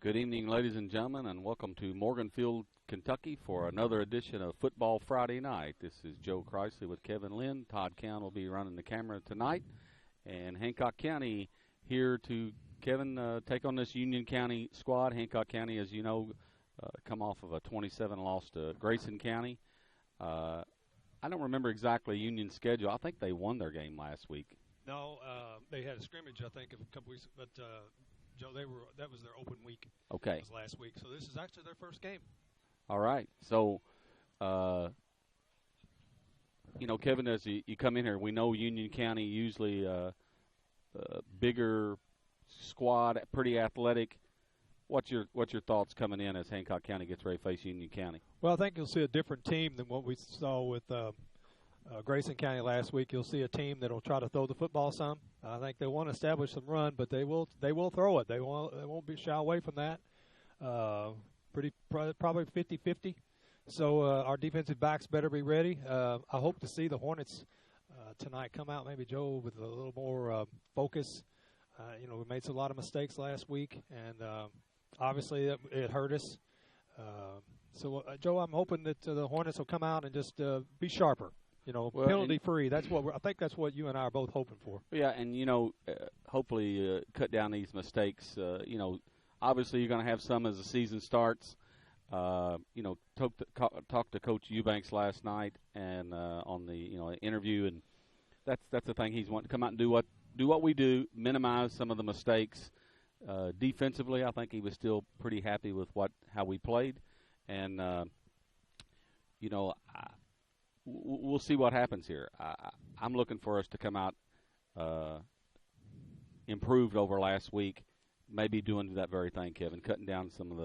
Good evening, ladies and gentlemen, and welcome to Morganfield, Kentucky for another edition of Football Friday Night. This is Joe Chrisley with Kevin Lynn. Todd Count will be running the camera tonight, and Hancock County here to, Kevin, take on this Union County squad. Hancock County, as you know, come off of a 27 loss to Grayson County. I don't remember exactly Union's schedule. I think they won their game last week. No, they had a scrimmage, I think, a couple weeks, but Joe, that was their open week. Okay. It was last week, so this is actually their first game. All right. So, Kevin, as you come in here, we know Union County usually bigger squad, pretty athletic. What's your thoughts coming in as Hancock County gets ready to face Union County? Well, I think you'll see a different team than what we saw with Grayson County last week. You'll see a team that will try to throw the football some. I think they want to establish some run, but they will throw it. They won't be shy away from that. Probably 50-50. So our defensive backs better be ready. I hope to see the Hornets tonight come out, maybe Joe, with a little more focus. We made a lot of mistakes last week, and obviously it hurt us. So Joe, I'm hoping that the Hornets will come out and just be sharper. Penalty-free. I think that's what you and I are both hoping for. Yeah, and, hopefully cut down these mistakes. Obviously you're going to have some as the season starts. Talked to Coach Eubanks last night and on the interview, and that's the thing. He's wanting to come out and do what we do, minimize some of the mistakes. Defensively, I think he was still pretty happy with how we played, and we'll see what happens here. I'm looking for us to come out improved over last week, maybe doing that very thing, Kevin, cutting down some of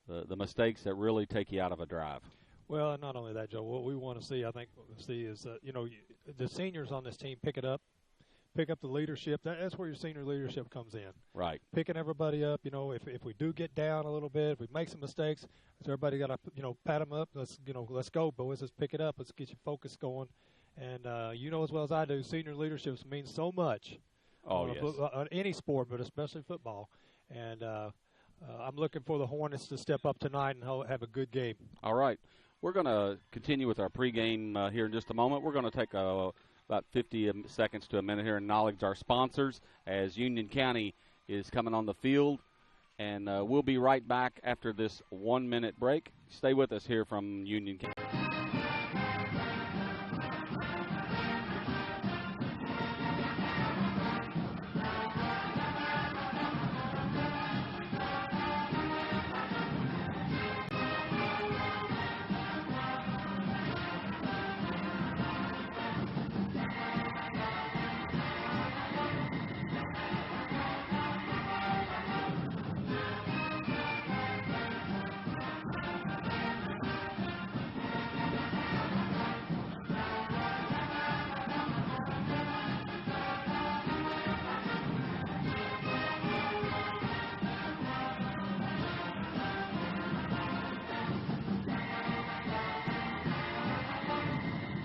the mistakes that really take you out of a drive. Well, and not only that, Joe, what we want to see, I think, is the seniors on this team pick it up. Pick up the leadership. That's where your senior leadership comes in. Right. Picking everybody up. If we do get down a little bit, if we make some mistakes, everybody got to pat them up. Let's go, boys. Let's pick it up. Let's get your focus going. And as well as I do, senior leadership means so much. On any sport, but especially football. And I'm looking for the Hornets to step up tonight and have a good game. All right. We're going to continue with our pregame here in just a moment. We're going to take about 50 seconds to a minute here and acknowledge our sponsors as Union County is coming on the field. And we'll be right back after this 1-minute break. Stay with us here from Union County.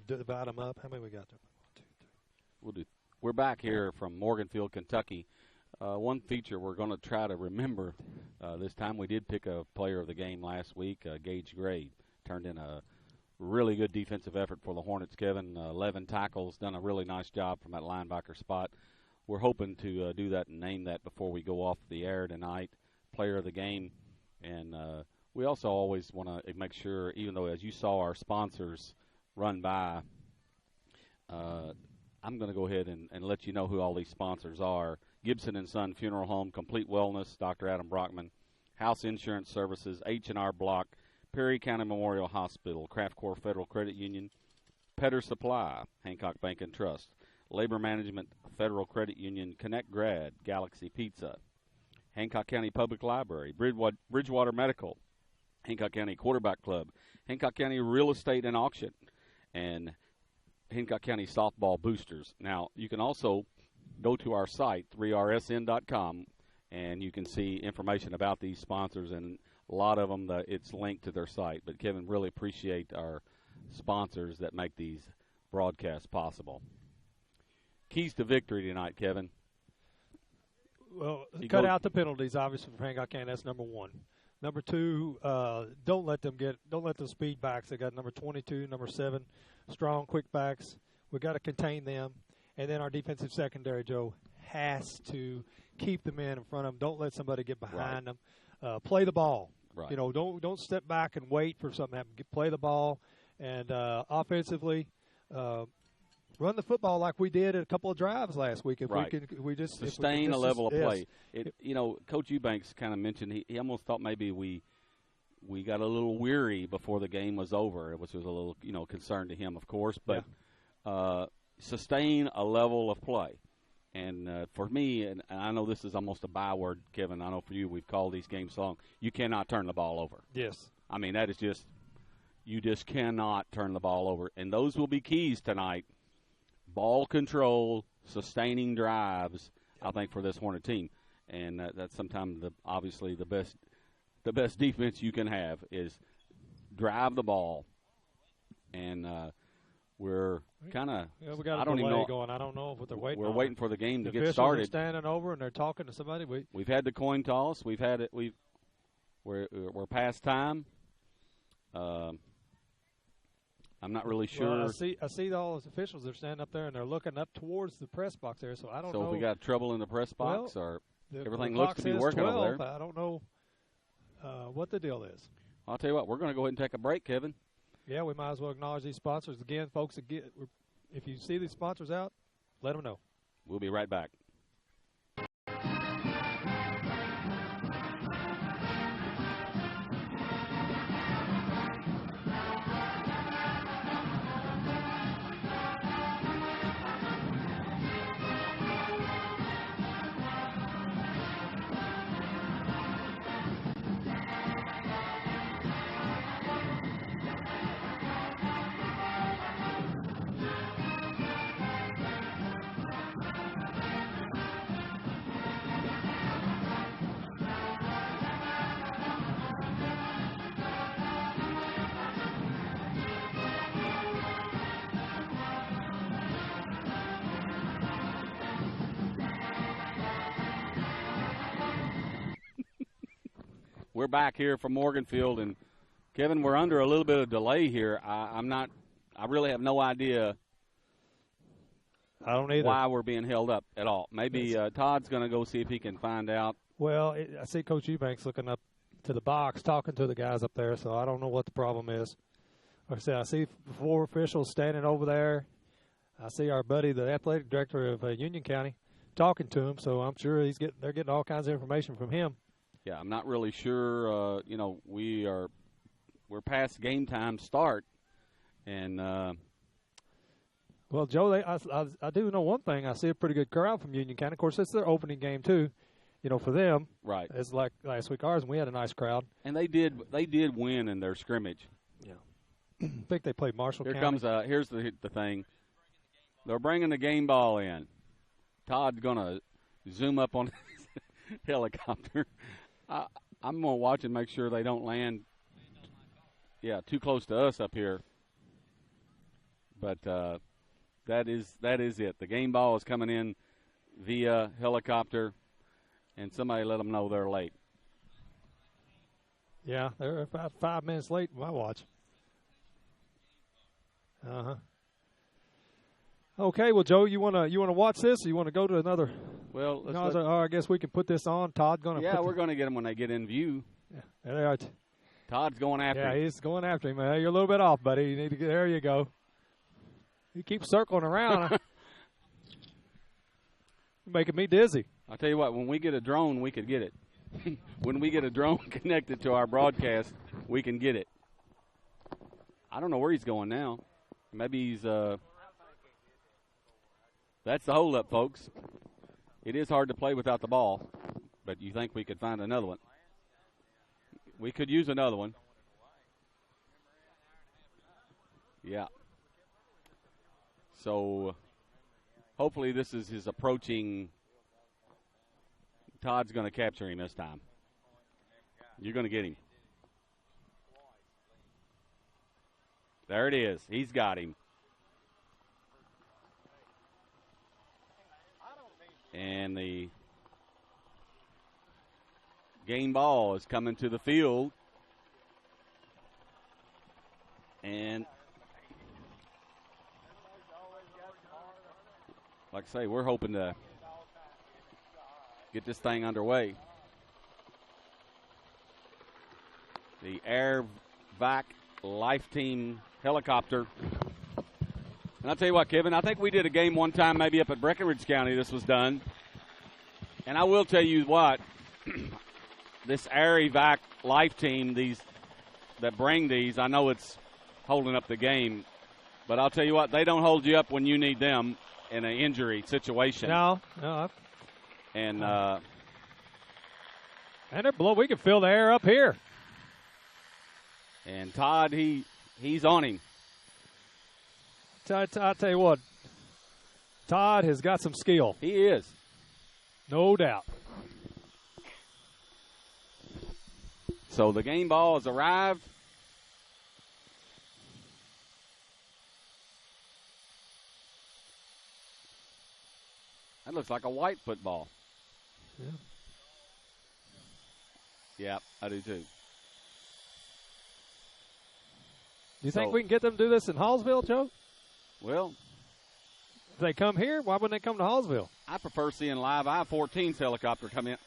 Divide them up. How many we got there? 1, 2, 3. We're back here from Morganfield, Kentucky. One feature we're going to try to remember this time, we did pick a player of the game last week, Gage Gray. Turned in a really good defensive effort for the Hornets, Kevin. 11 tackles, done a really nice job from that linebacker spot. We're hoping to do that and name that before we go off the air tonight, player of the game. And we also always want to make sure, even though as you saw our sponsors run by, I'm going to go ahead and let you know who all these sponsors are. Gibson & Son Funeral Home, Complete Wellness, Dr. Adam Brockman, House Insurance Services, H&R Block, Perry County Memorial Hospital, Craft Corps Federal Credit Union, Petter Supply, Hancock Bank and Trust, Labor Management, Federal Credit Union, Connect Grad, Galaxy Pizza, Hancock County Public Library, Bridgewater Medical, Hancock County Quarterback Club, Hancock County Real Estate and Auction, and Hancock County Softball Boosters. Now, you can also go to our site, 3rsn.com, and you can see information about these sponsors, and a lot of them, it's linked to their site. But, Kevin, really appreciate our sponsors that make these broadcasts possible. Keys to victory tonight, Kevin. Well, cut out the penalties, obviously, for Hancock County. That's number one. Number two, don't let them speed backs. They got number 22, number 7, strong, quick backs. We got to contain them. And then our defensive secondary, Joe, has to keep the men in front of them. Don't let somebody get behind them. Play the ball. Right. You know, don't step back and wait for something to happen. Play the ball, and offensively, run the football like we did at a couple of drives last week. If we just sustain a level of play. You know, Coach Eubanks kind of mentioned he almost thought maybe we got a little weary before the game was over, which was a little concern to him, of course. But sustain a level of play. And for me, and I know this is almost a byword, Kevin. I know for you, we've called these games long. You cannot turn the ball over. Yes. I mean, that is just you just cannot turn the ball over. And those will be keys tonight. Ball control, sustaining drives, I think, for this Hornet team. And that's sometimes obviously the best defense you can have is drive the ball. And we're kind of we got a delay going. I don't know what they're waiting. We're on. waiting for the game to the get started. Are standing over and they're talking to somebody. We've had the coin toss. We've had it. We're past time. I'm not really sure. Well, I see all those officials. They're standing up there and they're looking up towards the press box there. So I don't know. So if we got trouble in the press box, or everything looks to be working 12, over there. I don't know what the deal is. I'll tell you what. We're going to go ahead and take a break, Kevin. Yeah, we might as well acknowledge these sponsors again, folks. If you see these sponsors out, let them know. We'll be right back. We're back here from Morganfield, and Kevin, we're under a little bit of delay here. I really have no idea. I don't either. Why we're being held up at all. Maybe Todd's going to go see if he can find out. Well, I see Coach Eubanks looking up to the box, talking to the guys up there, so I don't know what the problem is. Like I said, I see 4 officials standing over there. I see our buddy, the athletic director of Union County, talking to him, so I'm sure they're getting all kinds of information from him. Yeah, I'm not really sure. We're past game time start, and well, Joe, I do know one thing. I see a pretty good crowd from Union County. Of course, it's their opening game too. For them, right? It's like last week ours, and we had a nice crowd. And they did win in their scrimmage. Yeah, I think they played Marshall County. Here's the thing. They're bringing the game ball in. Todd's gonna zoom up on his helicopter. I'm going to watch and make sure they don't land, too close to us up here. But that is it. The game ball is coming in via helicopter, and somebody let them know they're late. Yeah, they're about 5 minutes late in my watch. Okay, well, Joe, you wanna watch this, or you want to go to another? Well, I guess we can put this on. Todd gonna. Yeah, we're going to get them when they get in view. Yeah, there they are. Todd's going after him. Yeah, he's going after him. You're a little bit off, buddy. You need to get. There you go. You keep circling around. You're making me dizzy. I'll tell you what. When we get a drone, we could get it. When we get a drone connected to our broadcast, we can get it. I don't know where he's going now. Maybe he's. That's the hold-up, folks. It is hard to play without the ball, but you think we could find another one. We could use another one. Yeah. So hopefully this is his approaching. Todd's going to capture him this time. You're going to get him. There it is. He's got him. And the game ball is coming to the field. And like I say, we're hoping to get this thing underway. The Air Vac Life Team helicopter. And I'll tell you what, Kevin, I think we did a game one time maybe up at Breckenridge County this was done. And I will tell you what, this Air Vac Life Team, these that bring these, I know it's holding up the game, but I'll tell you what, they don't hold you up when you need them in an injury situation. No. And they're below. We can feel the air up here. And Todd, he's on him. I'll tell you what, Todd has got some skill. He is. No doubt. So the game ball has arrived. That looks like a white football. Yeah. Yeah, I do too. Do you think we can get them to do this in Hallsville, Joe? Well, if they come here, why wouldn't they come to Hallsville? I prefer seeing live I-14's helicopter come in.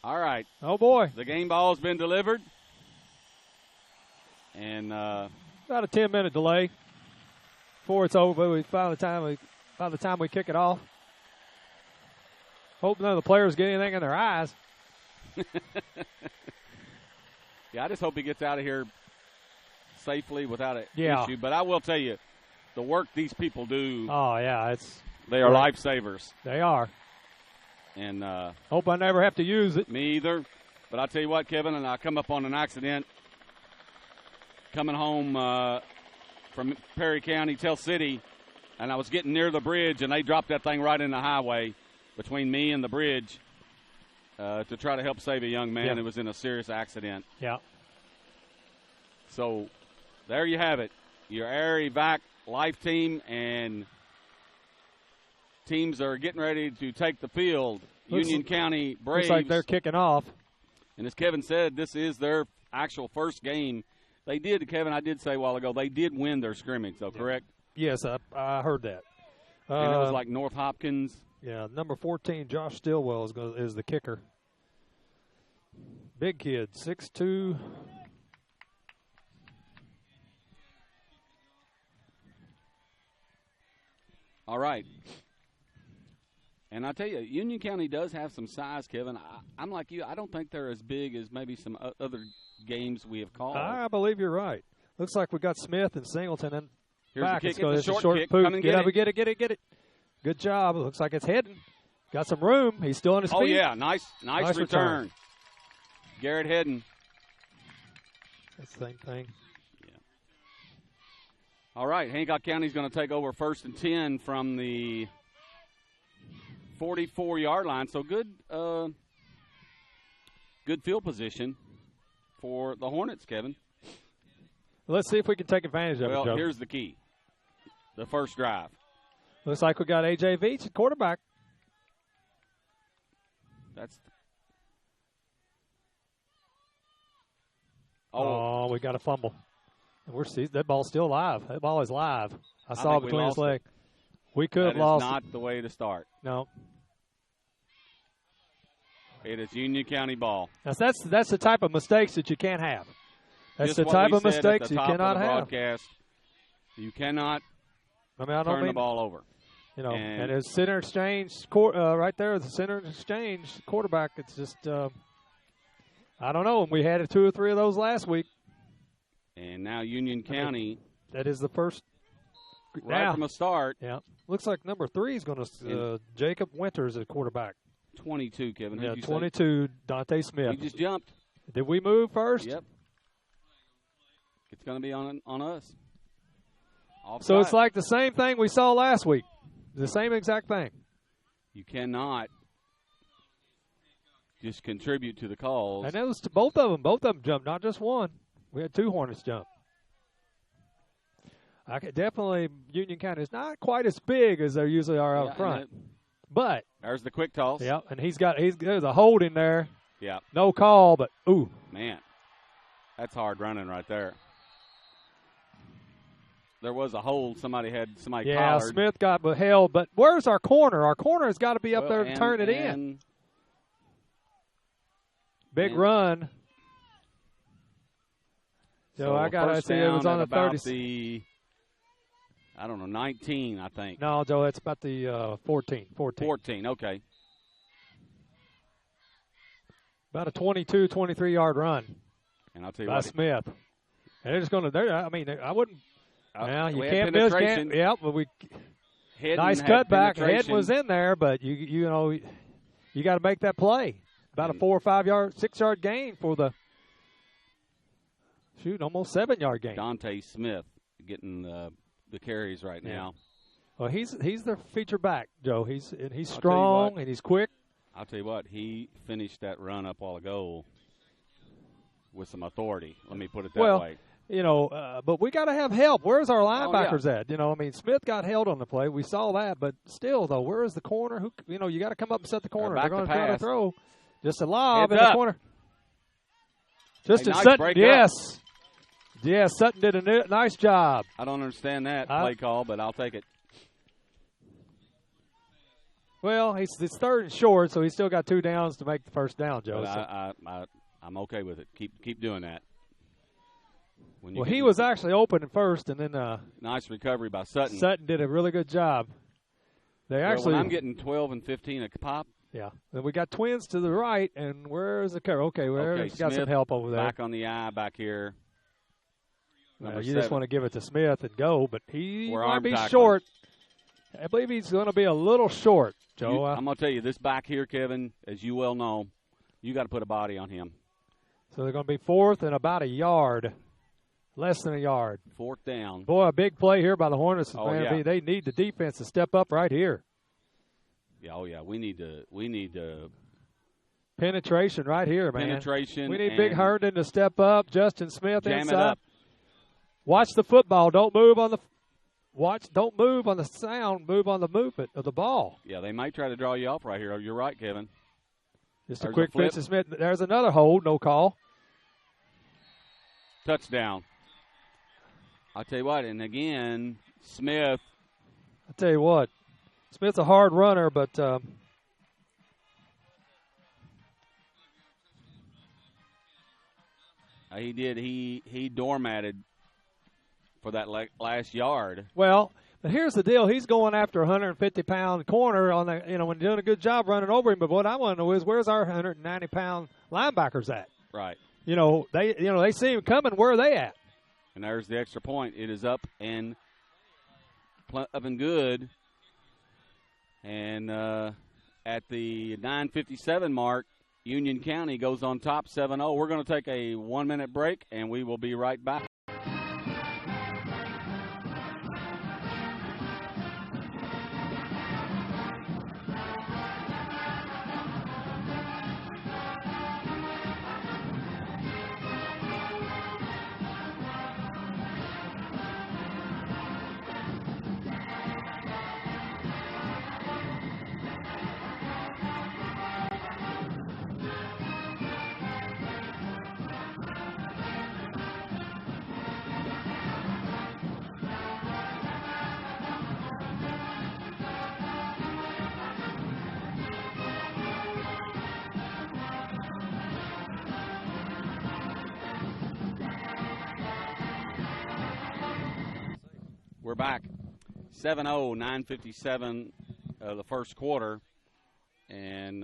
All right. Oh, boy. The game ball's been delivered. And about a 10-minute delay before it's over. By the time we kick it off. Hope none of the players get anything in their eyes. Yeah, I just hope he gets out of here safely without an issue. But I will tell you, the work these people do. Oh, yeah. They are lifesavers. They are. And hope I never have to use it. Me either. But I'll tell you what, Kevin, and I come up on an accident coming home from Perry County, Tell City, and I was getting near the bridge, and they dropped that thing right in the highway between me and the bridge to try to help save a young man who was in a serious accident. Yeah. So there you have it. Your Air Vac Life Team and teams are getting ready to take the field. Union County Braves. Looks like they're kicking off. And as Kevin said, this is their actual first game. They did, Kevin, I did say a while ago, they did win their scrimmage, though, correct? Yes, I heard that. And it was like North Hopkins. Yeah, number 14, Josh Stillwell, is the kicker. Big kid, 6'2". All right. And I tell you, Union County does have some size, Kevin. I'm like you. I don't think they're as big as maybe some other games we have called. I believe you're right. Looks like we got Smith and Singleton and here's back. The kick. It's a short kick. Poop. Come and get it. Get it. Good job. It looks like it's heading. Got some room. He's still on his feet. Oh, yeah. Nice return. Garrett Hedden. That's the same thing. Yeah. All right. Hancock County's going to take over 1st and 10 from the 44-yard line. So good field position for the Hornets, Kevin. Let's see if we can take advantage of it, Joe. Well, here's the key. The first drive. Looks like we got A.J. Veach at quarterback. We got a fumble. That ball's still live. That ball is live. I saw it between his legs. We could have lost it. That is not the way to start. No. It is Union County ball. That's the type of mistakes that you can't have. That's the type of mistakes you cannot have. Broadcast, you cannot turn the ball over. And as center exchange right there, the center exchange quarterback, it's just I don't know. We had 2 or 3 of those last week. And now Union County. That is the first. Right from the start. Yeah. Looks like number 3 is going to Jacob Winters at quarterback. 22, Kevin. Yeah, 22, Dante Smith. He just jumped. Did we move first? Yep. It's going to be on us. Offside. So it's like the same thing we saw last week. The same exact thing. You cannot just contribute to the calls. And it was to both of them. Both of them jumped, not just one. We had 2 Hornets jump. I could definitely Union County is not quite as big as they usually are out front. But there's the quick toss. Yeah, and there's a hold in there. Yeah. No call, but ooh. Man, that's hard running right there. There was a hold. Somebody collared. Yeah, Smith got held, but where's our corner? Our corner has got to be up there to turn it in. Big run. So I got to say it was on the 30. I don't know, 19, I think. No, Joe, it's about the 14. 14, okay. About a 22, 23-yard run. And I'll tell you by what. Smith. And they're just going to, I mean, I wouldn't. Well, you can't miss. Yeah, but nice cutback. Head was in there, but you know, you got to make that play. About a 4 or 5 yard, 6 yard gain for the almost 7 yard gain. Dante Smith getting the carries right now. Well, he's the feature back, Joe. He's strong and he's quick. I'll tell you what, he finished that run up a while ago with some authority. Let me put it that way. You know, but we got to have help. Where's our linebackers at? You know, I mean, Smith got held on the play. We saw that, but still, though, where is the corner? You know, you got to come up and set the corner. They're going to try to throw. Just a lob in the corner. Just a Sutton, yes. Yeah, Sutton did a nice job. I don't understand that play call, but I'll take it. Well, he's third and short, so he's still got 2 downs to make the first down, Joe. But I'm okay with it. Keep doing that. Well, he was actually open at first, and then nice recovery by Sutton. Sutton did a really good job. When I'm getting 12 and 15 a pop. Yeah. Then we got twins to the right, and where's the cover? Okay, he's got some help over there. Back on the eye back here. You just want to give it to Smith and go, but he might be short. I believe he's going to be a little short, Joe. I'm going to tell you, this back here, Kevin, as you well know, you got to put a body on him. So they're going to be fourth and about a yard. Less than a yard. 4th down. Boy, a big play here by the Hornets. They need the defense to step up right here. Yeah, we need to penetration right here, man. Penetration. We need Big Herndon to step up. Justin Smith jam inside. It up. Watch the football. Don't move on the sound. Move on the movement of the ball. Yeah, they might try to draw you off right here. You're right, Kevin. Just a quick pitch to Smith. There's another hold. No call. Touchdown. I'll tell you what, and again, Smith. I'll tell you what, Smith's a hard runner, but he doormatted for that last yard. Well, but here's the deal. He's going after a 150-pound corner on the, when doing a good job running over him. But what I want to know is where's our 190-pound linebackers at? Right. They see him coming. Where are they at? And there's the extra point. It is up and good. And at the 9:57 mark, Union County goes on top 7-0. We're going to take a 1-minute break, and we will be right back. We're back. 7-0, 9:57 the first quarter. And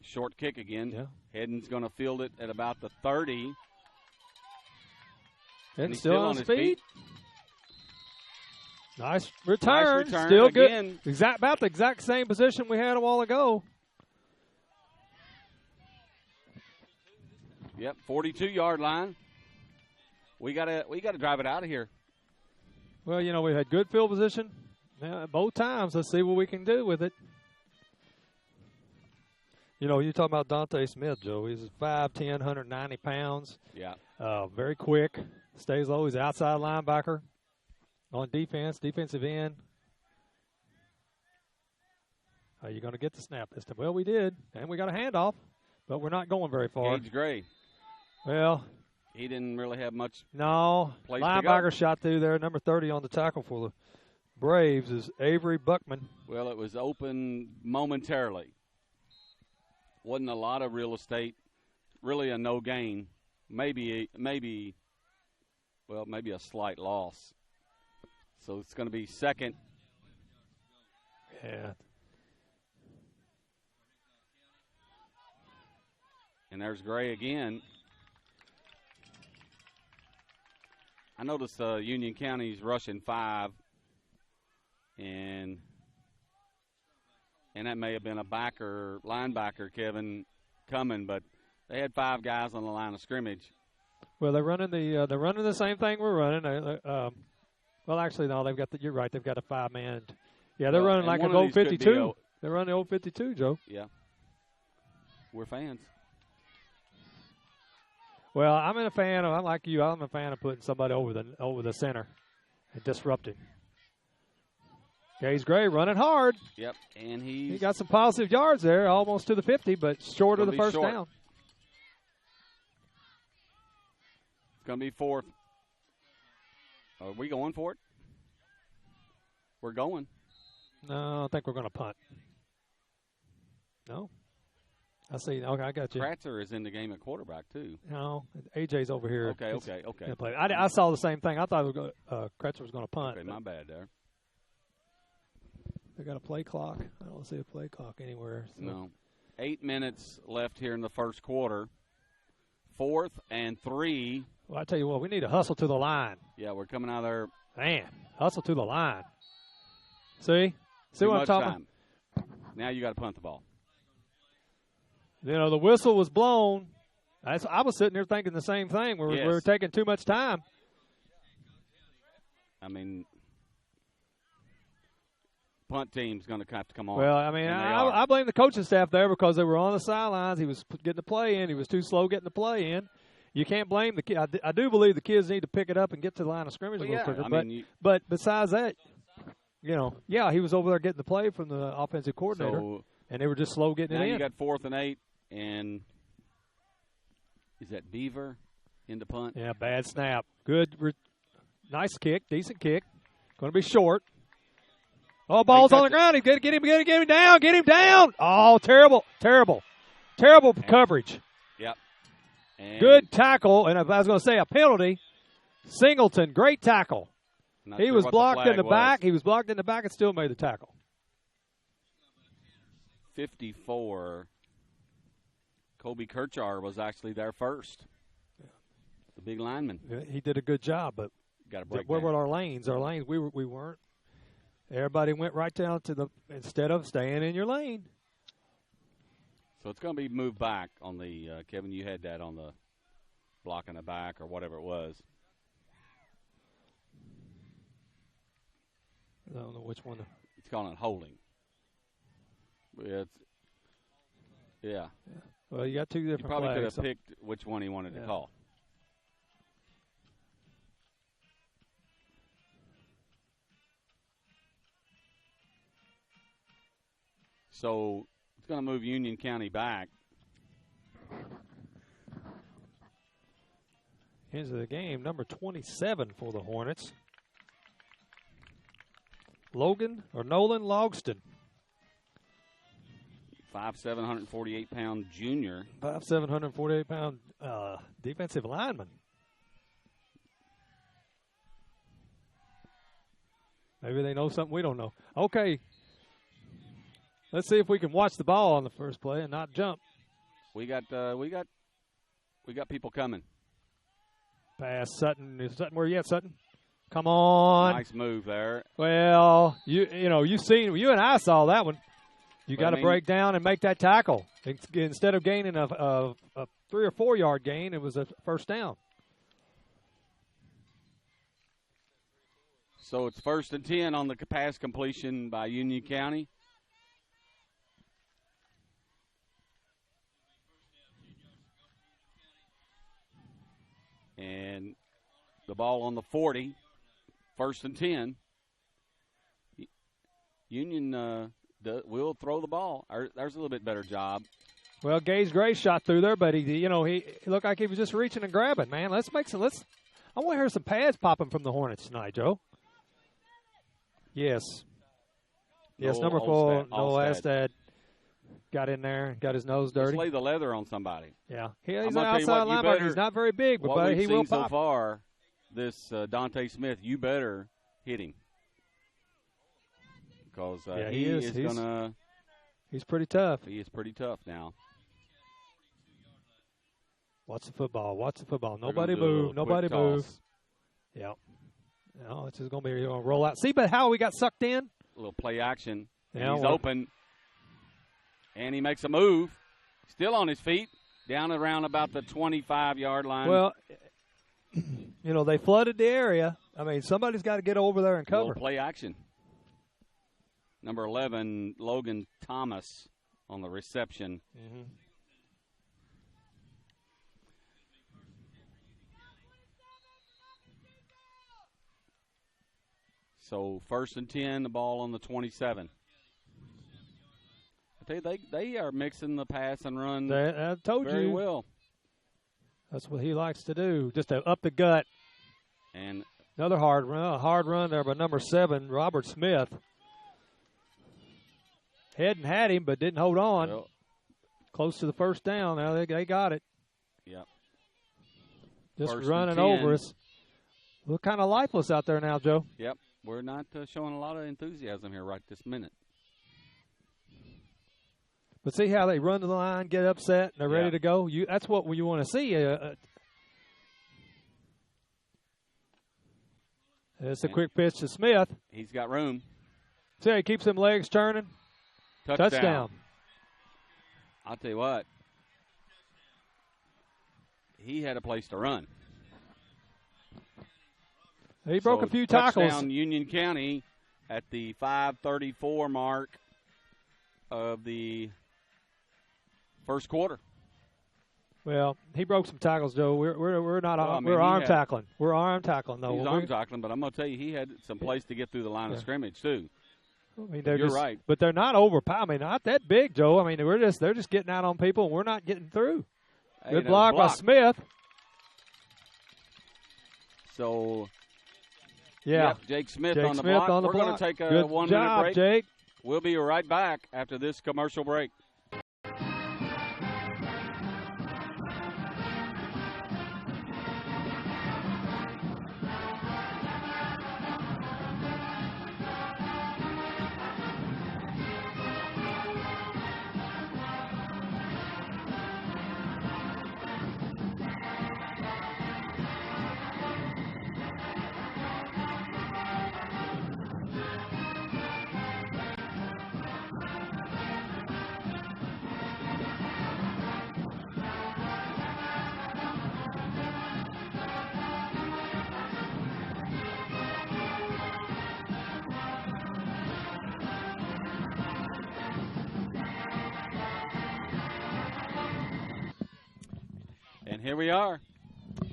short kick again. Yeah. Hedden's going to field it at about the 30. And still on his feet. Nice return. Still again. Good. About the exact same position we had a while ago. Yep, 42-yard line. We gotta drive it out of here. Well, we had good field position both times. Let's see what we can do with it. You know, you're talking about Dante Smith, Joe. He's 5'10", 190 pounds. Yeah. Very quick. Stays low. He's an outside linebacker on defense, defensive end. Are you going to get the snap this time? Well, we did, and we got a handoff, but we're not going very far. Gage Gray. Well, he didn't really have much. No, linebacker shot through there. Number 30 on the tackle for the Braves is Avery Buckman. Well, it was open momentarily. Wasn't a lot of real estate. Really a no gain. Maybe a slight loss. So it's going to be second. Yeah. And there's Gray again. I noticed Union County's rushing 5, and that may have been a linebacker, Kevin, coming, but they had 5 guys on the line of scrimmage. Well, they're running the same thing we're running. Well, actually, no, you're right. They've got a 5-man. Yeah, they're running like an old 52. They're running the old 52, Joe. Yeah. We're fans. Well, I'm like you. I'm a fan of putting somebody over the center and disrupting. Gage Gray running hard. Yep, and he got some positive yards there, almost to the 50, but short of the first down. It's going to be 4th. Are we going for it? We're going. No, I think we're going to punt. No? I see. Okay, I got you. Kratzer is in the game at quarterback, too. No, AJ's over here. Okay. I saw the same thing. I thought Kratzer was going to punt. Okay, my bad there. They got a play clock. I don't see a play clock anywhere. So. No. 8 minutes left here in the first quarter. 4th and 3. Well, I tell you what, we need to hustle to the line. Yeah, we're coming out there. Man, hustle to the line. See what I'm talking about? Now you got to punt the ball. You know, the whistle was blown. I was sitting there thinking the same thing. We were taking too much time. I mean, punt team's going to have to come on. Well, I mean, I blame the coaching staff there because they were on the sidelines. He was getting the play in. He was too slow getting the play in. You can't blame the kid. I do believe the kids need to pick it up and get to the line of scrimmage a little quicker. But besides that, you know, he was over there getting the play from the offensive coordinator, and they were just slow getting it in. Now you got 4th and 8, and is that Beaver in the punt? Yeah, bad snap. Good, nice kick, decent kick. Going to be short. Oh, ball's on the ground. He's got to get him down, get him down. Oh, terrible coverage. Yep. And good tackle, and I was going to say a penalty. Singleton, great tackle. He was blocked in the back. He was blocked in the back and still made the tackle. 54. Kobe Kirchar was actually there first. The big lineman. He did a good job, but where were our lanes? Our lanes, we weren't. Everybody went right down to instead of staying in your lane. So it's going to be moved back on the, Kevin, you had that on the block in the back or whatever it was. I don't know which one. It's calling it holding. Yeah. Well, you got 2 different You probably flags. could have picked which one he wanted to call. So it's going to move Union County back. Into the game, number 27 for the Hornets. Nolan Logston. 5'7", 148-pound junior. 5'7", 148-pound defensive lineman. Maybe they know something we don't know. Okay. Let's see if we can watch the ball on the first play and not jump. We got people coming. Pass Sutton. Is Sutton where you at, Sutton? Come on. Nice move there. Well, you and I saw that one. You got to break down and make that tackle. Instead of gaining a 3 or 4 yard gain, it was a first down. So it's 1st and 10 on the pass completion by Union County. the ball on the 40, 1st and 10. Union will throw the ball. There's a little bit better job. Well, Gage Gray shot through there, but he looked like he was just reaching and grabbing. Man, I want to hear some pads popping from the Hornets tonight, Joe. Yes. Yes, number 4, Noel Astad got in there and got his nose dirty. Just lay the leather on somebody. Yeah. He's an outside linebacker. He's not very big, but he will pop. So far, this Dante Smith, you better hit him. Because he's pretty tough. He is pretty tough now. Watch the football. Nobody move. Nobody move. Yep. No, it's just going to be a roll out. See, but how we got sucked in? A little play action. Yeah, he's open. And he makes a move. Still on his feet. Down around about the 25-yard line. Well, they flooded the area. I mean, somebody's got to get over there and cover. Little play action. Number 11, Logan Thomas on the reception. Mm-hmm. So 1st and 10, the ball on the 27. I tell you, they are mixing the pass and run I told very you. well. That's what he likes to do, just to up the gut. And another hard run there by number 7, Robert Smith. Heading had him, but didn't hold on. Well, close to the first down. Now they got it. Yep. Just First running and 10. over us. Look kind of lifeless out there now, Joe. Yep. We're not showing a lot of enthusiasm here right this minute. But see how they run the line, get upset, and they're ready to go? That's what you want to see. It's a quick pitch to Smith. He's got room. See, he keeps them legs turning. Touchdown. I'll tell you what. He had a place to run. He broke a few tackles. Touchdown Union County at the 5:34 mark of the first quarter. Well, he broke some tackles, Joe. We're not we're arm tackling. We're arm tackling though. He's arm tackling, but I'm going to tell you, he had some place to get through the line of scrimmage too. I mean, you're right, but they're not overpowered. I mean, not that big, Joe. I mean, they're just getting out on people, and we're not getting through. Good block by Smith. So, Jake Smith on the block. We're going to take a 1 minute break. Jake. We'll be right back after this commercial break. Here we are,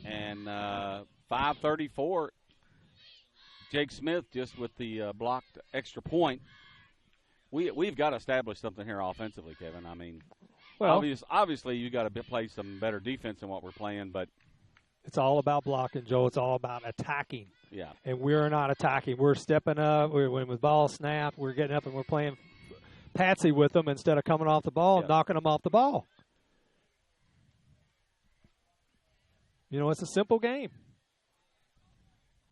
and 5:34. Jake Smith just with the blocked extra point. We've got to establish something here offensively, Kevin. I mean, obviously you got to play some better defense than what we're playing, but it's all about blocking, Joe. It's all about attacking. Yeah, and we're not attacking. We're stepping up. When the ball snapped, we're getting up and we're playing patsy with them instead of coming off the ball and knocking them off the ball. You know, it's a simple game.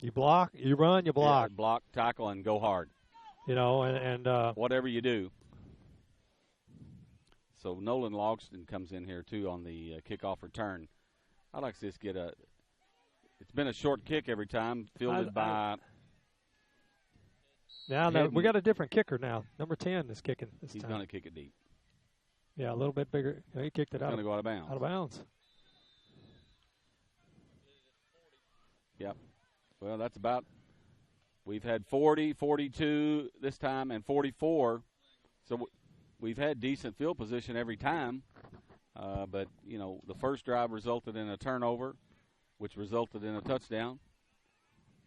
You block, you run, you block. Yeah, block, tackle, and go hard. You know, and whatever you do. So Nolan Logston comes in here, too, on the kickoff return. I'd like to just get it's been a short kick every time, fielded by. Now we got a different kicker now. Number 10 is kicking this time. He's going to kick it deep. Yeah, a little bit bigger. He kicked it out. Going to go out of bounds. Out of bounds. Yep. Well, that's about – we've had 40, 42 this time, and 44. So we've had decent field position every time. But, you know, the first drive resulted in a turnover, which resulted in a touchdown.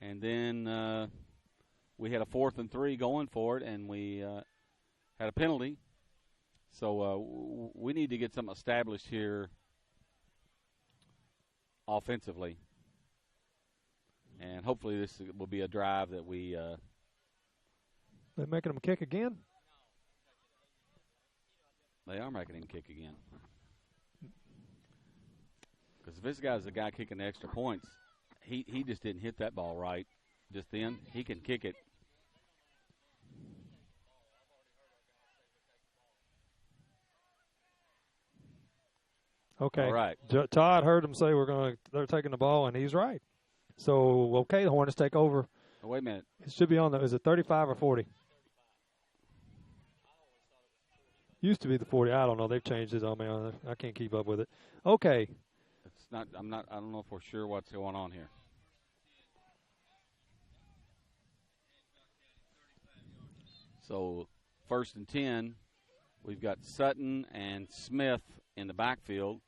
And then we had a 4th and 3 going for it, and we had a penalty. So we need to get something established here offensively. And hopefully this will be a drive that we They're making them kick again? They are making him kick again. Because if this guy's the guy kicking the extra points, he just didn't hit that ball right just then. He can kick it. Okay. All right. Todd heard him say they're taking the ball, and he's right. So, okay, the Hornets take over. Oh, wait a minute. It should be on is it 35 or 40? Used to be the 40. I don't know. They've changed it on me. I can't keep up with it. Okay. It's not. I don't know if we're sure what's going on here. So 1st and 10. We've got Sutton and Smith in the backfield.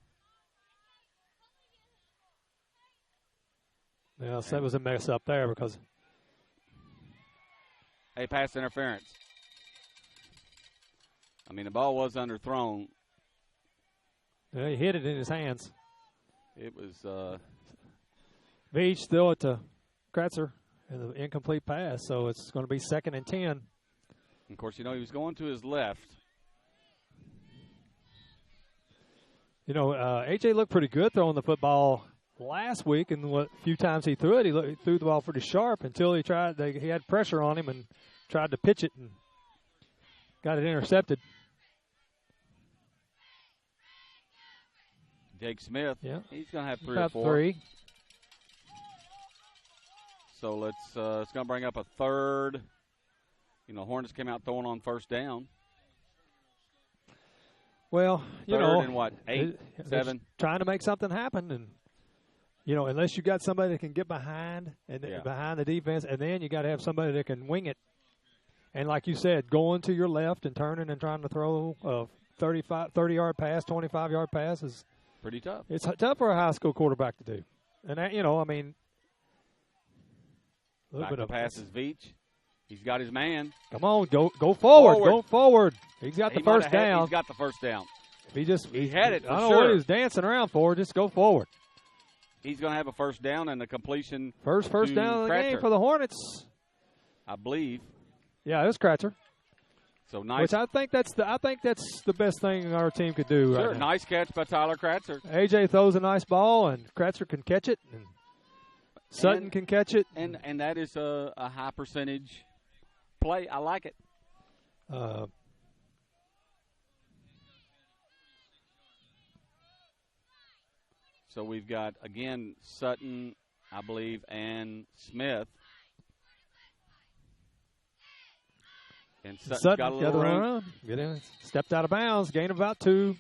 Yeah, so that was a mess up there because. Hey, pass interference. I mean, the ball was underthrown. Yeah, he hit it in his hands. It was. Veach still at the Kratzer and the incomplete pass, so it's going to be 2nd and 10. Of course, he was going to his left. AJ looked pretty good throwing the football last week, and what few times he threw it, he threw the ball pretty sharp until he had pressure on him and tried to pitch it and got it intercepted. Jake Smith, yeah, he's going to have 3 about or 4. 3. So it's going to bring up a 3rd. Hornets came out throwing on 1st down. Well, 3rd and what, 8, 7? Trying to make something happen, and unless you got somebody that can get behind behind the defense, and then you got to have somebody that can wing it. And like you said, going to your left and turning and trying to throw a 30-yard pass, 25-yard pass is pretty tough. It's tough for a high school quarterback to do. And that, a little back bit of passes Veach. He's got his man. Come on, go forward. Go forward. He's got the first down. He's got the first down. If he had it for I don't sure. know what he was dancing around for. Just go forward. He's going to have a first down and a completion. First down of the game for the Hornets, I believe. Yeah, it was Kratzer. So nice. Which I think that's the best thing our team could do. Sure, right now. Nice catch by Tyler Kratzer. AJ throws a nice ball, and Kratzer can catch it, and Sutton can catch it, and that is a high percentage play. I like it. So we've got again Sutton, I believe, and Smith. And Sutton's got a little room. Get in. Stepped out of bounds. Gain of about 2.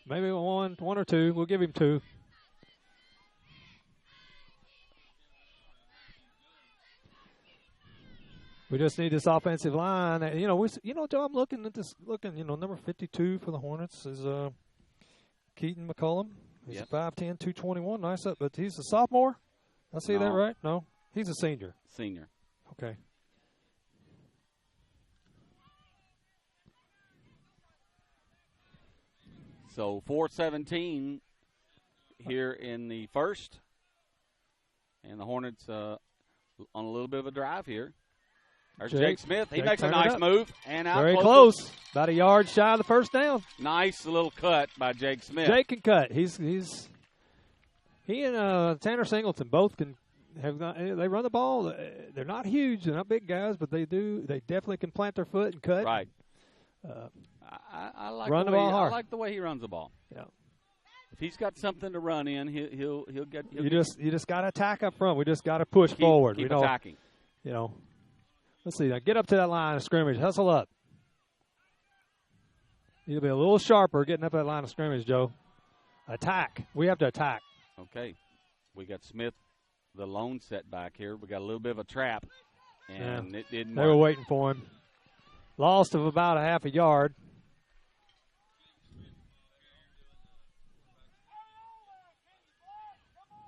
Maybe one or 2. We'll give him 2. We just need this offensive line. Joe, I'm looking at this. Number 52 for the Hornets is Keaton McCullum. He's 5'10", 221. Nice up, but he's a sophomore. I see that right? No, he's a senior. Senior. Okay. So 4:17 here in the first, and the Hornets on a little bit of a drive here. There's Jake Smith. He makes a nice move and out very close, about a yard shy of the first down. Nice little cut by Jake Smith. Jake can cut. He and Tanner Singleton both can they run the ball. They're not huge. They're not big guys, but they definitely can plant their foot and cut. Right. I like run the ball hard. I like the way he runs the ball. Yeah. If he's got something to run in, he'll get. You just got to attack up front. We just got to push forward. Keep attacking. Let's see. Now get up to that line of scrimmage. Hustle up. You'll be a little sharper getting up that line of scrimmage, Joe. Attack. We have to attack. Okay. We got Smith, the lone setback here. We got a little bit of a trap, and it didn't work. They were waiting for him. Lost of about a half a yard.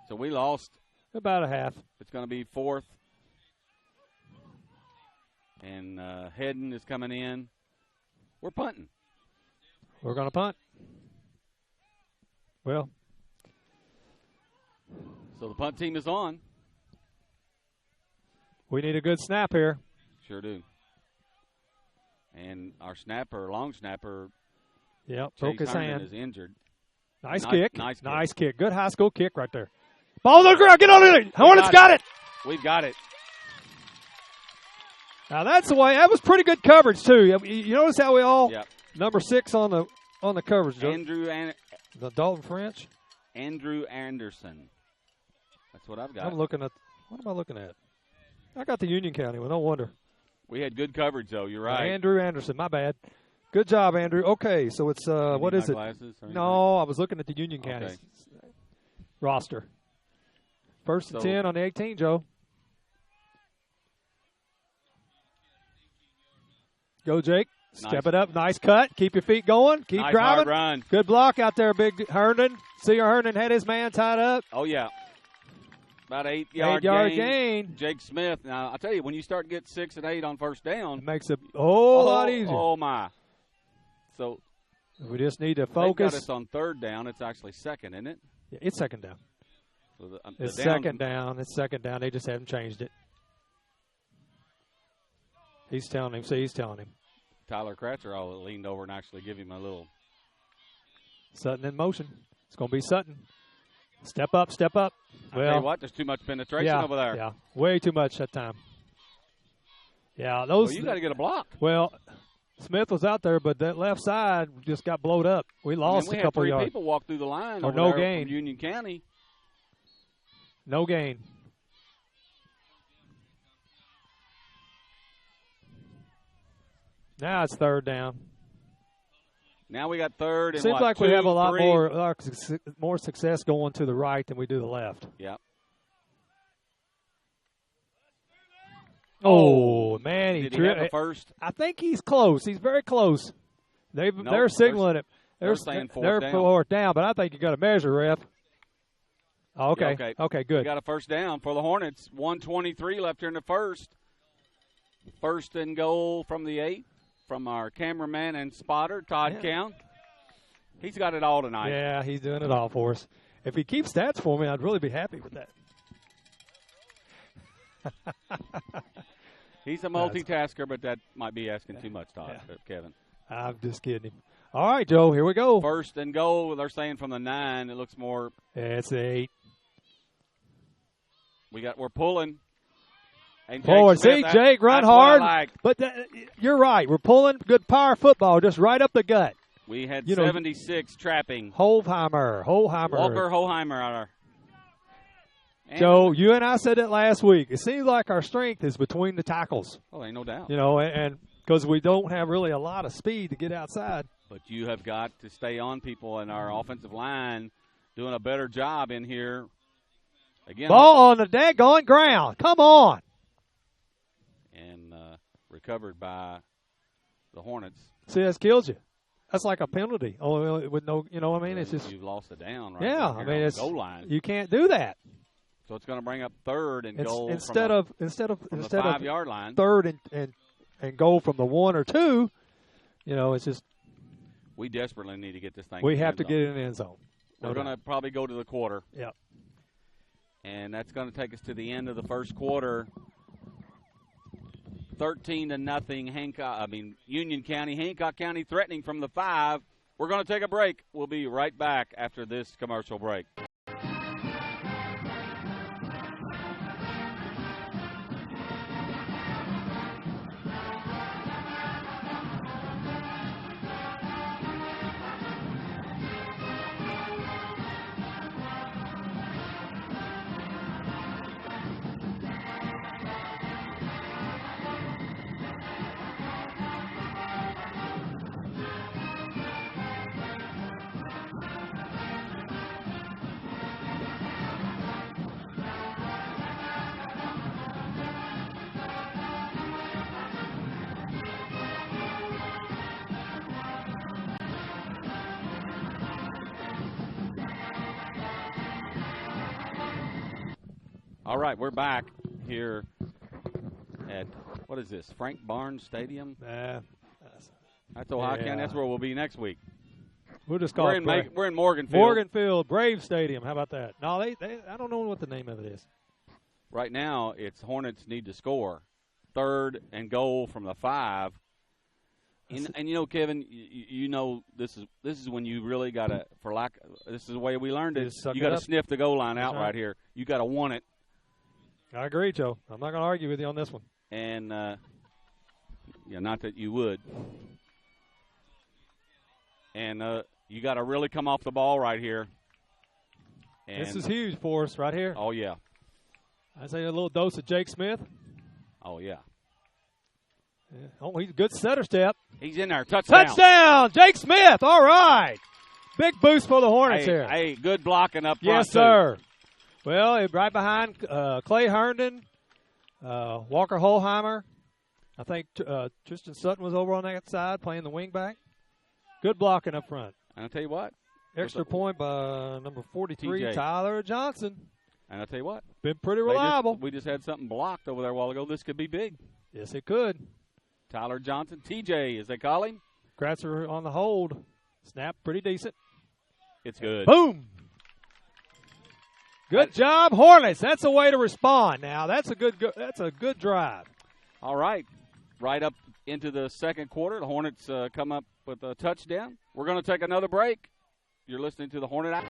So we lost About a half. It's going to be 4th. And Hedden is coming in. We're punting. We're going to punt. Well. So the punt team is on. We need a good snap here. Sure do. And our long snapper, broke his Herndon hand. is injured. Nice kick. Nice kick. Good high school kick right there. Ball on the ground. Get on it. Hornets got it. We've got it. Now that's the way. That was pretty good coverage too. You notice how we all number 6 on the coverage. The Dalton French. Andrew Anderson. That's what I've got. I'm looking at. What am I looking at? I got the Union County one. No wonder. We had good coverage though. You're right. Andrew Anderson. My bad. Good job, Andrew. Okay, so it's what is it? No, I was looking at the Union County roster. 1st and 10 on the 18, Joe. Go, Jake. Step it up. Nice cut. Keep your feet going. Keep driving. Hard run. Good block out there, big Herndon. See your Herndon had his man tied up. Oh, yeah. About 8-yard gain. Jake Smith. Now, I'll tell you, when you start to get 6 and 8 on first down. It makes it a whole lot easier. Oh, my. So we just need to focus. Got us on 3rd down. It's actually 2nd, isn't it? Yeah, it's 2nd down. So it's 2nd down. It's 2nd down. They just haven't changed it. He's telling him. See, he's telling him. Tyler Kratzer all leaned over and actually give him a little. Sutton in motion. It's going to be Sutton. Step up, step up. Well, tell you what, there's too much penetration over there. Yeah, way too much that time. Yeah, you got to get a block. Well, Smith was out there, but that left side just got blowed up. We lost a couple yards. We had 3 yards. people walk through the line or no gain. From Union County. No gain. Now it's 3rd down. Now we got 3rd and Seems like we have a lot more success going to the right than we do the left. Yep. Oh, man. Did he have the first? I think he's close. He's very close. They're signaling it. They're saying 4th down, but I think you got to measure, ref. Oh, okay. Okay, good. We got a 1st down for the Hornets. 1:23 left here in the 1st. 1st and goal from the 8 from our cameraman and spotter, Todd Count. He's got it all tonight. Yeah, he's doing it all for us. If he keeps stats for me, I'd really be happy with that. He's a multitasker, but that might be asking too much, Todd, Kevin. I'm just kidding him. All right, Joe, here we go. 1st and goal. They're saying from the 9. It looks more. Yeah, it's the 8. We're pulling. And forward. See, Jake, run hard. But you're right. We're pulling good power football just right up the gut. We had 76 trapping. Holheimer. Walker Holheimer. Joe, you and I said it last week. It seems like our strength is between the tackles. Oh, ain't no doubt. And because we don't have really a lot of speed to get outside. But you have got to stay on people, and our offensive line doing a better job in here. Again, ball on the daggone ground. Come on. And recovered by the Hornets. See, that's kills you. That's like a penalty. Oh, with no, you know what I mean? It's just you've lost it down. Right I mean, it's goal line. You can't do that. So it's going to bring up 3rd and goal instead of the 5-yard line. 3rd and goal from the 1 or 2. It's just we desperately need to get this thing. We have to get it in the end zone. We're going to probably go to the quarter. Yep. And that's going to take us to the end of the first quarter. 13-0 Union County. Hancock County threatening from the 5. We're going to take a break. We'll be right back after this commercial break. All right, we're back here at, what is this, Frank Barnes Stadium? That's Ohio County. That's where we'll be next week. We'll just call it. We're in Morganfield. Morganfield, Brave Stadium. How about that? No, I don't know what the name of it is. Right now, it's Hornets need to score. 3rd and goal from the 5. And you know, Kevin, you know this is when you really got to, this is the way we learned it. You got to sniff the goal line out right here. You got to want it. I agree, Joe. I'm not going to argue with you on this one. And not that you would. And you got to really come off the ball right here. And this is huge for us right here. Oh yeah. I say a little dose of Jake Smith. Oh yeah. Oh, he's a good setter step. He's in there. Touchdown. Touchdown, Jake Smith. All right. Big boost for the Hornets here. Hey, good blocking up front. Yes, sir. Well, right behind Clay Herndon, Walker Holheimer. I think Tristan Sutton was over on that side playing the wingback. Good blocking up front. And I'll tell you what. Extra point by number 43, TJ. Tyler Johnson. And I'll tell you what. Been pretty reliable. We just had something blocked over there a while ago. This could be big. Yes, it could. Tyler Johnson, TJ, as they call him. Kratzer on the hold. Snap, pretty decent. It's good. Boom. Good job, Hornets. That's a way to respond. Now that's a good drive. All right, right up into the second quarter, the Hornets come up with a touchdown. We're going to take another break. You're listening to the Hornet Hour.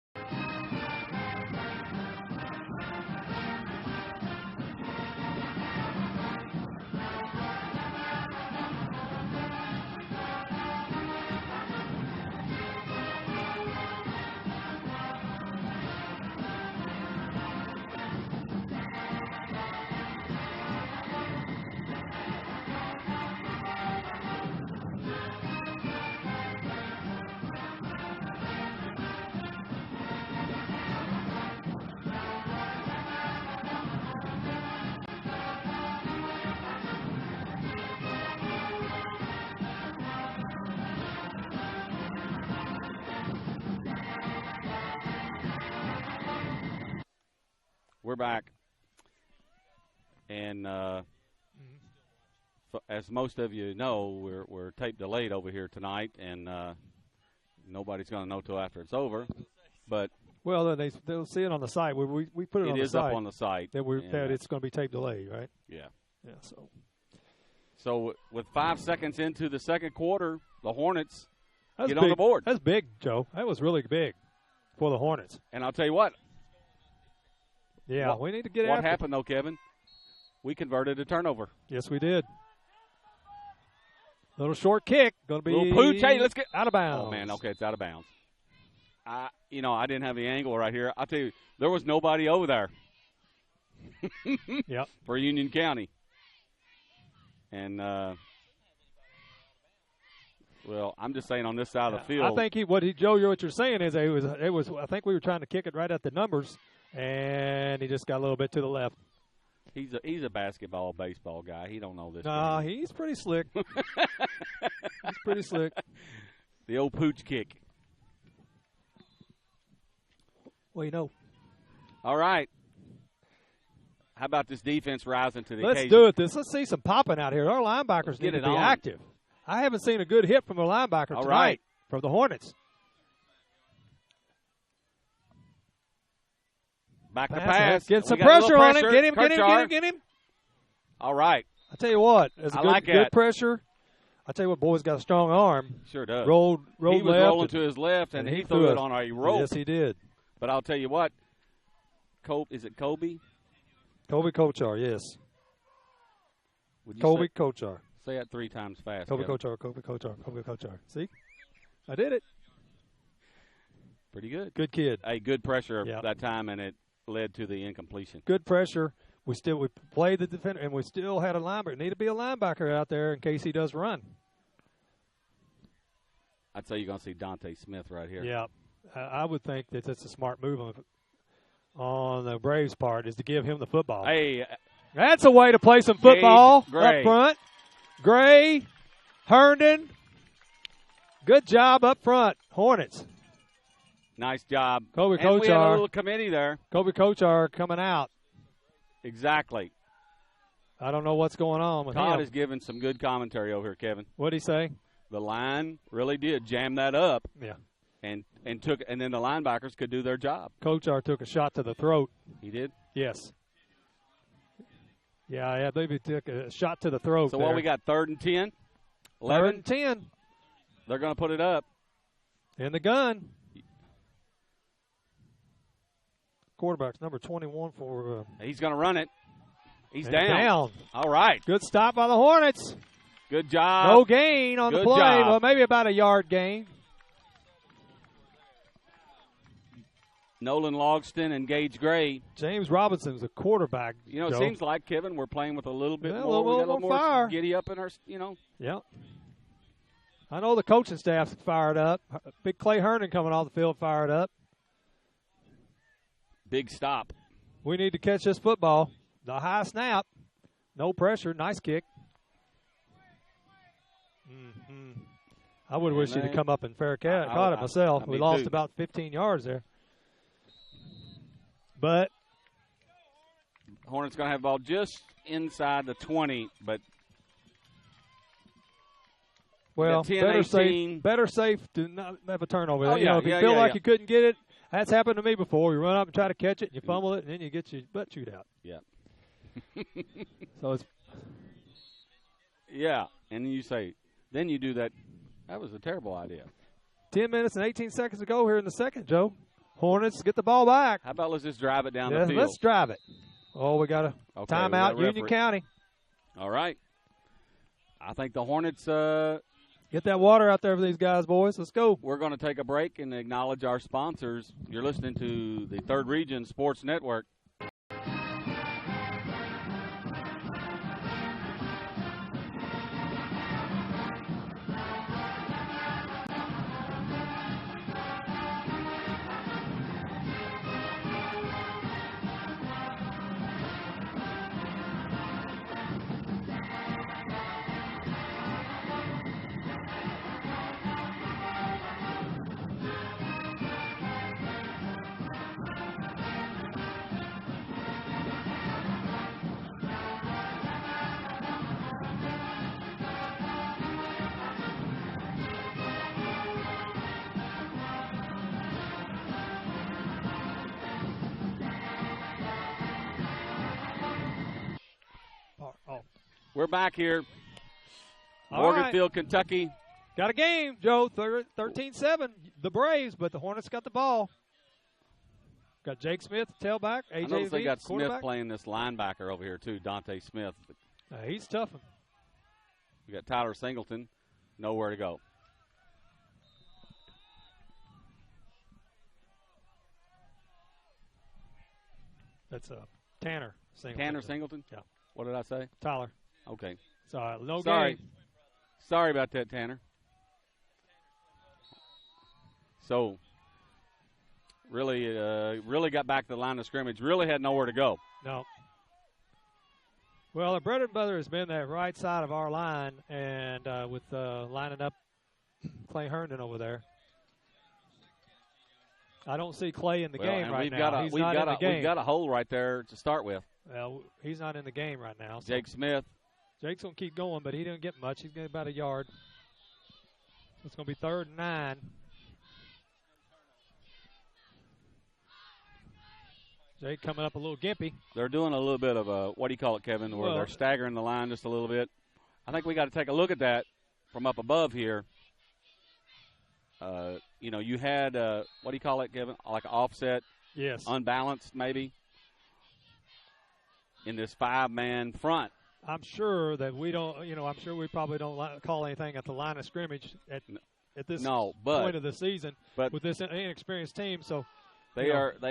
We're back, and as most of you know, we're tape delayed over here tonight, and nobody's going to know till after it's over. But well, they'll see it on the site. We put it on the site. It is up on the site that it's going to be tape delayed, right? Yeah. Yeah. So with 5 seconds into the second quarter, the Hornets get big. on the board. That's big, Joe. That was really big for the Hornets. And I'll tell you what. Yeah, we need to get What happened, though, Kevin? We converted a turnover. Yes, we did. Little short kick. Going to be little pooch. Hey, let's get out of bounds. Oh, man. Okay, it's out of bounds. I didn't have the angle right here. I'll tell you, there was nobody over there. Yep. For Union County. And, well, I'm just saying on this side of the field. I think what you're saying is it was. I think we were trying to kick it right at the numbers, and he just got a little bit to the left. He's a basketball, baseball guy. He don't know this. Nah, he's pretty slick. He's pretty slick. The old pooch kick. Well, you know. All right. How about this defense rising to the occasion? Let's do it. Let's see some popping out here. Our linebackers need to be active. I haven't seen a good hit from a linebacker tonight from the Hornets. Back to pass. Get some pressure on him. Get him. All right. I tell you what, as a good pressure. I tell you what, boy's got a strong arm. Sure does. Rolled he was left. Rolling to his left, and he threw it on a rope. Yes, he did. But I'll tell you what, is it Kobe? Kobe Kochar, yes. Kobe Kochar. Say that 3 times fast. Kobe Kochar, Kobe Kochar, Kobe Kochar. See? I did it. Pretty good. Good kid. A good pressure that time, and it led to the incompletion. Good pressure. We played the defender, and we still had a linebacker. Need to be a linebacker out there in case he does run. I'd say you're going to see Dante Smith right here. Yeah. I would think that that's a smart move on the Braves' part is to give him the football. Hey. That's a way to play some football up front. Gray, Herndon, good job up front, Hornets. Nice job. Kobe and Kochar. We had a little committee there. Kobe Kochar coming out. Exactly. I don't know what's going on with Todd him. is giving some good commentary over here, Kevin. What'd he say? The line really did jam that up. Yeah. And then the linebackers could do their job. Coach R took a shot to the throat. He did? Yes. Yeah, I believe he took a shot to the throat. So there. what we got, 3rd and 10? 11? 3rd and 10. They're going to put it up. In the gun. Quarterback's number 21 for. He's going to run it. He's down. All right. Good stop by the Hornets. Good job. No gain on the play. Job. Well, maybe about a yard gain. Nolan Logston and Gage Gray. James Robinson's a quarterback. You know, it seems like, Kevin, we're playing with a little bit more. A little more fire. Giddy up in our, Yep. I know the coaching staff's fired up. Big Clay Herndon coming off the field fired up. Big stop. We need to catch this football. The high snap. No pressure. Nice kick. Mm-hmm. I would wish he'd have come up and caught it myself. We lost about 15 yards there. But Hornets going to have the ball just inside the 20, but well, 10, better safe to not have a turnover. Oh, if you feel like you couldn't get it, that's happened to me before. You run up and try to catch it, and you fumble it, and then you get your butt chewed out. Yeah. So it's and then you do that. That was a terrible idea. 10 minutes and 18 seconds to go here in the second, Joe. Hornets get the ball back. How about let's just drive it down the field? Let's drive it. Oh, we got a timeout, Union County. All right. I think the Hornets get that water out there for these guys, boys. Let's go. We're going to take a break and acknowledge our sponsors. You're listening to the 3rd Region Sports Network. We're back here. Morganfield, Kentucky. Got a game, Joe. 13-7. The Braves, but the Hornets got the ball. Got Jake Smith, tailback. AJ I noticed they got Smith playing this linebacker over here, too, Dante Smith. He's tough. We got Tyler Singleton. Nowhere to go. That's Tanner Singleton. Tanner Singleton? Yeah. What did I say? Tyler. Okay. Sorry, no Sorry. game. Sorry about that, Tanner. So, really got back to the line of scrimmage. Really had nowhere to go. No. Well, the bread and butter has been that right side of our line, and with lining up Clay Herndon over there. I don't see Clay in the game right now. He's not in the game. We've got a hole right there to start with. Well, he's not in the game right now. So. Jake Smith. Jake's going to keep going, but he didn't get much. He's getting about a yard. It's going to be 3rd and 9. Jake coming up a little gimpy. They're doing a little bit of a, what do you call it, Kevin, where they're staggering the line just a little bit. I think we got to take a look at that from up above here. You had, what do you call it, Kevin, like an offset? Yes. Unbalanced, maybe, in this 5-man front. I'm sure that we don't, I'm sure we probably don't call anything at the line of scrimmage at this point of the season with this inexperienced team. So they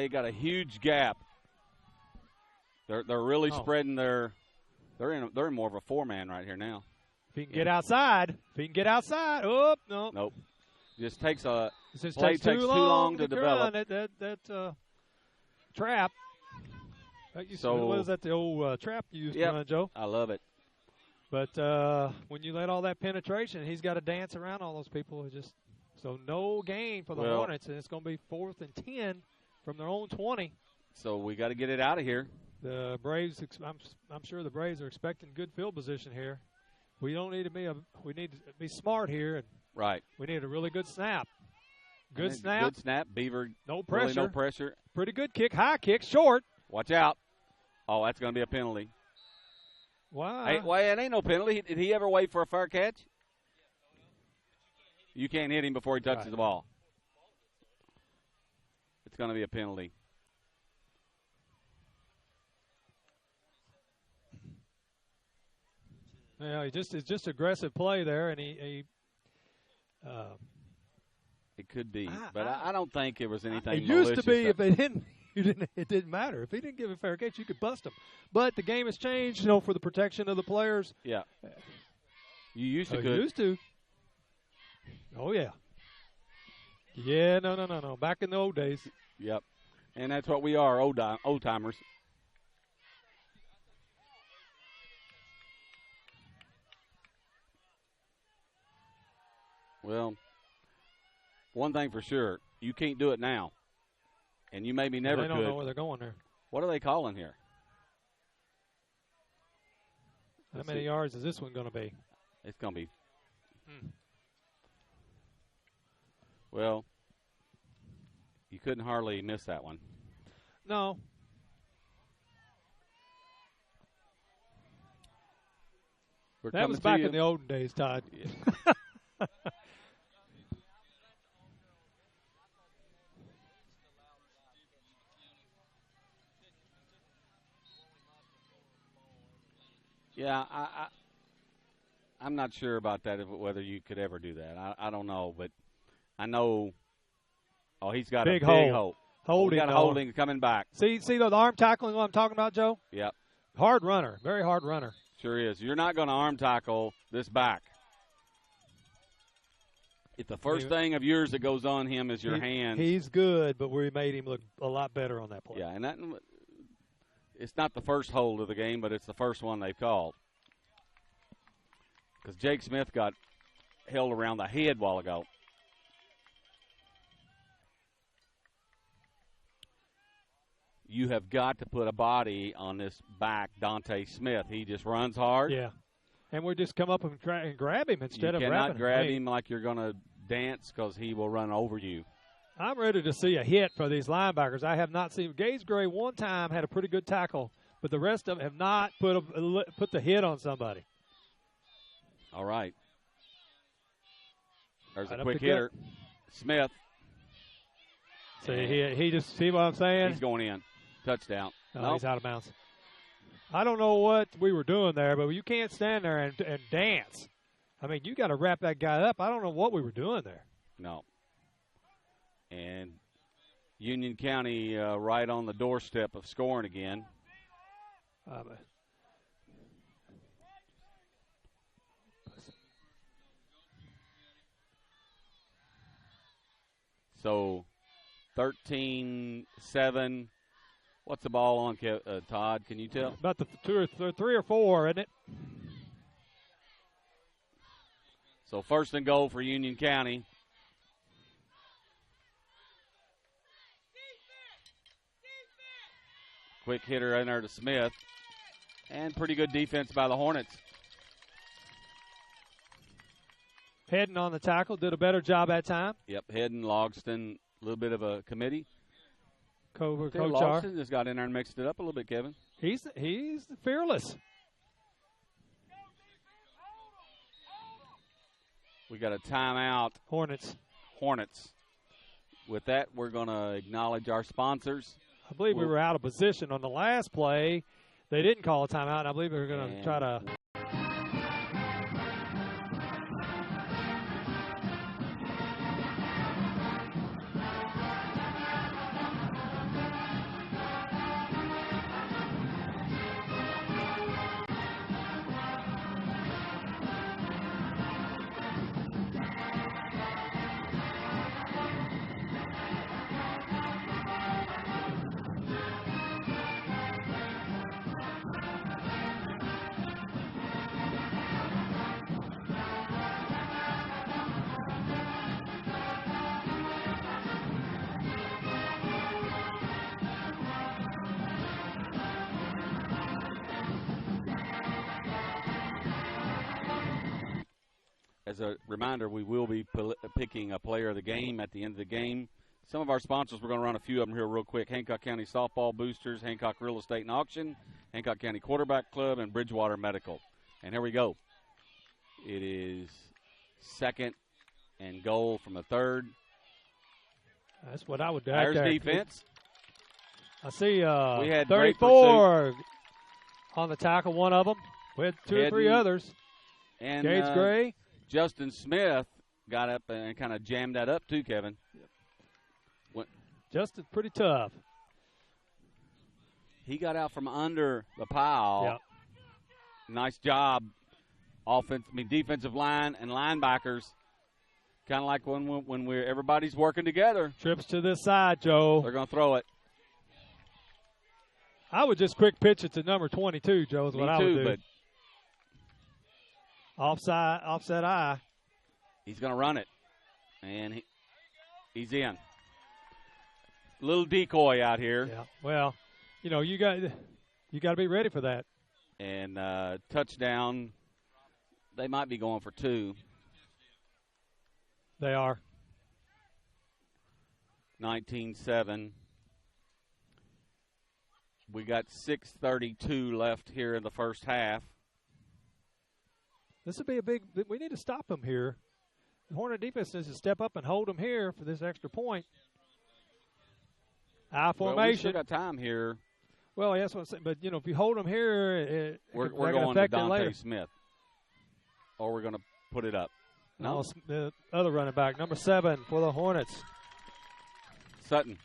got a huge gap. They're really spreading they're in more of a 4-man right here now. If he can get outside, oh no, nope. Just takes a play takes too long to develop. That trap. What is that, the old trap you used to run, Joe? I love it. But when you let all that penetration, he's got to dance around all those people. So no gain for the Hornets, and it's going to be 4th and 10 from their own 20. So we got to get it out of here. The Braves, I'm sure the Braves are expecting good field position here. We don't need to we need to be smart here, and right. We need a really good snap. Good snap. Good snap. Beaver. No pressure. Really no pressure. Pretty good kick. High kick. Short. Watch out. Oh, that's going to be a penalty. Wow. Hey, well, it ain't no penalty. Did he ever wait for a fair catch? You can't hit him before he touches the ball. It's going to be a penalty. Yeah, it's just aggressive play there, and he it could be, but I don't think it was anything. It used to be if they didn't. It didn't matter. If he didn't give a fair catch, you could bust him. But the game has changed, for the protection of the players. Yeah. You used to. Used to. Oh, yeah. Yeah, no. Back in the old days. Yep. And that's what we are, old timers. Well, one thing for sure, you can't do it now. And you maybe never could. They don't know where they're going there. What are they calling here? How many yards is this one going to be? It's going to be. Well, you couldn't hardly miss that one. No. That was back in the olden days, Todd. Yeah. Yeah, I'm not sure about that, whether you could ever do that. I don't know, but I know. Oh, he's got big a big hole. Holding. Got a holding coming back. See the arm tackling I'm talking about, Joe? Yep. Hard runner, very hard runner. Sure is. You're not going to arm tackle this back. If the first thing of yours that goes on him is your hands. He's good, but we made him look a lot better on that play. Yeah, and it's not the first hold of the game, but it's the first one they've called. Because Jake Smith got held around the head a while ago. You have got to put a body on this back, Dante Smith. He just runs hard. Yeah. And we just come up and grab him instead of wrapping him. You cannot grab him like you're going to dance because he will run over you. I'm ready to see a hit for these linebackers. I have not seen. Gage Gray one time had a pretty good tackle, but the rest of them have not put the hit on somebody. All right. There's a quick hitter. Smith. See, he just, see what I'm saying? He's going in. Touchdown. No, nope. He's out of bounds. I don't know what we were doing there, but you can't stand there and dance. I mean, you got to wrap that guy up. I don't know what we were doing there. No. And Union County right on the doorstep of scoring again. So 13-7. What's the ball on, Todd? Can you tell? About the 3 or 4, isn't it? So first and goal for Union County. Quick hitter in there to Smith. And pretty good defense by the Hornets. Hedden on the tackle, did a better job that time. Yep, Hedden, Logston, a little bit of a committee. Coach Logston just got in there and mixed it up a little bit, Kevin. He's fearless. We got a timeout. Hornets. With that, we're going to acknowledge our sponsors. I believe we were out of position on the last play. They didn't call a timeout, and I believe we were going to try to – as a reminder, we will be picking a player of the game at the end of the game. Some of our sponsors, we're going to run a few of them here real quick. Hancock County Softball Boosters, Hancock Real Estate and Auction, Hancock County Quarterback Club, and Bridgewater Medical. And here we go. It is 2nd and goal from the 3rd. That's what I would do. There's defense. I see we had 34 on the tackle, one of them. We had 2 or 3 others. And Gage Gray. Justin Smith got up and kind of jammed that up too, Kevin. Justin's pretty tough. He got out from under the pile. Yep. Nice job, defensive line and linebackers. Kind of like when everybody's working together. Trips to this side, Joe. They're going to throw it. I would just quick pitch it to number 22, Joe, is what I would do. But offset eye. He's going to run it, and he's in. Little decoy out here. Yeah. Well, you got to be ready for that. And touchdown. They might be going for 2. They are. 19-7. We got 6:32 left here in the first half. This would be we need to stop them here. The Hornet defense needs to step up and hold them here for this extra point. I formation. Well, we still got time here. Well, that's what I'm saying. But, if you hold them here, we're going to Dante Smith. Or we're going to put it up. No. The other running back, number 7 for the Hornets. Sutton.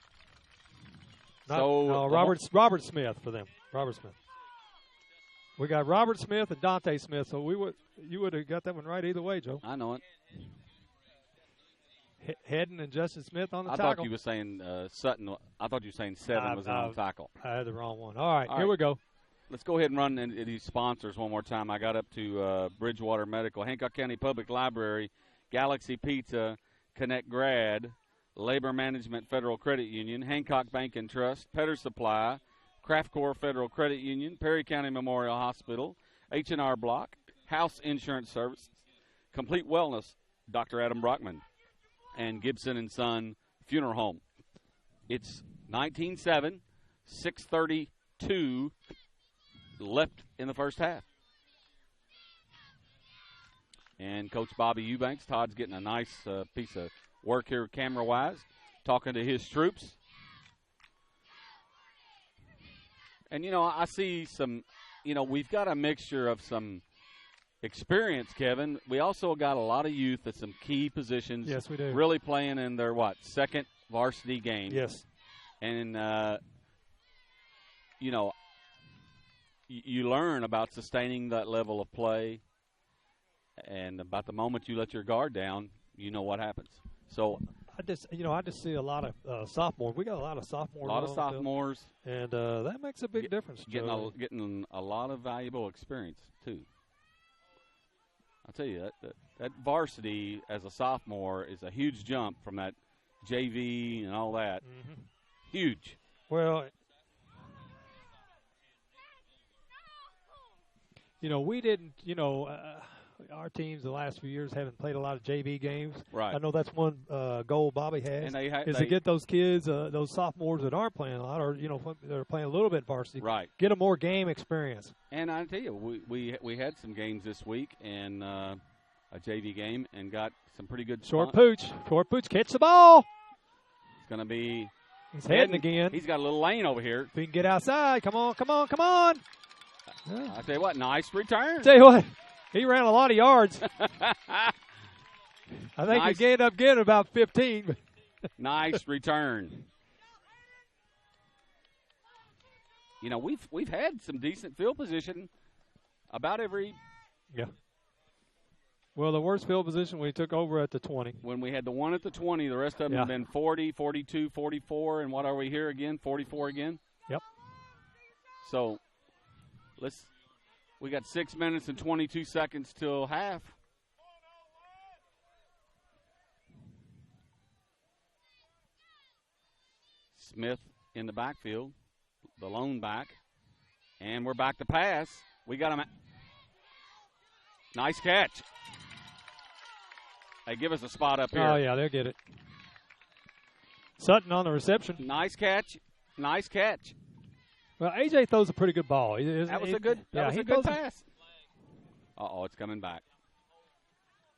Robert Smith for them. Robert Smith. We got Robert Smith and Dante Smith, so you would have got that one right either way, Joe. I know it. Hedden and Justin Smith on the tackle. I thought you were saying Sutton. I thought you were saying 7 was on tackle. I had the wrong one. All right, here we go. Let's go ahead and run these sponsors one more time. I got up to Bridgewater Medical, Hancock County Public Library, Galaxy Pizza, Connect Grad, Labor Management Federal Credit Union, Hancock Bank and Trust, Petter Supply, Craft Corps Federal Credit Union, Perry County Memorial Hospital, H&R Block, House Insurance Services, Complete Wellness, Dr. Adam Brockman, and Gibson and Son Funeral Home. It's 19-7, 6:32 left in the first half. And Coach Bobby Eubanks, Todd's getting a nice piece of work here camera-wise, talking to his troops. And, I see some, we've got a mixture of some experience, Kevin. We also got a lot of youth at some key positions. Yes, we do. Really playing in their, second varsity game. Yes. And, you learn about sustaining that level of play. And about the moment you let your guard down, you know what happens. So I just see a lot of sophomores. We got a lot of sophomores. A lot of sophomores. And that makes a big difference. Getting a lot of valuable experience, too. I'll tell you, that varsity as a sophomore is a huge jump from that JV and all that. Mm-hmm. Huge. Well, we didn't, our teams the last few years haven't played a lot of JV games. Right. I know that's one goal Bobby has, and to get those kids, those sophomores that aren't playing a lot, or they're playing a little bit varsity. Right. Get them more game experience. And I tell you, we had some games this week and a JV game and got some pretty good. Short pooch, catch the ball. It's going to be. He's heading again. He's got a little lane over here. If he can get outside, come on. I tell you what, nice return. Tell you what. He ran a lot of yards. I think he ended up getting about 15. Nice return. We've had some decent field position about every. Yeah. Well, the worst field position we took over at the 20. When we had the one at the 20, the rest of them have been 40, 42, 44, and what are we here again? 44 again? Yep. So, we got 6 minutes and 22 seconds till half. Smith in the backfield, the lone back, and we're back to pass. We got him. Nice catch. Hey, give us a spot up here. Oh, yeah, they'll get it. Sutton on the reception. Nice catch. Nice catch. Well, A.J. throws a pretty good ball. That was a good pass. Uh-oh, it's coming back.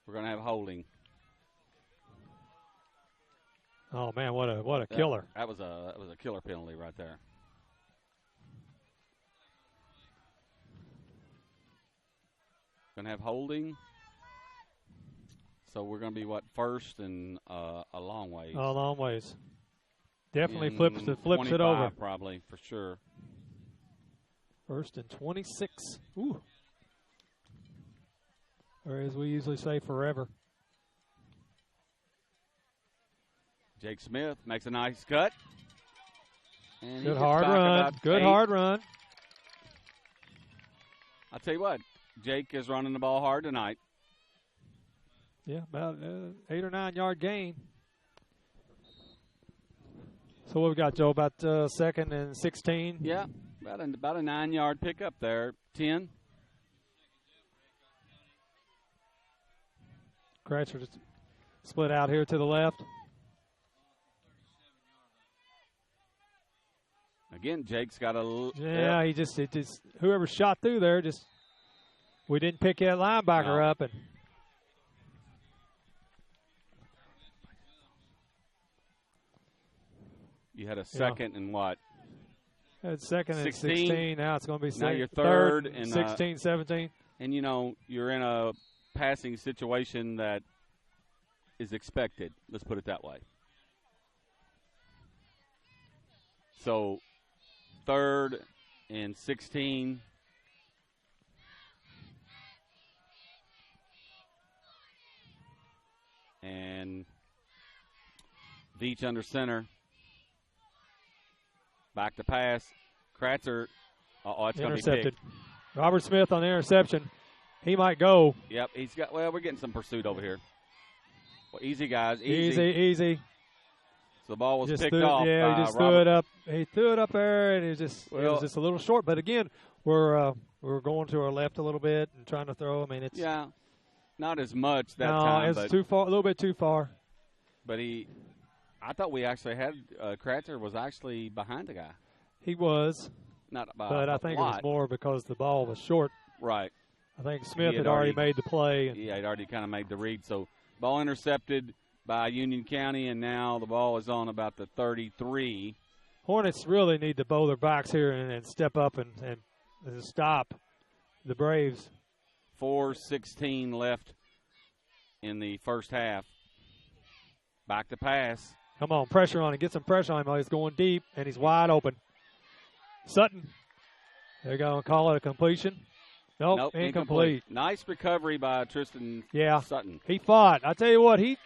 We're going to have holding. Oh, man, what a killer. That was a killer penalty right there. Going to have holding. So we're going to be, first and a long ways. A long ways. Definitely flips it over. Probably, for sure. First and 26. Ooh. Or as we usually say, forever. Jake Smith makes a nice cut. And good hard run. Good hard run. I'll tell you what, Jake is running the ball hard tonight. Yeah, about 8 or 9 yard gain. So what we got, Joe? About 2nd and 16. Yeah, about a 9 yard pickup there. 10. Cratcher just split out here to the left. Again, Jake's got a. Yeah, he just whoever shot through there we didn't pick that linebacker up and. You had a second and what? Had 2nd and 16. Now it's going to be now you're third and 16, 17. And, you're in a passing situation that is expected. Let's put it that way. So, 3rd and 16. And Veach under center. Back to pass. Kratzer. It's going to be picked. Robert Smith on the interception. He might go. Yep, we're getting some pursuit over here. Well, easy, guys. Easy. So the ball was picked off. Yeah, he just threw it up. He threw it up there, and it was just a little short. But again, we're going to our left a little bit and trying to throw. I mean, it's not as much that time. No, it's too far. A little bit too far. But I thought we actually had Kratzer was actually behind the guy. He was. Not by but I think it was more because the ball was short. Right. I think Smith had already made the play. Yeah, he'd already kind of made the read. So ball intercepted by Union County, and now the ball is on about the 33. Hornets really need to bow their backs here and step up and stop the Braves. 4:16 left in the first half. Back to pass. Come on, pressure on him. Get some pressure on him. He's going deep, and he's wide open. Sutton. They're going to call it a completion. Nope, incomplete. Nice recovery by Tristan Sutton. He fought. I tell you what, he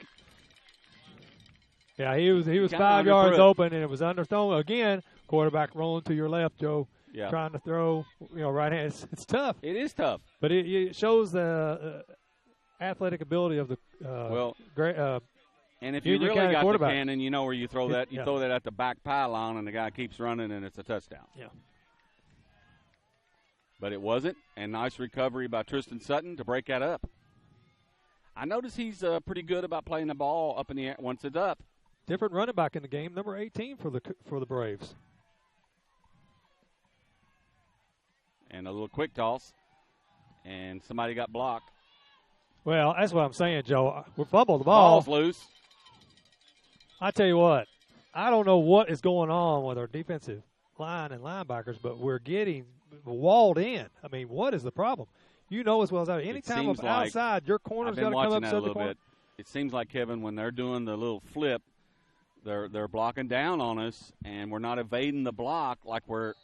was 5 yards open, and it was underthrown. Again, quarterback rolling to your left, Joe. Yeah. Trying to throw, right hand. It's tough. It is tough. But it shows the athletic ability of the great. And if you really got the cannon, you know where you throw that. You throw that at the back pylon, and the guy keeps running, and it's a touchdown. Yeah. But it wasn't, and nice recovery by Tristan Sutton to break that up. I notice he's pretty good about playing the ball up in the air once it's up. Different running back in the game, number 18 for the Braves. And a little quick toss, and somebody got blocked. Well, that's what I'm saying, Joe. We fumbled the ball. Ball's loose. I tell you what, I don't know what is going on with our defensive line and linebackers, but we're getting walled in. I mean, what is the problem? You know as well as I do. Anytime I'm outside, your corner's got to come up to the corner. It seems like, Kevin, when they're doing the little flip, they're blocking down on us, and we're not evading the block like we're.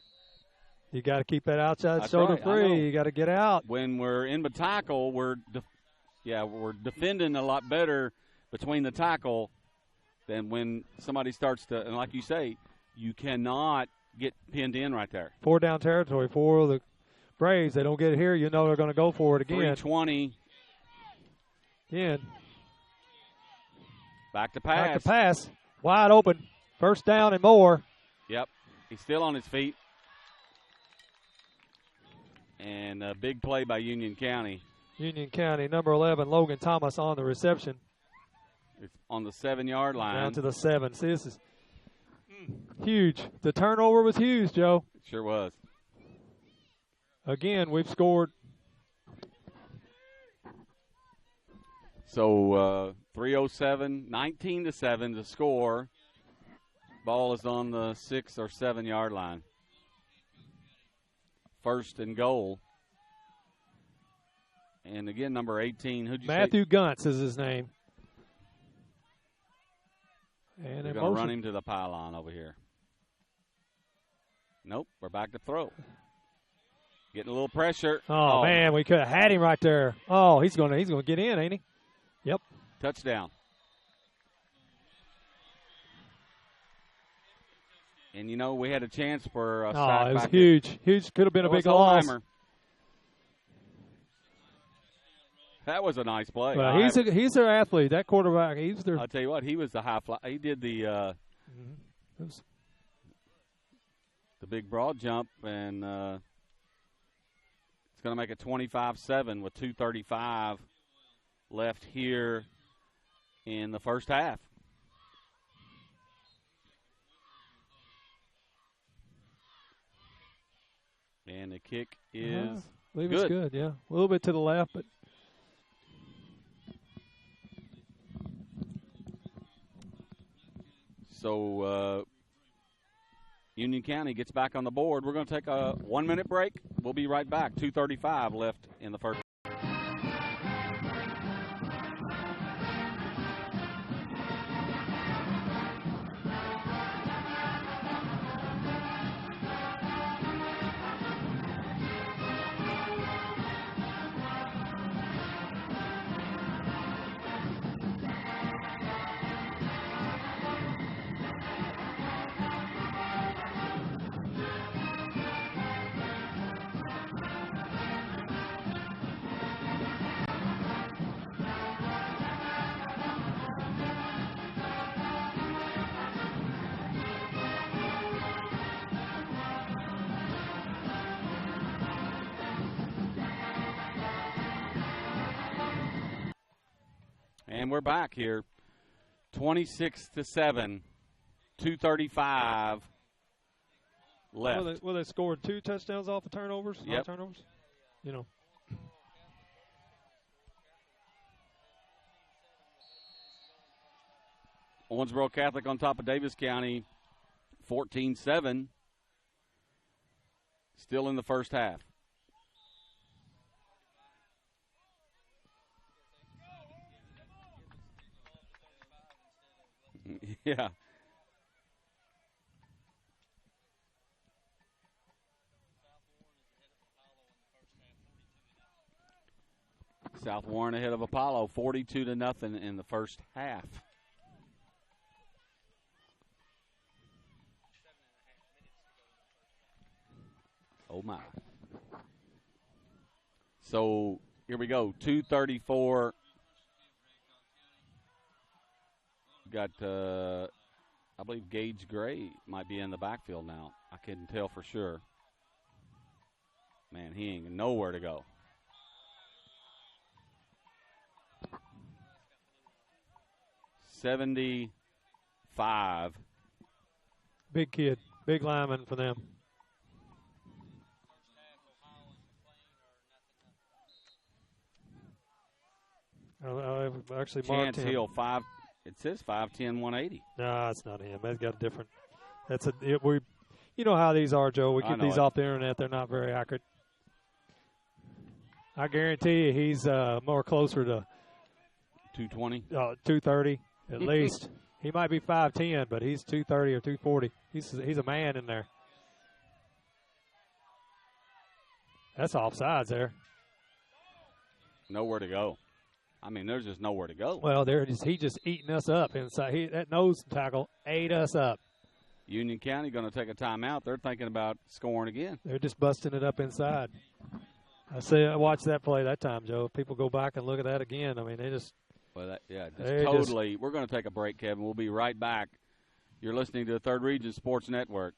You got to keep that outside shoulder free. You got to get out. When we're in the tackle, we're defending a lot better between the tackle than when somebody starts to. And like you say, you cannot get pinned in right there. 4 down territory for the Braves. They don't get it here. You know they're going to go for it again. 3:20. Again. Back to pass. Back to pass. Wide open. First down and more. Yep. He's still on his feet. And a big play by Union County. Union County, number 11, Logan Thomas on the reception. It's on the 7-yard line. Down to the 7. See, this is huge. The turnover was huge, Joe. It sure was. Again, we've scored. So 3:07, 19-7 to score. Ball is on the 6 or 7 yard line. First and goal. And again, number 18. Who'd you say? Matthew Guntz is his name. And they're going to run him to the pylon over here. Nope, we're back to throw. Getting a little pressure. Oh, man, we could have had him right there. Oh, he's gonna get in, ain't he? Yep. Touchdown. And, you know, we had a chance for a sack. Oh, it was back huge. there. Huge. Could have been a big loss. loss. That was a nice play. Well, he's their athlete. That quarterback, I'll tell you what, he was the high fly. He did the the big broad jump, and it's going to make it 25-7 with 2:35 left here in the first half. And the kick is I believe it's good, yeah. A little bit to the left, but so Union County gets back on the board. We're going to take a 1-minute break. We'll be right back. 2:35 left in the first. And we're back here, 26-7, 2:35 left. Well, they scored 2 touchdowns off of turnovers. Yep. Turnovers. You know. Owensboro Catholic on top of Davis County, 14-7. Still in the first half. Yeah. South Warren ahead of Apollo, 42-0 in the first half. Oh my. So here we go, 2:34. Got, I believe Gage Gray might be in the backfield now. I couldn't tell for sure. Man, he ain't nowhere to go. $75. Big kid, big lineman for them. Actually, Chance Hill, 5. It says 5'10", 180. No, it's not him. That's got a different. You know how these are, Joe. We get these off the internet. They're not very accurate. I guarantee you, he's more closer to 220. 230 at least. He might be 5'10", but he's 230 or 240. He's a man in there. That's offsides there. Nowhere to go. I mean, there's just nowhere to go. Well, he just eating us up inside. That nose tackle ate us up. Union County going to take a timeout. They're thinking about scoring again. They're just busting it up inside. I watched that play that time, Joe. People go back and look at that again. I mean, they just. Well, totally. We're going to take a break, Kevin. We'll be right back. You're listening to the Third Region Sports Network.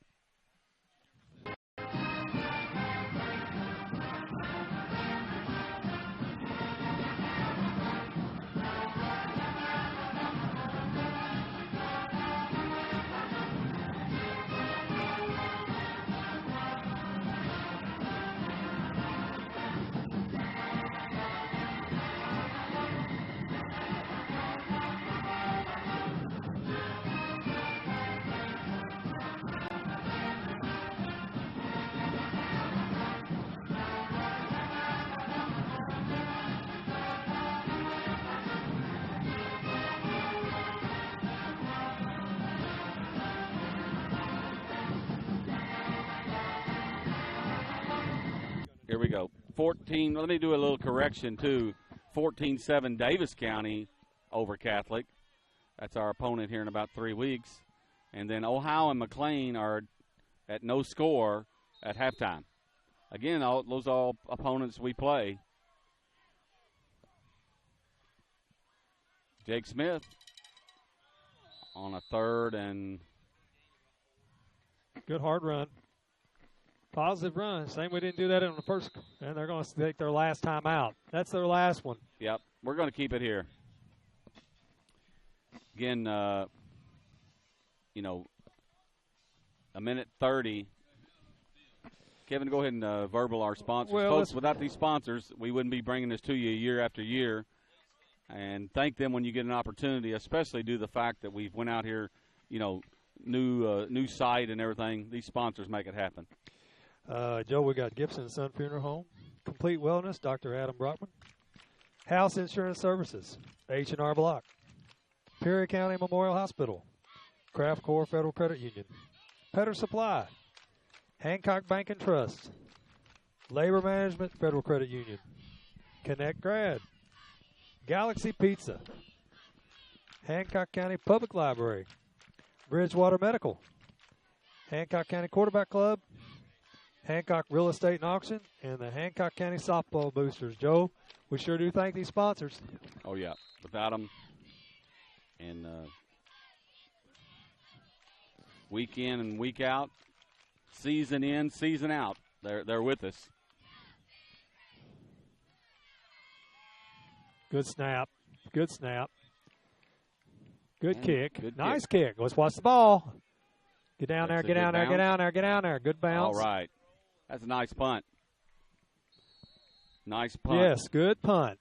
Here we go. 14. Let me do a little correction, too. 14-7 Davis County over Catholic. That's our opponent here in about 3 weeks. And then Ohio and McLean are at no score at halftime. Again, those are all opponents we play. Jake Smith on a 3rd and. Good hard run. Positive run. Same we didn't do that in the first, and they're going to take their last time out. That's their last one. Yep, we're going to keep it here. Again, a minute 30. Kevin, go ahead and verbal our sponsors. Well, folks, without these sponsors, we wouldn't be bringing this to you year after year. And thank them when you get an opportunity, especially due to the fact that we've went out here, new site and everything. These sponsors make it happen. Joe, we got Gibson & Son Funeral Home, Complete Wellness, Dr. Adam Brockman, House Insurance Services, H&R Block, Perry County Memorial Hospital, Kraft Corps Federal Credit Union, Petter Supply, Hancock Bank and Trust, Labor Management Federal Credit Union, Connect Grad, Galaxy Pizza, Hancock County Public Library, Bridgewater Medical, Hancock County Quarterback Club, Hancock Real Estate and Auction, and the Hancock County Softball Boosters. Joe, we sure do thank these sponsors. Oh, yeah. Without them, and week in and week out, season in, season out, they're with us. Good snap. Good snap. Good kick. Good nice kick. Let's watch the ball. Get down That's there, get down there, get down there, get down there. Good bounce. All right. That's a nice punt. Nice punt. Yes, good punt.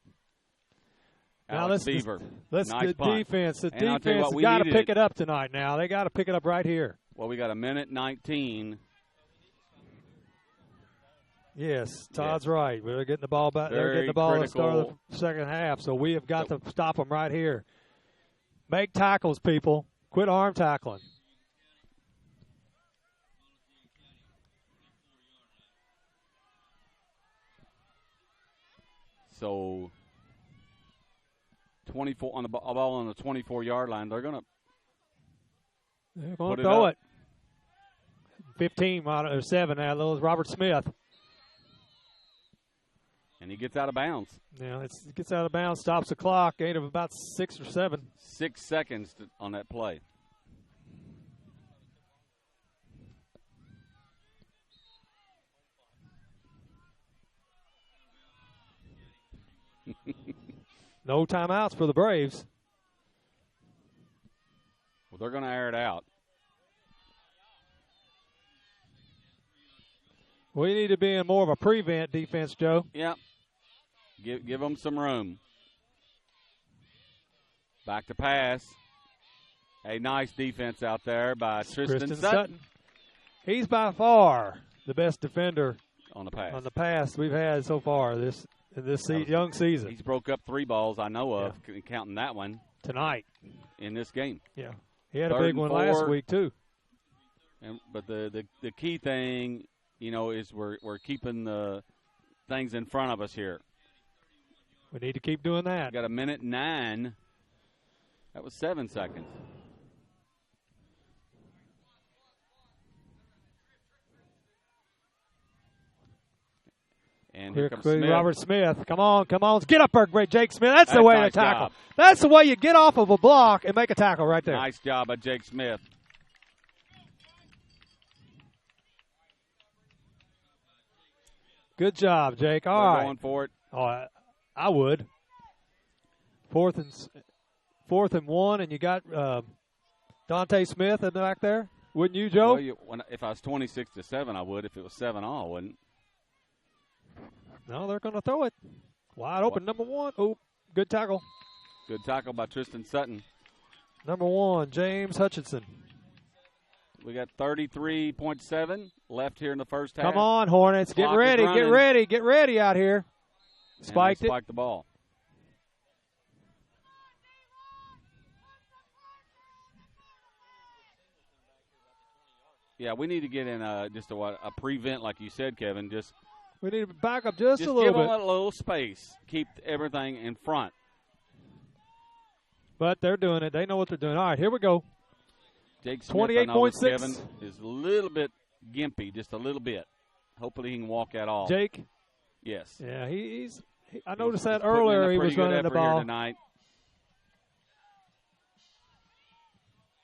Alex now Beaver. Let's nice get punt. defense. The And I'll tell you defense what, got to needed pick it up tonight now. They got to pick it up right here. Well, we got a minute 19. Yes, Todd's right. We're getting the ball back. They're Very getting the ball at the critical. start of the second half, so we have got to stop them right here. Make tackles, people. Quit arm tackling. So 24 on the ball on the 24-yard line. They're going to throw it. 15 or 7 now. That was Robert Smith. And he gets out of bounds. Yeah, it gets out of bounds, stops the clock. Gain of about 6 or 7. 6 seconds on that play. No timeouts for the Braves. Well, they're going to air it out. We need to be in more of a prevent defense, Joe. Yep. Give them some room. Back to pass. A nice defense out there by Tristan Sutton. He's by far the best defender on the pass we've had so far in this young season. He's broke up 3 balls I know of, counting that one. Tonight. In this game. Yeah. He had a big one last week, too. But the key thing, is we're keeping the things in front of us here. We need to keep doing that. We got a minute 9. That was 7 seconds. And here comes Smith. Robert Smith. Come on. Get up there, great Jake Smith. That's the way to tackle. That's the way you get off of a block and make a tackle right there. Nice job by Jake Smith. Good job, Jake. All right. Going for it. Oh, I would. 4th and 1, and you got Dante Smith in the back there. Wouldn't you, Joe? Well, if I was 26-7, I would. If it was 7-all, I wouldn't. No, they're going to throw it. Wide open, number 1. Oh, good tackle. Good tackle by Tristan Sutton. Number 1, James Hutchinson. We got 33.7 left here in the first half. Come on, Hornets. Get ready out here. Spiked the ball. Yeah, we need to get in just a prevent, like you said, Kevin. We need to back up just a give little them bit. a little space. Keep everything in front. But they're doing it. They know what they're doing. All right, here we go. Jake Smith, I noticed, 28.6. Kevin, is a little bit gimpy, just a little bit. Hopefully he can walk that off. Jake? Yes. Yeah, I noticed that putting in earlier a he pretty was good running the effort here ball. tonight.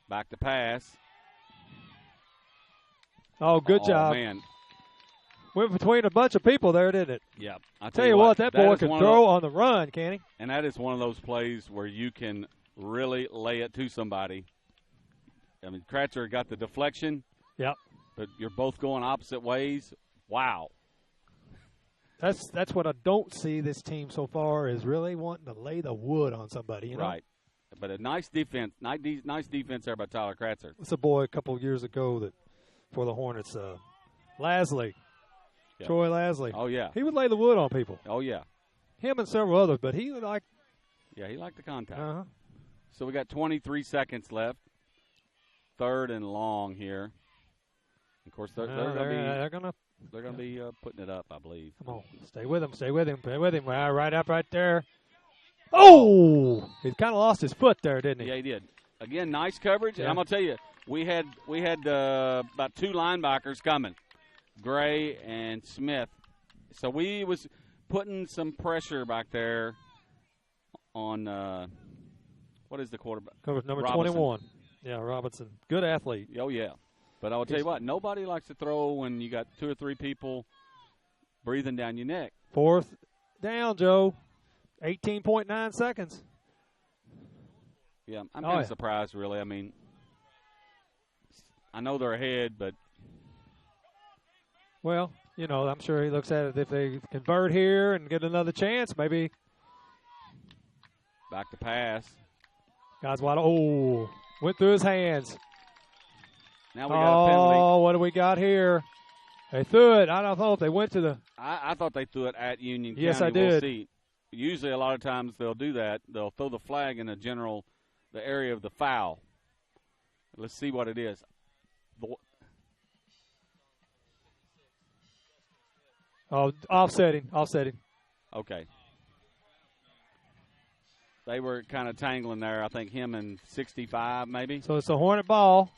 Back to pass. Oh, good job. Man. Went between a bunch of people there, didn't it? Yeah. I Tell you what, that boy is can one throw on the run, can he? And that is one of those plays where you can really lay it to somebody. I mean, Kratzer got the deflection. Yep. But you're both going opposite ways. Wow. That's what I don't see this team so far is really wanting to lay the wood on somebody. You know? Right. But a nice defense. Nice defense there by Tyler Kratzer. It's a boy a couple of years ago that for the Hornets, Lasley, Yeah. Troy Lasley. Oh, yeah. He would lay the wood on people. Oh, yeah. Him and several others, but he would like. Yeah, he liked the contact. Uh-huh. So we got 23 seconds left. 3rd and long here. Of course, they're going to be putting it up, I believe. Come on, stay with him, stay with him, stay with him. Right up, right there. Oh, he kind of lost his foot there, didn't he? Yeah, he did. Again, nice coverage. Yeah. And I'm going to tell you, we had about 2 linebackers coming, Gray and Smith. So we was putting some pressure back there on what is the quarterback? Covers number Robinson. 21. Yeah, Robinson. Good athlete. Oh, yeah. But I will tell you what, nobody likes to throw when you got 2 or 3 people breathing down your neck. 4th down, Joe. 18.9 seconds. Yeah, I'm kind of surprised, really. I mean, I know they're ahead, but. Well, you know, I'm sure he looks at it if they convert here and get another chance, maybe. Back to pass. Guys, went through his hands. Now we got a penalty. Oh, what do we got here? They threw it. I don't know if they went to the. I thought they threw it at Union County. Yes, I We'll did. see. Usually, a lot of times they'll do that. They'll throw the flag in the area of the foul. Let's see what it is. Offsetting. Okay. They were kind of tangling there. I think him and 65 maybe. So it's a Hornet ball.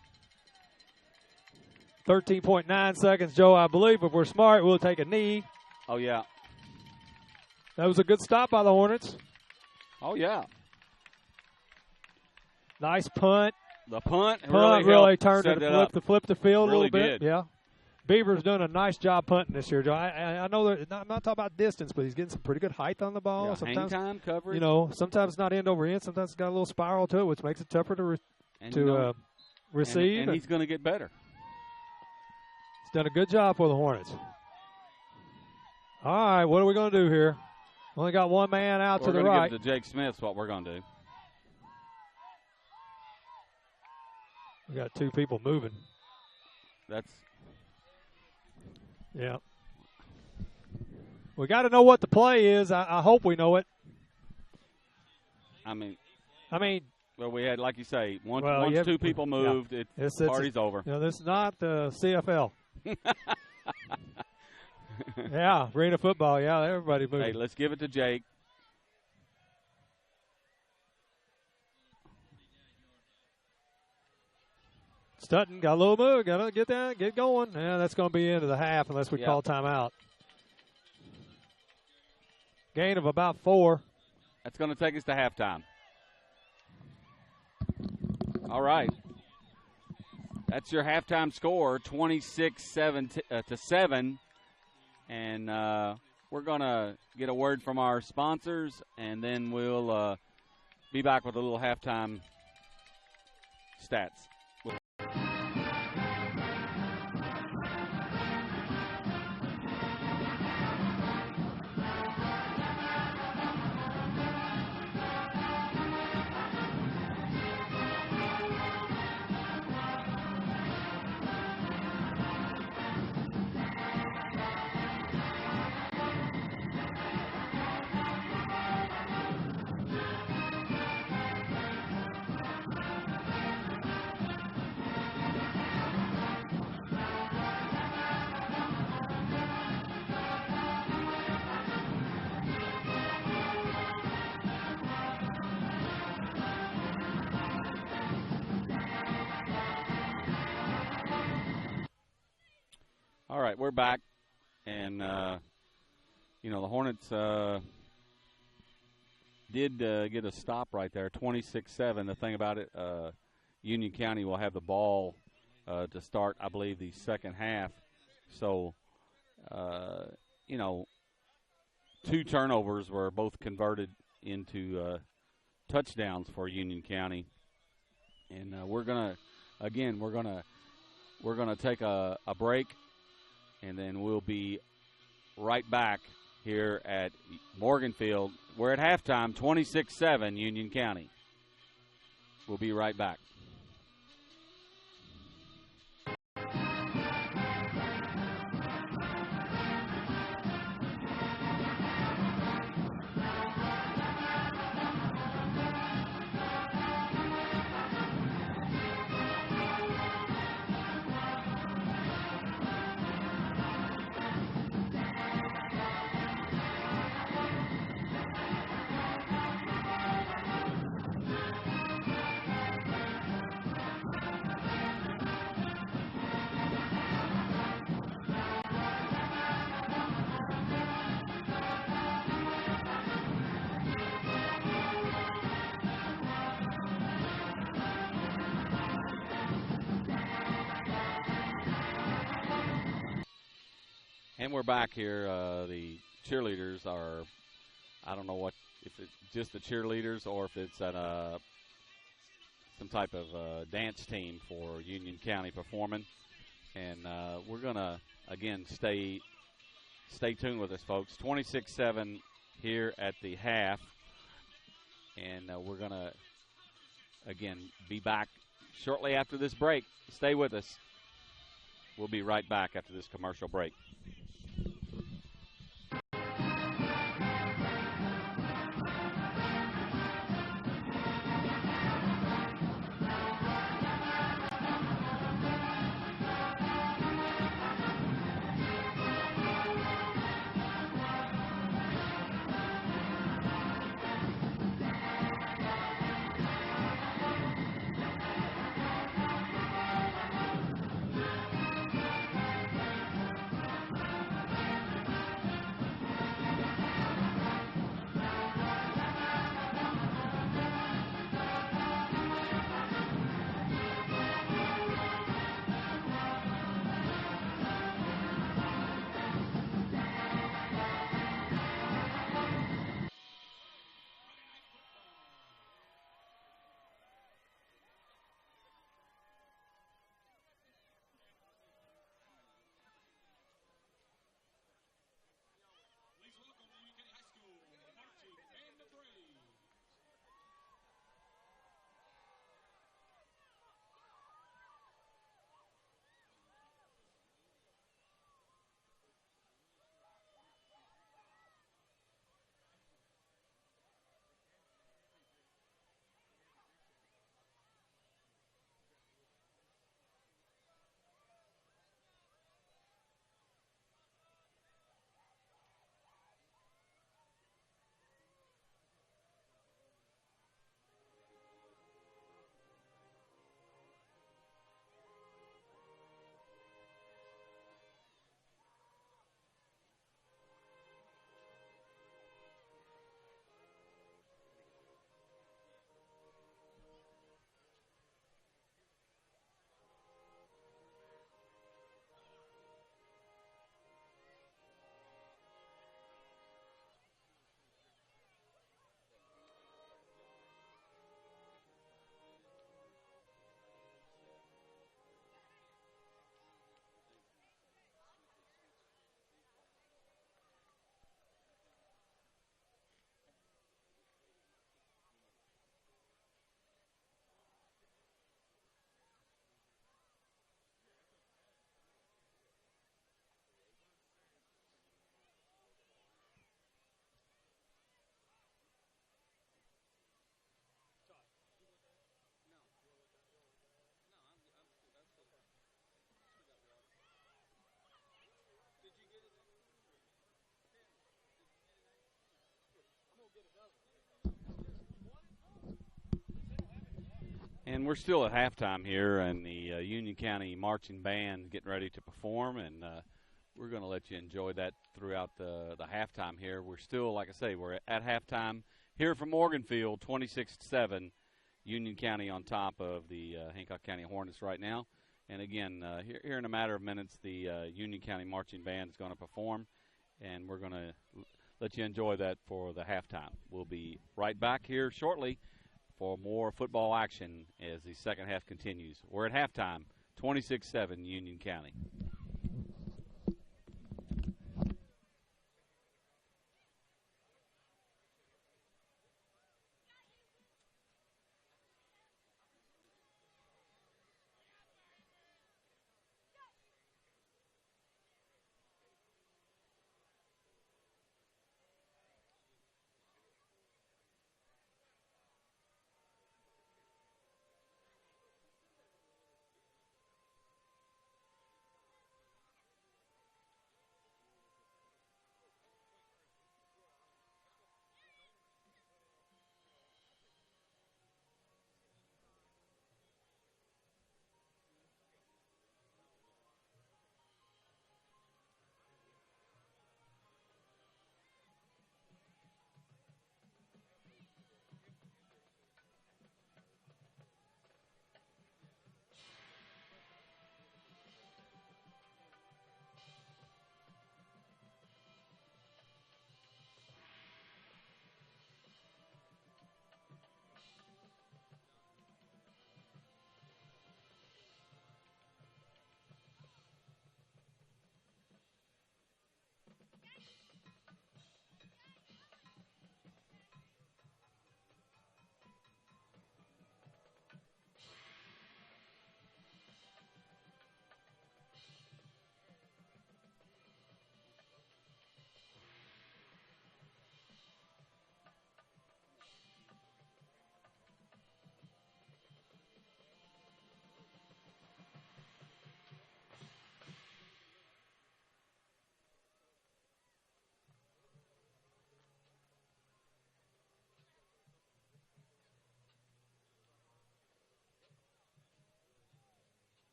13.9 seconds, Joe. I believe if we're smart, we'll take a knee. Oh, yeah. That was a good stop by the Hornets. Oh, yeah. Nice punt. The punt really turned it to flip the field really a little bit. did. Yeah. Beaver's doing a nice job punting this year, Joe. I know I'm not talking about distance, but he's getting some pretty good height on the ball. Yeah, sometimes, hang time, coverage. you know, sometimes it's not end over end. Sometimes it's got a little spiral to it, which makes it tougher to receive. And he's going to get better. He's done a good job for the Hornets. All right, what are we going to do here? Only got one man out to the right. We're going to give it to Jake Smith. What we're going to do. We got 2 people moving. Yeah. We got to know what the play is. I hope we know it. I mean, well, we had, like you say, once 2 people moved, it's party's over. You know, this is not the CFL. Yeah, arena football. Yeah, everybody moving. Hey, let's give it to Jake. Stutton got a little move. Got to get that, get going. Yeah, that's going to be into the half unless we call timeout. Gain of about 4. That's going to take us to halftime. All right. That's your halftime score, 26-7. And we're going to get a word from our sponsors, and then we'll be back with a little halftime stats. All right, we're back, and you know, the Hornets did get a stop right there, 26-7. The thing about it, Union County will have the ball to start, I believe, the second half. So, you know, 2 turnovers were both converted into touchdowns for Union County, and we're gonna take a break, and then we'll be right back here at Morganfield. We're at halftime, 26-7, Union County. We'll be right back. And we're back here. The cheerleaders are, I don't know what, if it's just the cheerleaders or if it's at some type of dance team for Union County performing. And we're going to, again, stay tuned with us, folks. 26-7 here at the half. And we're going to, again, be back shortly after this break. Stay with us. We'll be right back after this commercial break. And we're still at halftime here, and the Union County Marching Band getting ready to perform. And We're going to let you enjoy that throughout the halftime here. We're still, like I say, we're at halftime here from Morganfield, 26-7. Union County on top of the Hancock County Hornets right now. And again, here in a matter of minutes, the Union County Marching Band is going to perform, and we're going to let you enjoy that for the halftime. We'll be right back here shortly for more football action as the second half continues. We're at halftime, 26-7 Union County.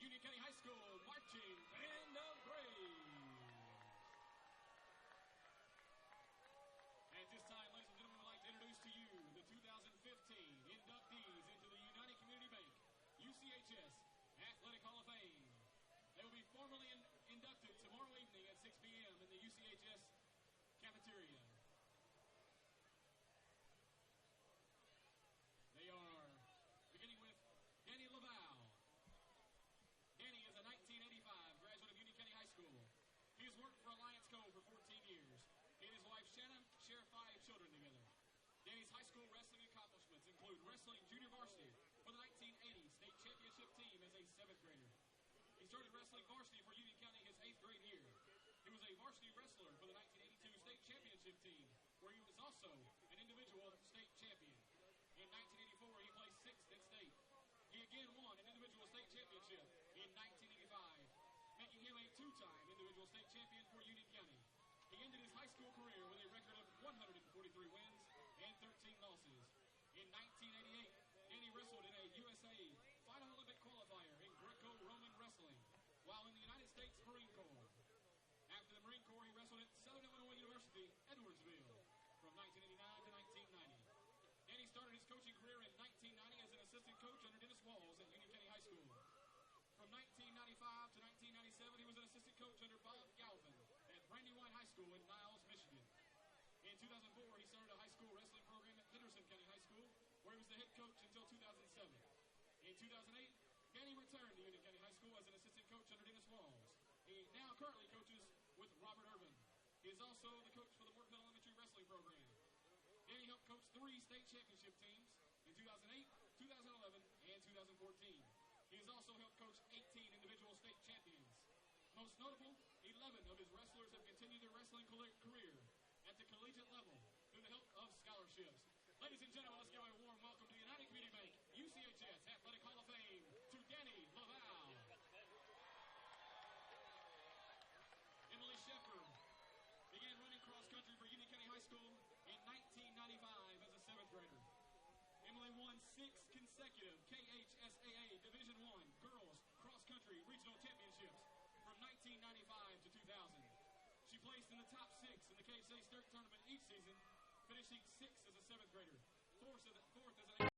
Union County High School Marching Band of Praise. At this time, ladies and gentlemen, we'd like to introduce to you the 2015 inductees into the United Community Bank UCHS Athletic Hall of Fame. They will be formally inducted tomorrow evening at 6 p.m. in the UCHS cafeteria. They are beginning with Danny Laval. Danny is a 1985 graduate of Union County High School. He has worked for Alliance Co. for 14 years. He and his wife Shannon share 5 children together. Danny's high school wrestling accomplishments include wrestling junior varsity for the 1980 state championship team as a 7th grader. He started wrestling varsity for Union County his 8th grade year. He was a varsity wrestler for the 1982 state championship team, where he was also an individual state champion. In 1984, he placed 6th in state. He again won an individual state championship in 1985, making him a 2-time individual state champion for Union County. He ended his high school career with a record of 143 wins and 13 losses. In 1988, Danny wrestled in a USA Final Olympic qualifier in Greco-Roman wrestling while in the United States Marine Corps. After the Marine Corps, he wrestled at Southern Illinois University, Edwardsville, from 1989 to 1990. Danny started his coaching career in 1990 as an assistant coach under Dennis Walls at Union County High School. From 1995 to 1997, he was an assistant coach under Bob Galvin at Brandywine High School in Niles, Michigan. In 2004, he started a high school wrestling program at Henderson County High School, where he was the head coach until 2007. In 2008, Danny returned to Union County High School as an assistant coach under Dennis Walls. He now currently coaches with Robert Irvin. He is also the coach for the Morganville Elementary Wrestling Program. Danny helped coach 3 state championship teams in 2008, 2011, and 2014. He has also helped coach 18 individual state champions. Most notable, 11 of his wrestlers have continued their wrestling career at the collegiate level through the help of scholarships. Ladies and gentlemen, let's give a warm welcome to the United Community Bank UCHS Athletic Hall of Fame to Danny Laval. grader. Emily won 6 consecutive KHSAA Division I Girls Cross Country Regional Championships from 1995 to 2000. She placed in the top 6 in the KHSA State Tournament each season, finishing 6th as a 7th grader, 4th as an 8th.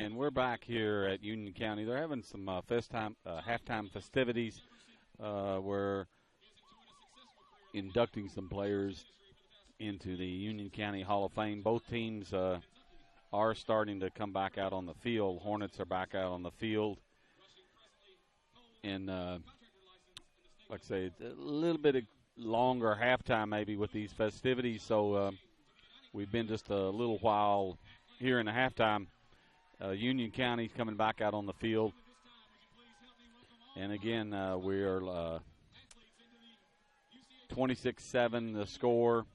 And we're back here at Union County. They're having some halftime festivities. We're inducting some players into the Union County Hall of Fame. Both teams are starting to come back out on the field. Hornets are back out on the field. And like I say, it's a little bit of longer halftime maybe with these festivities. So we've been just a little while here in the halftime. Union County's coming back out on the field. And again, we are 26-7 the score.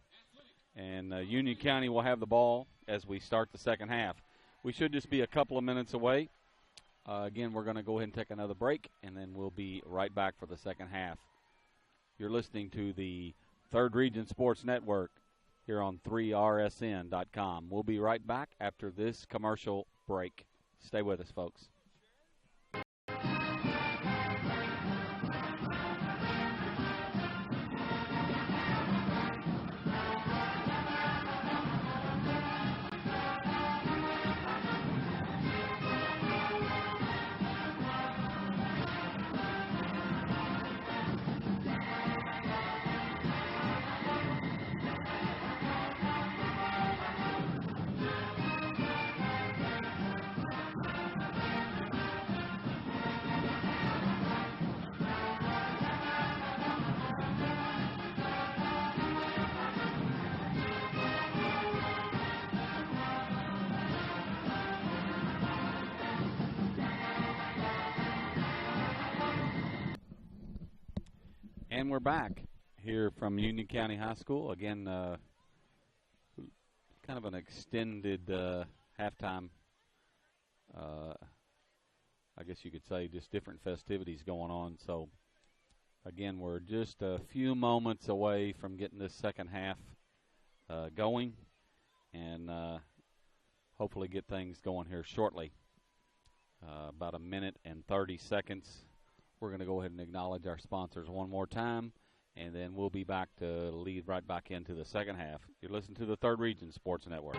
And Union County will have the ball as we start the second half. We should just be a couple of minutes away. Again, we're going to go ahead and take another break, and then we'll be right back for the second half. You're listening to the Third Region Sports Network here on 3rsn.com. We'll be right back after this commercial break. Stay with us, folks. And we're back here from Union County High School. Again, kind of an extended halftime, I guess you could say, just different festivities going on. So, again, we're just a few moments away from getting this second half going and hopefully get things going here shortly. About a minute and 30 seconds. We're going to go ahead and acknowledge our sponsors one more time, and then we'll be back to lead right back into the second half. You're listening to the Third Region Sports Network.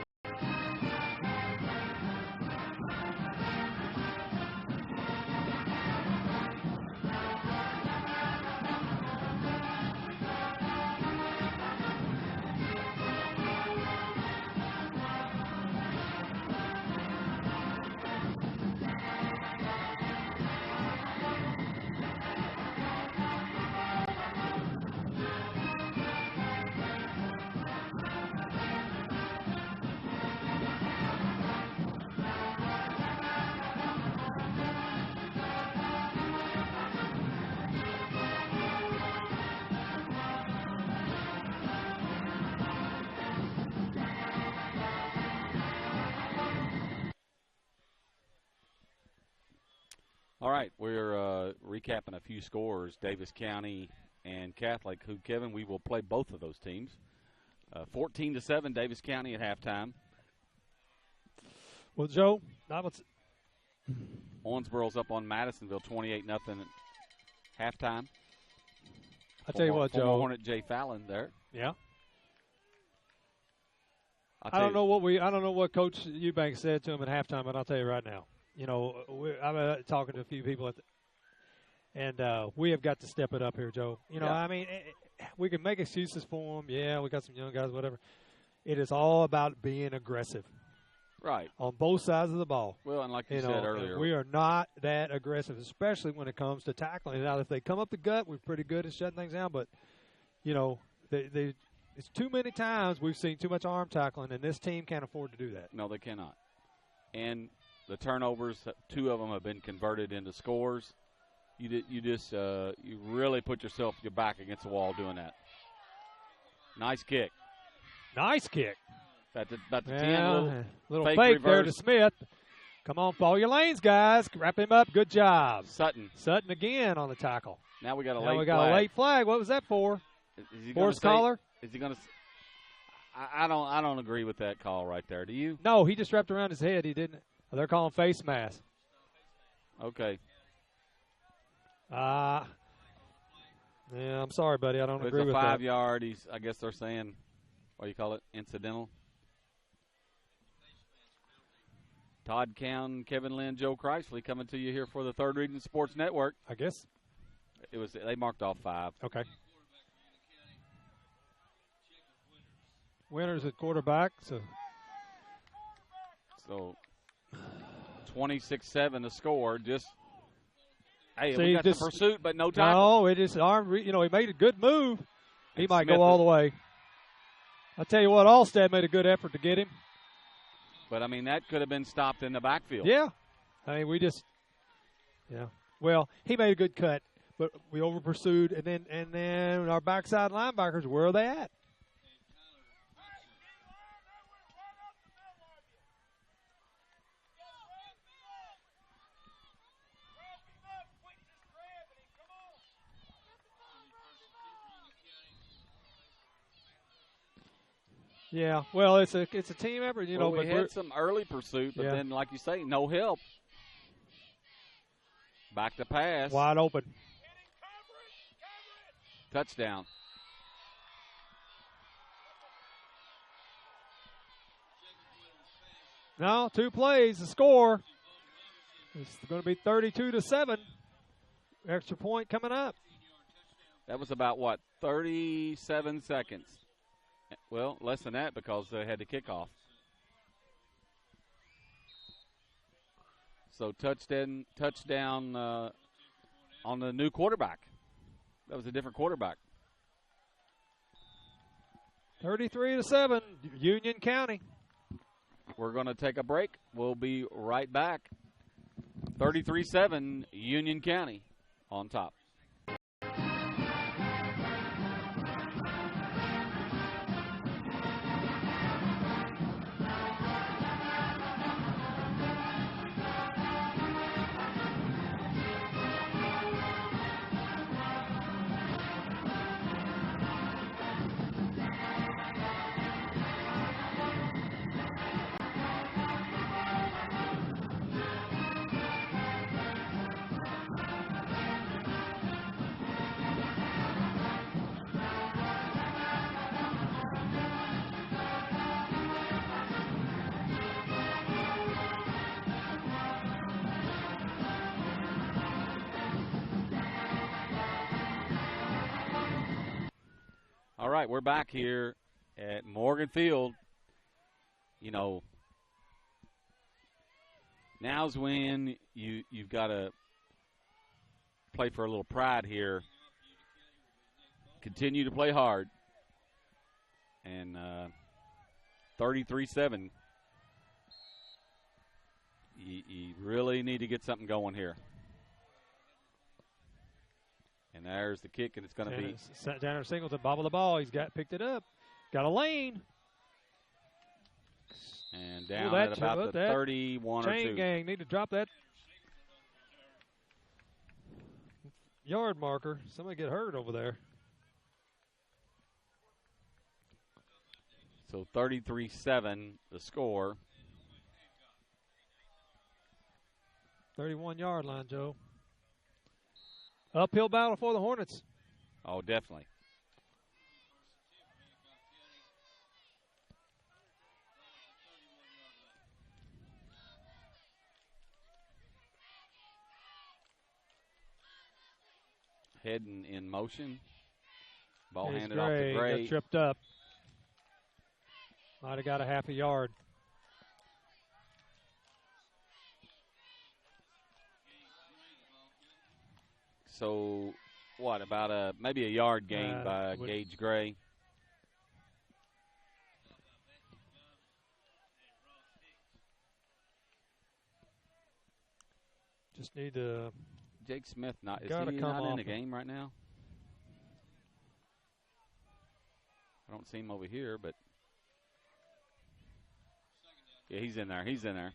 All right, we're recapping a few scores. Davis County and Catholic, who, Kevin, we will play both of those teams. 14-7, Davis County at halftime. Well, Joe, Owensboro's up on Madisonville, 28-0 at halftime. I tell you what, Joe. Hornet Jay Fallon there. Yeah. I don't know what Coach Eubanks said to him at halftime, but I'll tell you right now. You know, I'm talking to a few people, and we have got to step it up here, Joe. You know, yeah. I mean, we can make excuses for them. Yeah, we got some young guys, whatever. It is all about being aggressive. Right. On both sides of the ball. Well, and like you said earlier. We are not that aggressive, especially when it comes to tackling. Now, if they come up the gut, we're pretty good at shutting things down. But, you know, it's too many times we've seen too much arm tackling, and this team can't afford to do that. No, they cannot. And the turnovers, 2 of them have been converted into scores. You really put your back against the wall doing that. Nice kick. Nice kick. About the 10, little fake there to Smith. Come on, follow your lanes, guys. Wrap him up. Good job. Sutton again on the tackle. Now we got a late flag. What was that for? Forced collar? Is he going to? I don't agree with that call right there. Do you? No, he just wrapped around his head. He didn't. They're calling face mask. Okay. Yeah, I'm sorry, buddy. I don't agree with that. It's a 5-yard. I guess they're saying, what do you call it, incidental? Todd Cowan, Kevin Lynn, Joe Chrisley coming to you here for the Third Region Sports Network. I guess. They marked off 5. Okay. Winters at quarterback. So 26-7 the score. Just hey, See, we got just, the pursuit, but no tackle. No, it is arm. He made a good move. He And might Smith go all the way. I tell you what, Allsted made a good effort to get him. But I mean, that could have been stopped in the backfield. Yeah. I mean, Well, he made a good cut, but we over pursued, and then our backside linebackers, where are they at? Yeah, well, it's a team effort, Well, but we had some early pursuit, but then, like you say, no help. Back to pass. Wide open. Touchdown. No, 2 plays, the score. It's going to be 32-7. Extra point coming up. That was about, 37 seconds. Well, less than that because they had the kickoff. So touchdown on the new quarterback. That was a different quarterback. 33-7, Union County. We're going to take a break. We'll be right back. 33-7, Union County on top. All right, we're back here at Morgan Field. You know, now's when you've got to play for a little pride here. Continue to play hard. And 33-7. You really need to get something going here. And there's the kick, and it's going to be Tanner Singleton bobble the ball. He's picked it up. Got a lane. And down at about the 31 or 2. Chain gang need to drop that yard marker. Somebody get hurt over there. So 33-7 the score. 31-yard line, Joe. Uphill battle for the Hornets. Oh, definitely. Heading in motion. Ball handed off to Gray. Got tripped up. Might have got a half a yard. So, about maybe a yard gain by Gage Gray. Just need to. Jake Smith is he come not in the game right now? I don't see him over here, but yeah, he's in there. He's in there.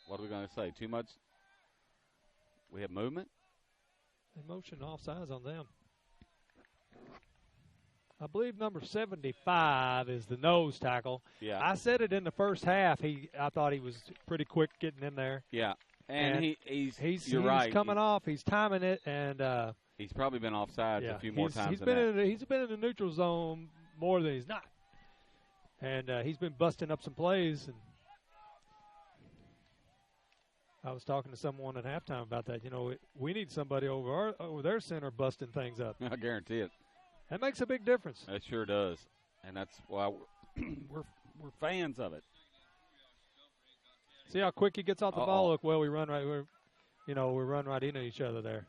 What are we going to say? Too much? We have movement? Motion offsides on them. I believe number 75 is the nose tackle. Yeah. I said it in the first half. I thought he was pretty quick getting in there. Yeah. And he's you're right. He's coming off. He's timing it, and He's probably been offsides a few more times he's than been that. he's been in the neutral zone more than he's not. And he's been busting up some plays. And I was talking to someone at halftime about that. You know, we need somebody over their center busting things up. I guarantee it. That makes a big difference. It sure does, and that's why we're fans of it. See how quick he gets off the ball. Look, well, we run right. We run right into each other there.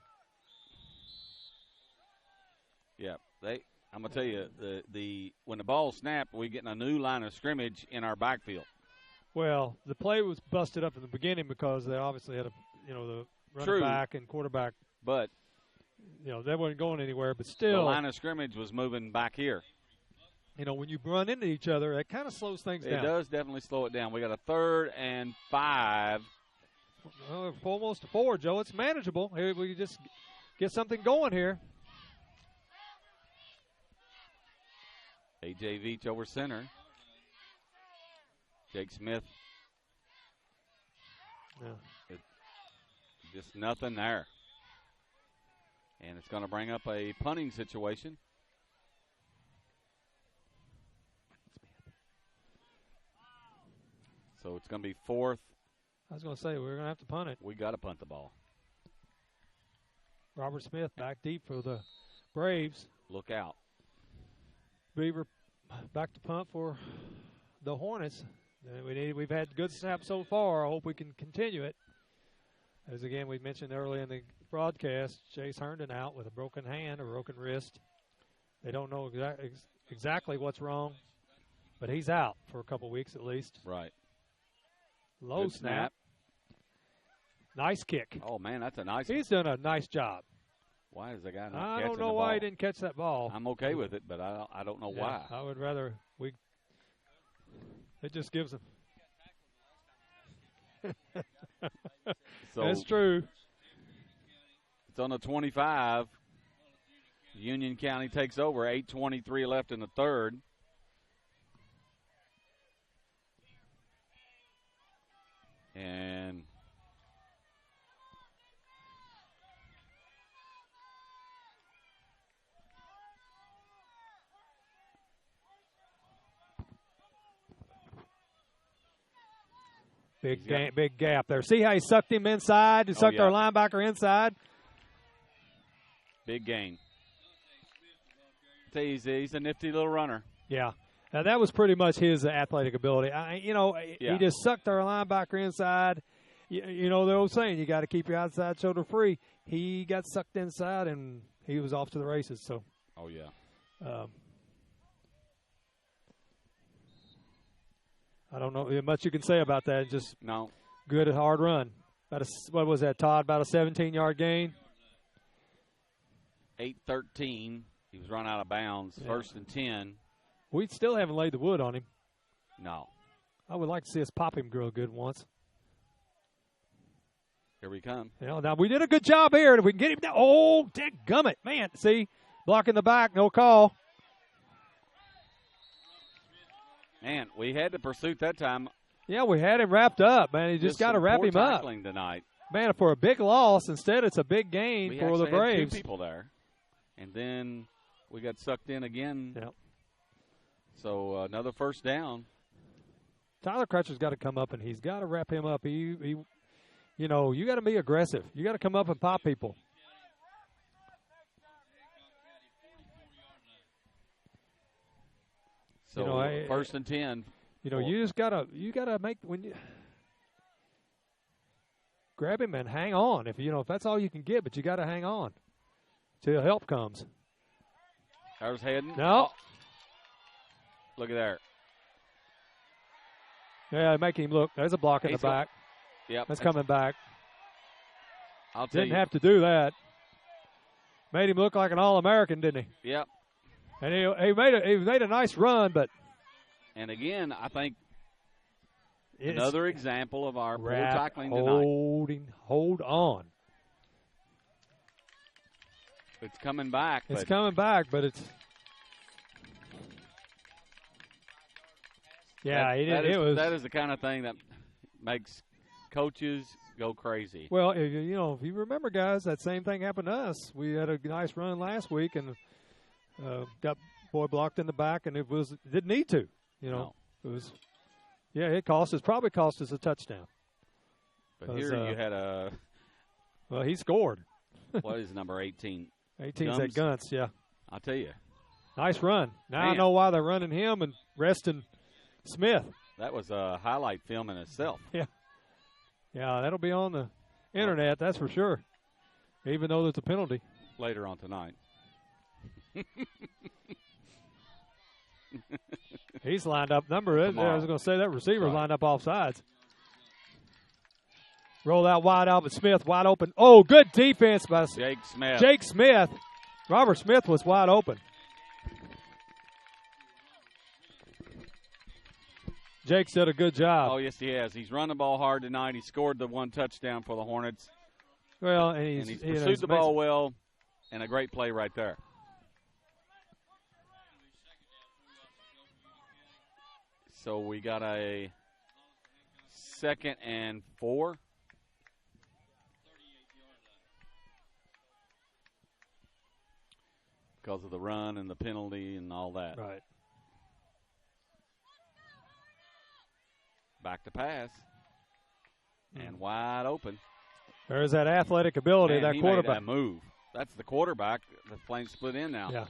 Yeah, I'm gonna tell you the when the ball snapped, we getting a new line of scrimmage in our backfield. Well, the play was busted up in the beginning because they obviously had the running back and quarterback. But they weren't going anywhere. But still, the line of scrimmage was moving back here. When you run into each other, it kind of slows things down. It does definitely slow it down. We got a 3rd and 5. Almost a 4, Joe. It's manageable. We just get something going here. A.J. Veach over center. Jake Smith. Yeah. Just nothing there. And it's going to bring up a punting situation. So it's going to be 4th. I was going to say, we're going to have to punt it. We got to punt the ball. Robert Smith back deep for the Braves. Look out. Beaver back to punt for the Hornets. We've had good snaps so far. I hope we can continue it. As again, we mentioned early in the broadcast, Chase Herndon out with a broken hand or broken wrist. They don't know exactly what's wrong, but he's out for a couple weeks at least. Right. Low good snap. Nice kick. Oh, man, that's a nice He's done a nice job. Why is the guy not I catching don't know the why ball? he didn't catch that ball. I'm okay with it, but I don't know why. I would rather it just gives him. So that's true. It's on the 25. Union County takes over. 8:23 left in the 3rd. And big gap there. See how he sucked him inside? He sucked our linebacker inside. Big gain. He's a nifty little runner. Yeah. Now, that was pretty much his athletic ability. He just sucked our linebacker inside. The old saying, you got to keep your outside shoulder free. He got sucked inside, and he was off to the races. So. Oh, yeah. I don't know much you can say about that. Just no. Good, hard run. What was that, Todd? About a 17-yard gain? 8:13. He was run out of bounds. Yeah. 1st and 10. We still haven't laid the wood on him. No. I would like to see us pop him real good once. Here we come. Now we did a good job here. If we can get him down. Oh, dadgummit. Man, see? Blocking the back, no call. Man, we had the pursuit that time. Yeah, we had him wrapped up, man. You just got to wrap him up. Tackling tonight. Man, for a big loss, instead it's a big gain for the Braves. Had 2 people there. And then we got sucked in again. Yep. So another 1st down. Tyler Crutcher's got to come up, and he's got to wrap him up. You got to be aggressive. You got to come up and pop people. So 1st and 10. You just gotta make when you grab him and hang on. If that's all you can get, but you got to hang on till help comes. There's Hayden. No. Oh. Look at there. Yeah, make him look. There's a block in the back. Yep. That's coming back. I'll tell you. Didn't have to do that. Made him look like an All-American, didn't he? Yep. And he made a nice run, but. And again, I think another example of our poor tackling tonight. Hold on. It's coming back. It's coming back, but it's. Yeah, that is the kind of thing that makes coaches go crazy. Well, if you remember, guys, that same thing happened to us. We had a nice run last week and got boy blocked in the back, and it didn't need to. No. It was. Yeah, it probably cost us a touchdown. But here you had a. Well, he scored. What is number 18? 18's at Gunts, yeah. I'll tell you. Nice run. Now Man. I know why they're running him and resting Smith. That was a highlight film in itself. Yeah. Yeah, that'll be on the internet, that's for sure. Even though there's a penalty. Later on tonight. He's lined up. I was going to say that receiver's lined up off sides. Roll out wide, Albert Smith, wide open. Oh, good defense by Jake Smith. Jake Smith. Robert Smith was wide open. Jake's did a good job. Oh, yes, he has. He's run the ball hard tonight. He scored the one touchdown for the Hornets. Well, and he's pursued the ball well, and a great play right there. So we got a 2nd and 4. Because of the run and the penalty and all that. Right. Back to pass. And wide open. There's that athletic ability of that he quarterback. Made that move. That's the quarterback. The Flames split in now. Yeah.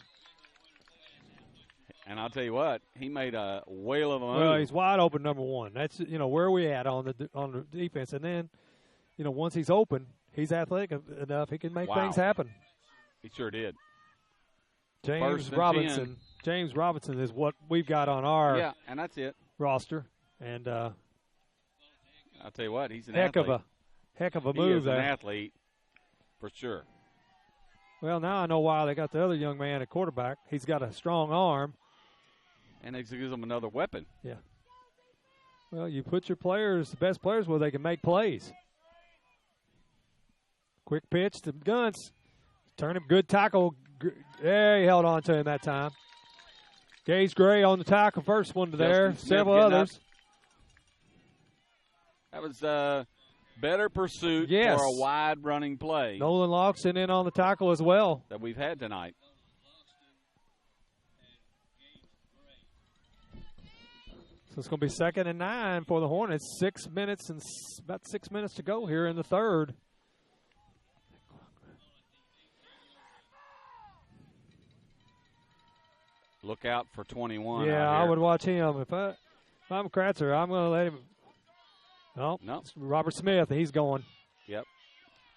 And I'll tell you what, he made a whale of a move. Well, he's wide open, number one. That's where are we at on the defense, and then once he's open, he's athletic enough. He can make things happen. He sure did. James Robinson. James Robinson is what we've got on our and that's it roster, and I'll tell you what, he's an heck athlete. of a move there. He is an athlete for sure. Well, now I know why they got the other young man at quarterback. He's got a strong arm. And it gives them another weapon. Yeah. Well, you put your players, the best players, where they can make plays. Quick pitch to Gunts. Turn him, good tackle. Yeah, he held on to him that time. Gage Gray on the tackle, first one to there. Several others. That was better pursuit for a wide running play. Nolan Loxton in on the tackle as well. That we've had tonight. So it's going to be 2nd and 9 for the Hornets. About 6 minutes to go here in the third. Look out for 21. Yeah, I would watch him. If I'm Kratzer, I'm going to let him. No. It's Robert Smith. He's going. Yep.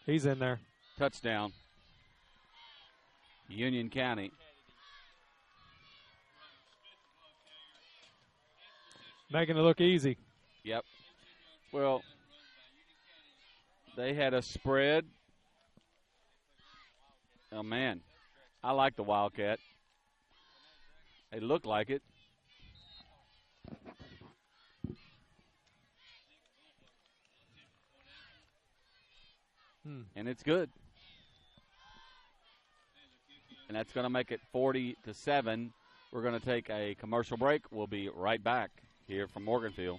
He's in there. Touchdown. Union County. Making it look easy. Yep. Well, they had a spread. Oh, man. I like the Wildcat. They look like it. And it's good. And that's going to make it 40-7. We're going to take a commercial break. We'll be right back here from Morganfield.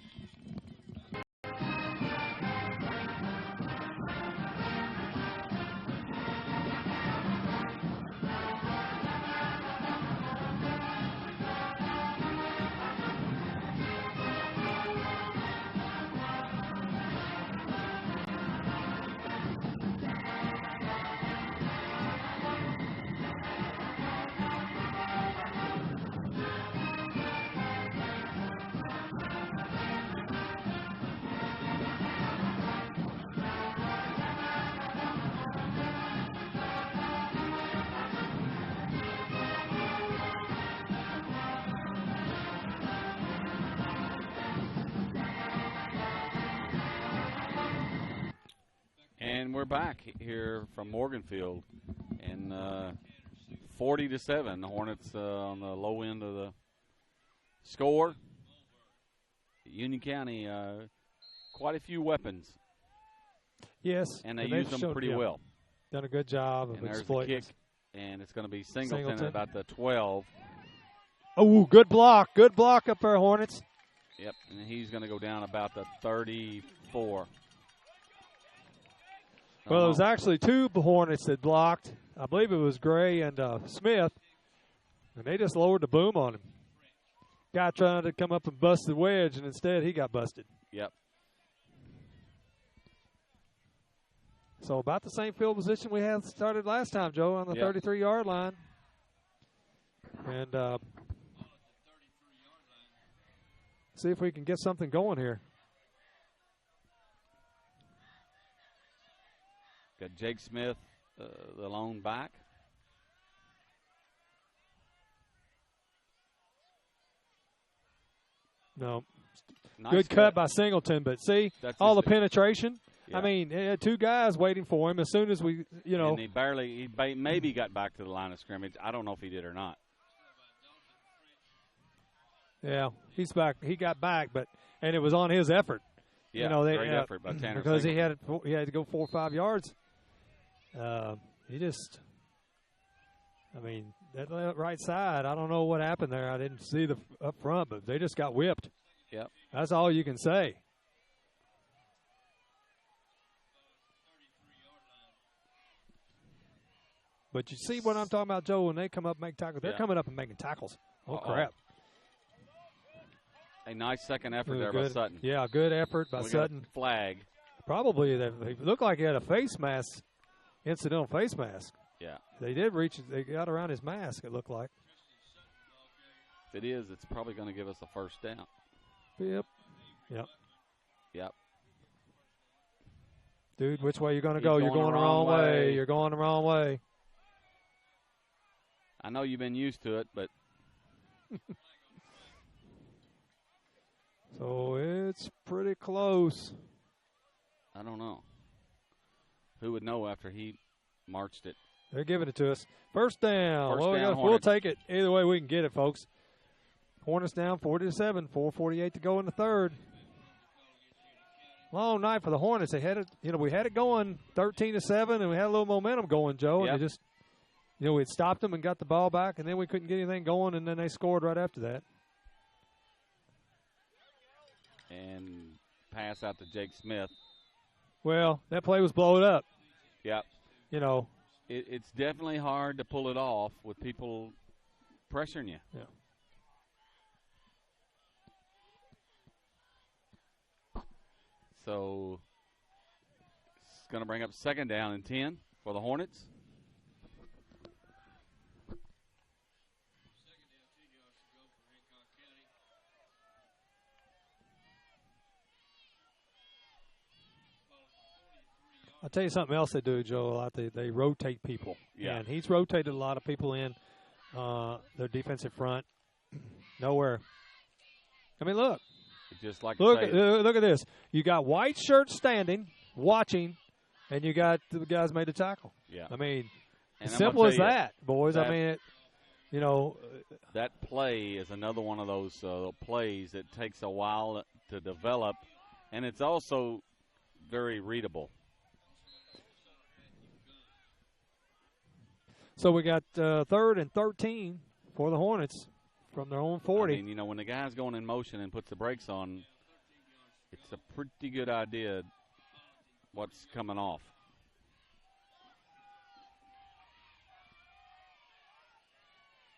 And we're back here from Morganfield, and 40-7. The Hornets on the low end of the score. Union County, quite a few weapons. Yes, and they use them pretty well. Done a good job of exploiting. There's a kick, and it's going to be Singleton at about the 12. Oh, good block up there, Hornets. Yep, and he's going to go down about the 34. Well, it was actually two Hornets that blocked. I believe it was Gray and Smith, and they just lowered the boom on him. Guy trying to come up and bust the wedge, and instead he got busted. Yep. So about the same field position we had started last time, Joe, on the 33-yard line. And see if we can get something going here. Got Jake Smith, the lone back. No. Nice Good cut by Singleton, but see, all the penetration. Yeah. I mean, he had two guys waiting for him as soon as we, And he maybe got back to the line of scrimmage. I don't know if he did or not. Yeah, he's back. He got back, and it was on his effort. Yeah, great effort by Tanner because Singleton. he had to go 4 or 5 yards. That right side, I don't know what happened there. I didn't see the up front, but they just got whipped. Yep. That's all you can say. But you see what I'm talking about, Joe, when they come up and make tackles. They're coming up and making tackles. Oh, crap. A nice second effort there by Sutton. Yeah, good effort by Sutton. Got a flag. Probably they looked like he had a face mask, incidental face mask. Yeah. They did reach. They got around his mask, it looked like. If it is, it's probably going to give us a first down. Yep. Dude, which way you going to go? You're going the wrong way. You're going the wrong way. I know you've been used to it, but. So it's pretty close. I don't know. Who would know after he marched it? They're giving it to us. First down. We'll take it. Either way we can get it, folks. Hornets down 40-7. 4:48 to go in the third. Long night for the Hornets. They had it. We had it going 13-7, and we had a little momentum going, Joe. Yep. And they just, we'd stopped them and got the ball back, and then we couldn't get anything going, and then they scored right after that. And pass out to Jake Smith. Well, that play was blowed up. Yep. It's definitely hard to pull it off with people pressuring you. Yeah. So it's going to bring up second down and 10 for the Hornets. I'll tell you something else they do, Joe. A lot they rotate people. Yeah. And he's rotated a lot of people in their defensive front. Nowhere. I mean, look. Just like look at this. You got white shirts standing, watching, and you got the guys made a tackle. Yeah. I mean, as simple as that, boys. I mean, that play is another one of those plays that takes a while to develop, and it's also very readable. So we got 3rd and 13 for the Hornets from their own 40. I mean, when the guy's going in motion and puts the brakes on, it's a pretty good idea what's coming off.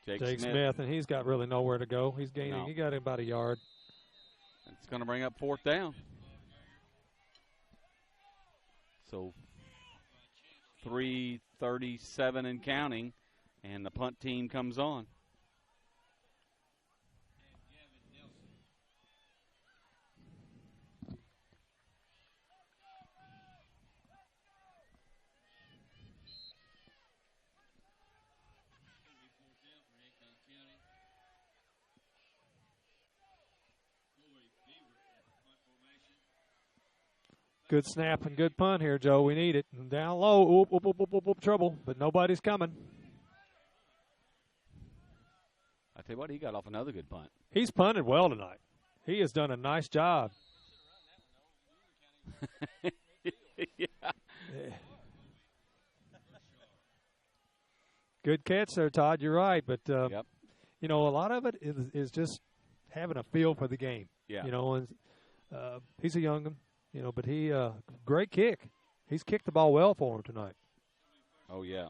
Jake Smith, and he's got really nowhere to go. He's gaining. No. He got about a yard. It's going to bring up fourth down. So 3:37 and counting, and the punt team comes on. Good snap and good punt here, Joe. We need it. Down low, trouble, but nobody's coming. I tell you what, he got off another good punt. He's punted well tonight. He has done a nice job. Yeah. Good catch there, Todd. You're right, but Yep. a lot of it is just having a feel for the game. Yeah. And he's a young one. But he great kick. He's kicked the ball well for him tonight. Oh, yeah.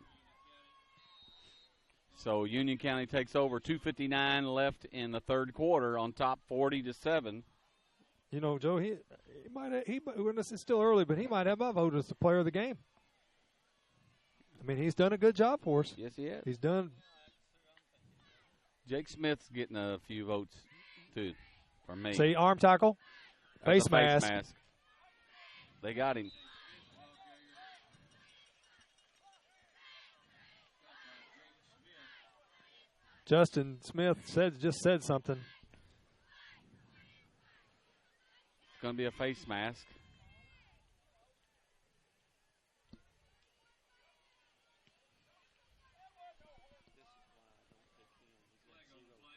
So Union County takes over. 2:59 left in the third quarter on top 40-7. You know, Joe, he might it's still early, but he might have my vote as the player of the game. I mean, he's done a good job for us. Yes, he has. He's done. Jake Smith's getting a few votes, too, from me. See, arm tackle, face mask. They got him. Justin Smith just said something. It's going to be a face mask.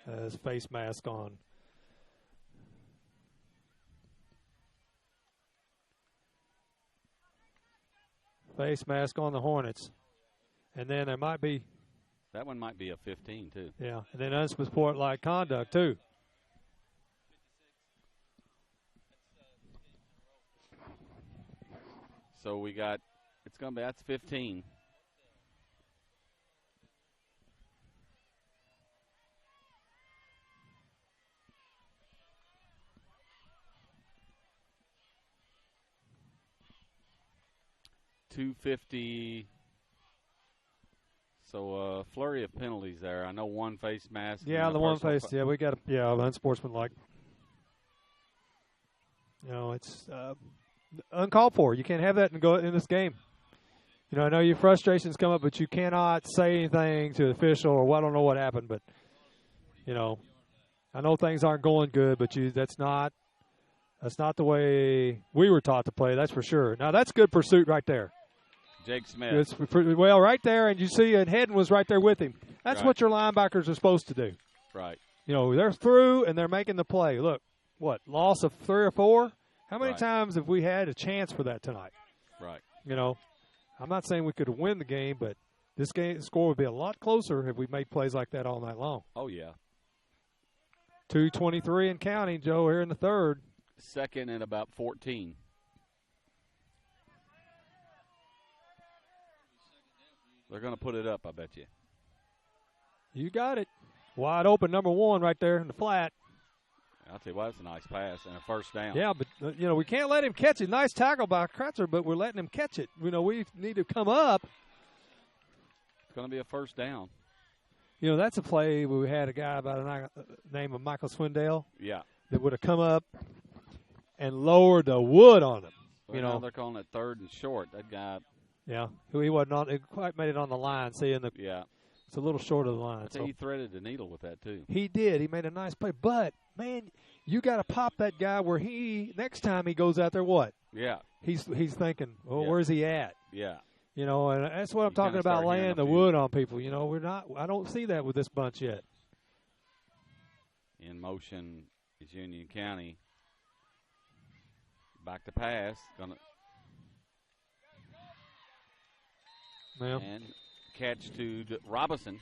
His face mask on. Face mask on the Hornets. And then there might be. That one might be a 15, too. Yeah, and then unsportsmanlike conduct, too. So we got, it's going to be, that's 15. .250. So flurry of penalties there. I know one face mask. Yeah, the one face. Yeah, we got unsportsmanlike. You know, it's uncalled for. You can't have that in this game. You know, I know your frustrations come up, but you cannot say anything to the official or I don't know what happened. But you know, I know things aren't going good, but that's not the way we were taught to play. That's for sure. Now that's good pursuit right there. Jake Smith. It's well right there, and you see, and Hedden was right there with him. That's right. what your linebackers are supposed to do. Right. You know, they're through and they're making the play. Look, what, loss of 3 or 4? How many times have we had a chance for that tonight? Right. You know, I'm not saying we could win the game, but this game score would be a lot closer if we made plays like that all night long. Oh, yeah. 2:23 and counting, Joe, here in the third. Second and about 14. They're going to put it up, I bet you. You got it. Wide open, number 1 right there in the flat. I'll tell you what, that's a nice pass and a first down. Yeah, but, you know, we can't let him catch it. Nice tackle by Kratzer, but we're letting him catch it. You know, we need to come up. It's going to be a first down. You know, that's a play where we had a guy by the name of Michael Swindell. Yeah. That would have come up and lowered the wood on him. Well, you know, now they're calling it third and short. That guy. Yeah, he wasn't on. He quite made it on the line. See, it's a little short of the line. So he threaded the needle with that too. He did. He made a nice play, but man, you got to pop that guy where next time he goes out there. What? Yeah. He's thinking, well, where's he at? Yeah. You know, and that's what I'm talking about, laying the wood on people. You know, we're not. I don't see that with this bunch yet. In motion is Union County. Back to pass. And catch to Robinson.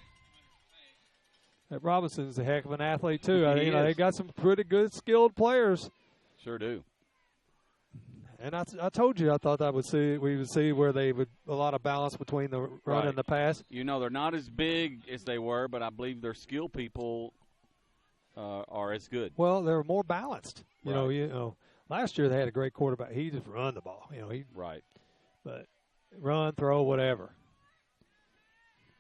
That Robinson's a heck of an athlete too. You know, they got some pretty good, skilled players. Sure do. And I told you I thought we would see where they would a lot of balance between the run and the pass. You know, they're not as big as they were, but I believe their skill people are as good. Well, they're more balanced. You know, last year they had a great quarterback. He just run the ball. You know, but run, throw, whatever.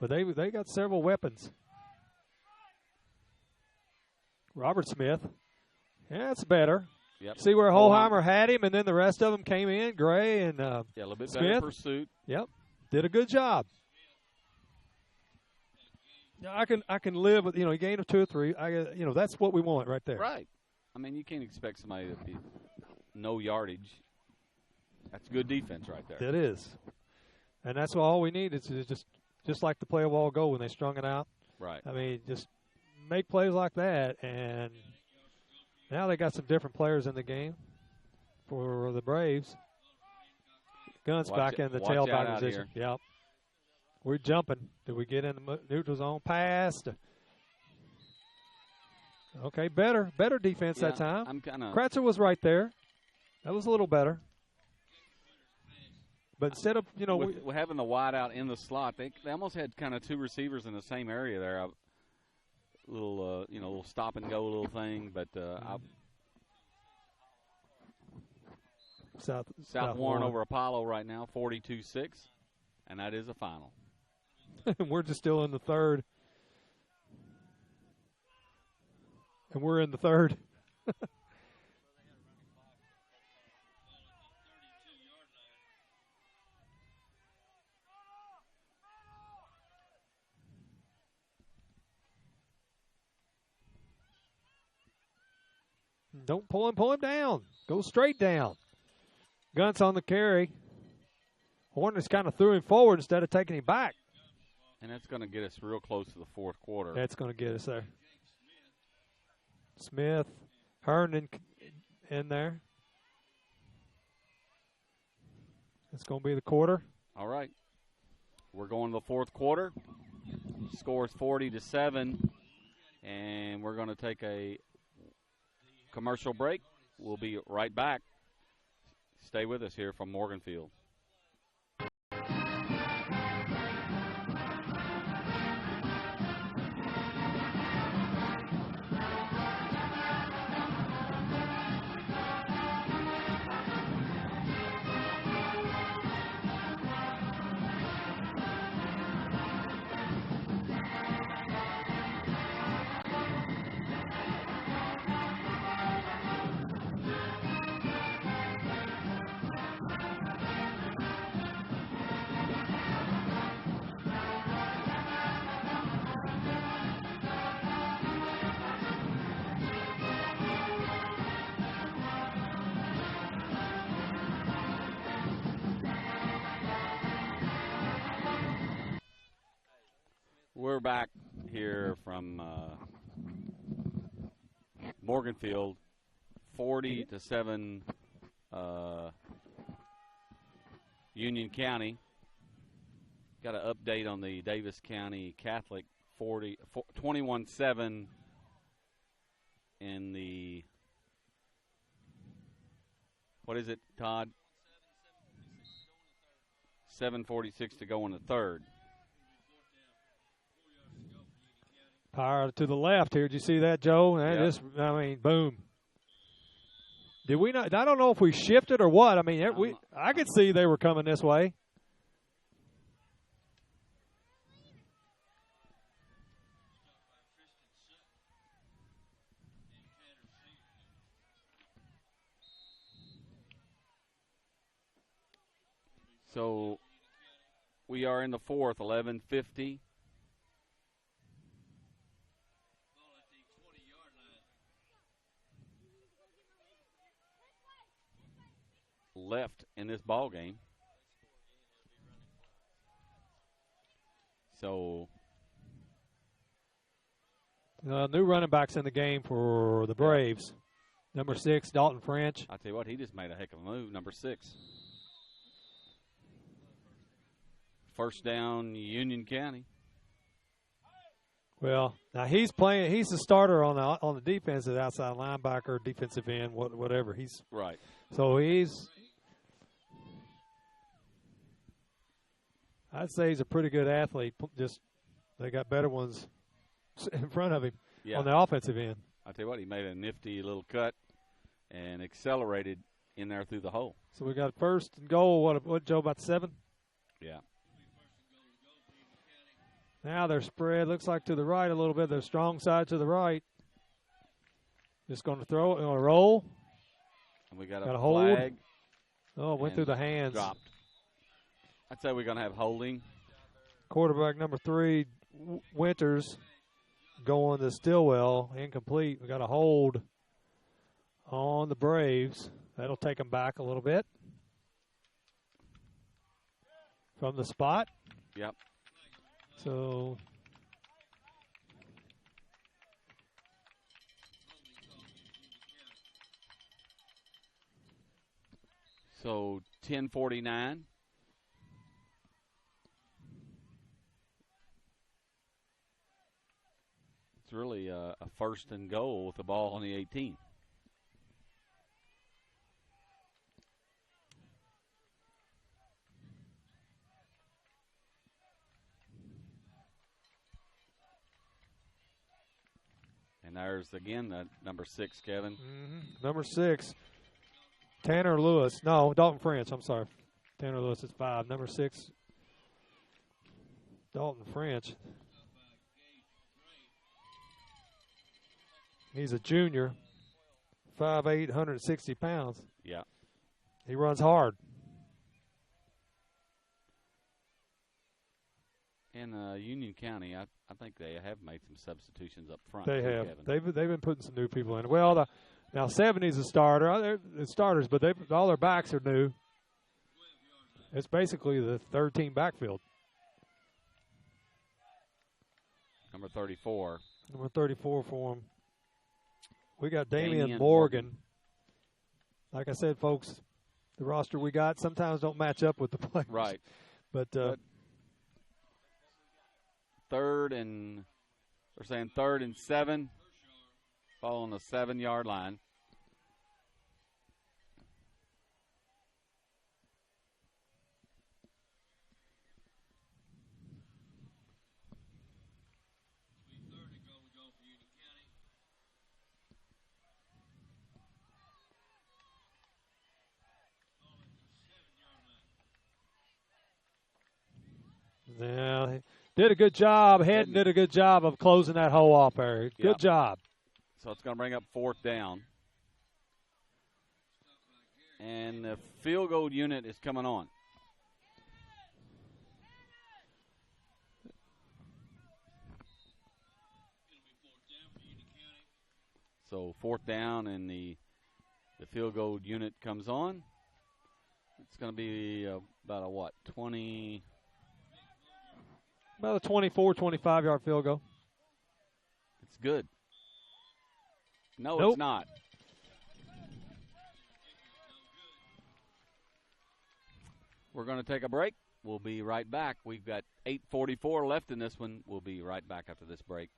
But they got several weapons. Robert Smith. Yeah, that's better. Yep. See where Holheimer had him, and then the rest of them came in, Gray and a little bit Smith. Better pursuit. Yep, did a good job. I can live with, you know, a gain of 2 or 3. You know, that's what we want right there. Right. I mean, you can't expect somebody to be no yardage. That's good defense right there. It is, and that's all we need. It's just like the play a while ago when they strung it out. Right. I mean, just make plays like that, and now they got some different players in the game for the Braves. Guns back in the tailback position. Yep. We're jumping. Did we get in the neutral zone? Passed. Okay, better defense that time. I'm kind of. Kratzer was right there. That was a little better. But instead of, with having the wide out in the slot, they almost had kind of two receivers in the same area there. A little, little stop and go little thing. But South Warren over Apollo right now, 42-6, and that is a final. We're just still in the third. And we're in the third. Don't pull him down. Go straight down. Gunt's on the carry. Hornets kind of threw him forward instead of taking him back. And that's going to get us real close to the fourth quarter. That's going to get us there. Smith, Herndon in there. It's going to be the quarter. All right. We're going to the fourth quarter. Score is 40-7, and we're going to take a commercial break. We'll be right back. Stay with us here from Morganfield. We're back here from Morganfield, 40-7 Union County. Got an update on the Davis County Catholic 21-7 in the, what is it, Todd? 7:46 to go in the third. Power to the left here. Did you see that, Joe? Yep. Boom. Did we not? I don't know if we shifted or what. I could see they were coming this way. So we are in the fourth, 11:50. Left in this ball game. So new running backs in the game for the Braves. Number 6, Dalton French. I tell you what, he just made a heck of a move. Number 6. First down, Union County. Well, now he's playing. He's the starter on the defense, as outside linebacker, defensive end, whatever. He's right. So I'd say he's a pretty good athlete. Just they got better ones in front of him on the offensive end. I tell you what, he made a nifty little cut and accelerated in there through the hole. So we got first and goal. What Joe, about 7? Yeah. Now they're spread. Looks like to the right a little bit. They're strong side to the right. Just going to throw it. Going to roll. And we got a hold. flag. Oh, it went through the hands. Dropped. I'd say we're going to have holding. Quarterback number 3, Winters, going to Stillwell. Incomplete. We got a hold on the Braves. That'll take them back a little bit from the spot. Yep. So So 10:49. It's really a first and goal with the ball on the 18. And there's, again, number 6, Kevin. Number 6, Tanner Lewis. No, Dalton French. I'm sorry. Tanner Lewis is 5. Number 6, Dalton French. He's a junior, 5'8", 160 pounds. Yeah. He runs hard. In Union County, I think they have made some substitutions up front. They too, have. Kevin. They've been putting some new people in. Well, now 70's a starter. They're starters, but all their backs are new. It's basically the third-team backfield. Number 34. Number 34 for him. We got Damian Morgan. Like I said, folks, the roster we got sometimes don't match up with the players. Right. But they're saying 3rd and 7, following the 7-yard line. Yeah, he did a good job. Head did a good job of closing that hole off there. Good job. So it's going to bring up 4th down. And the field goal unit is coming on. So 4th down, and the field goal unit comes on. It's going to be about a what, 20? About a 24, 25-yard field goal. It's good. No, nope. It's not. We're going to take a break. We'll be right back. We've got 8:44 left in this one. We'll be right back after this break.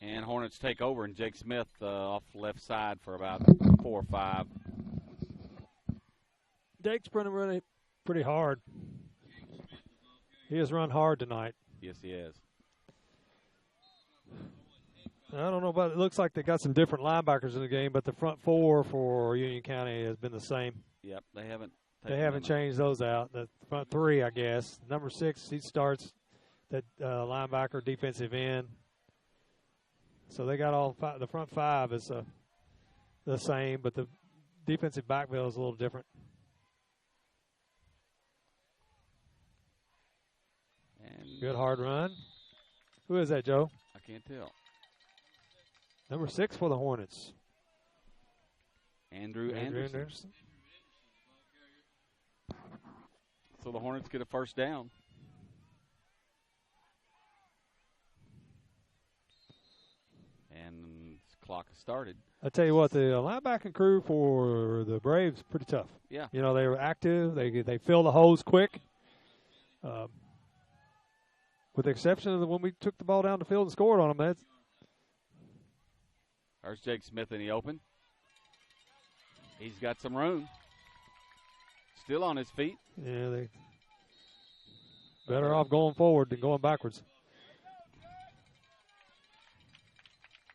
And Hornets take over, and Jake Smith off the left side for about 4 or 5. Jake's running pretty hard. He has run hard tonight. Yes, he has. I don't know about it. Looks like they got some different linebackers in the game, but the front 4 for Union County has been the same. Yep, they haven't. They haven't changed those out. The front 3, I guess. Number 6, he starts that linebacker, defensive end. So they got all 5. The front 5 is the same, but the defensive backfield is a little different. And good hard run. Who is that, Joe? I can't tell. Number 6 for the Hornets. Andrew Anderson. So the Hornets get a first down. And the clock has started. I tell you what, the linebacking crew for the Braves pretty tough. Yeah. You know, they were active. They fill the holes quick. With the exception of when we took the ball down the field and scored on them. There's Jake Smith in the open. He's got some room. Still on his feet. Yeah, they better off going forward than going backwards.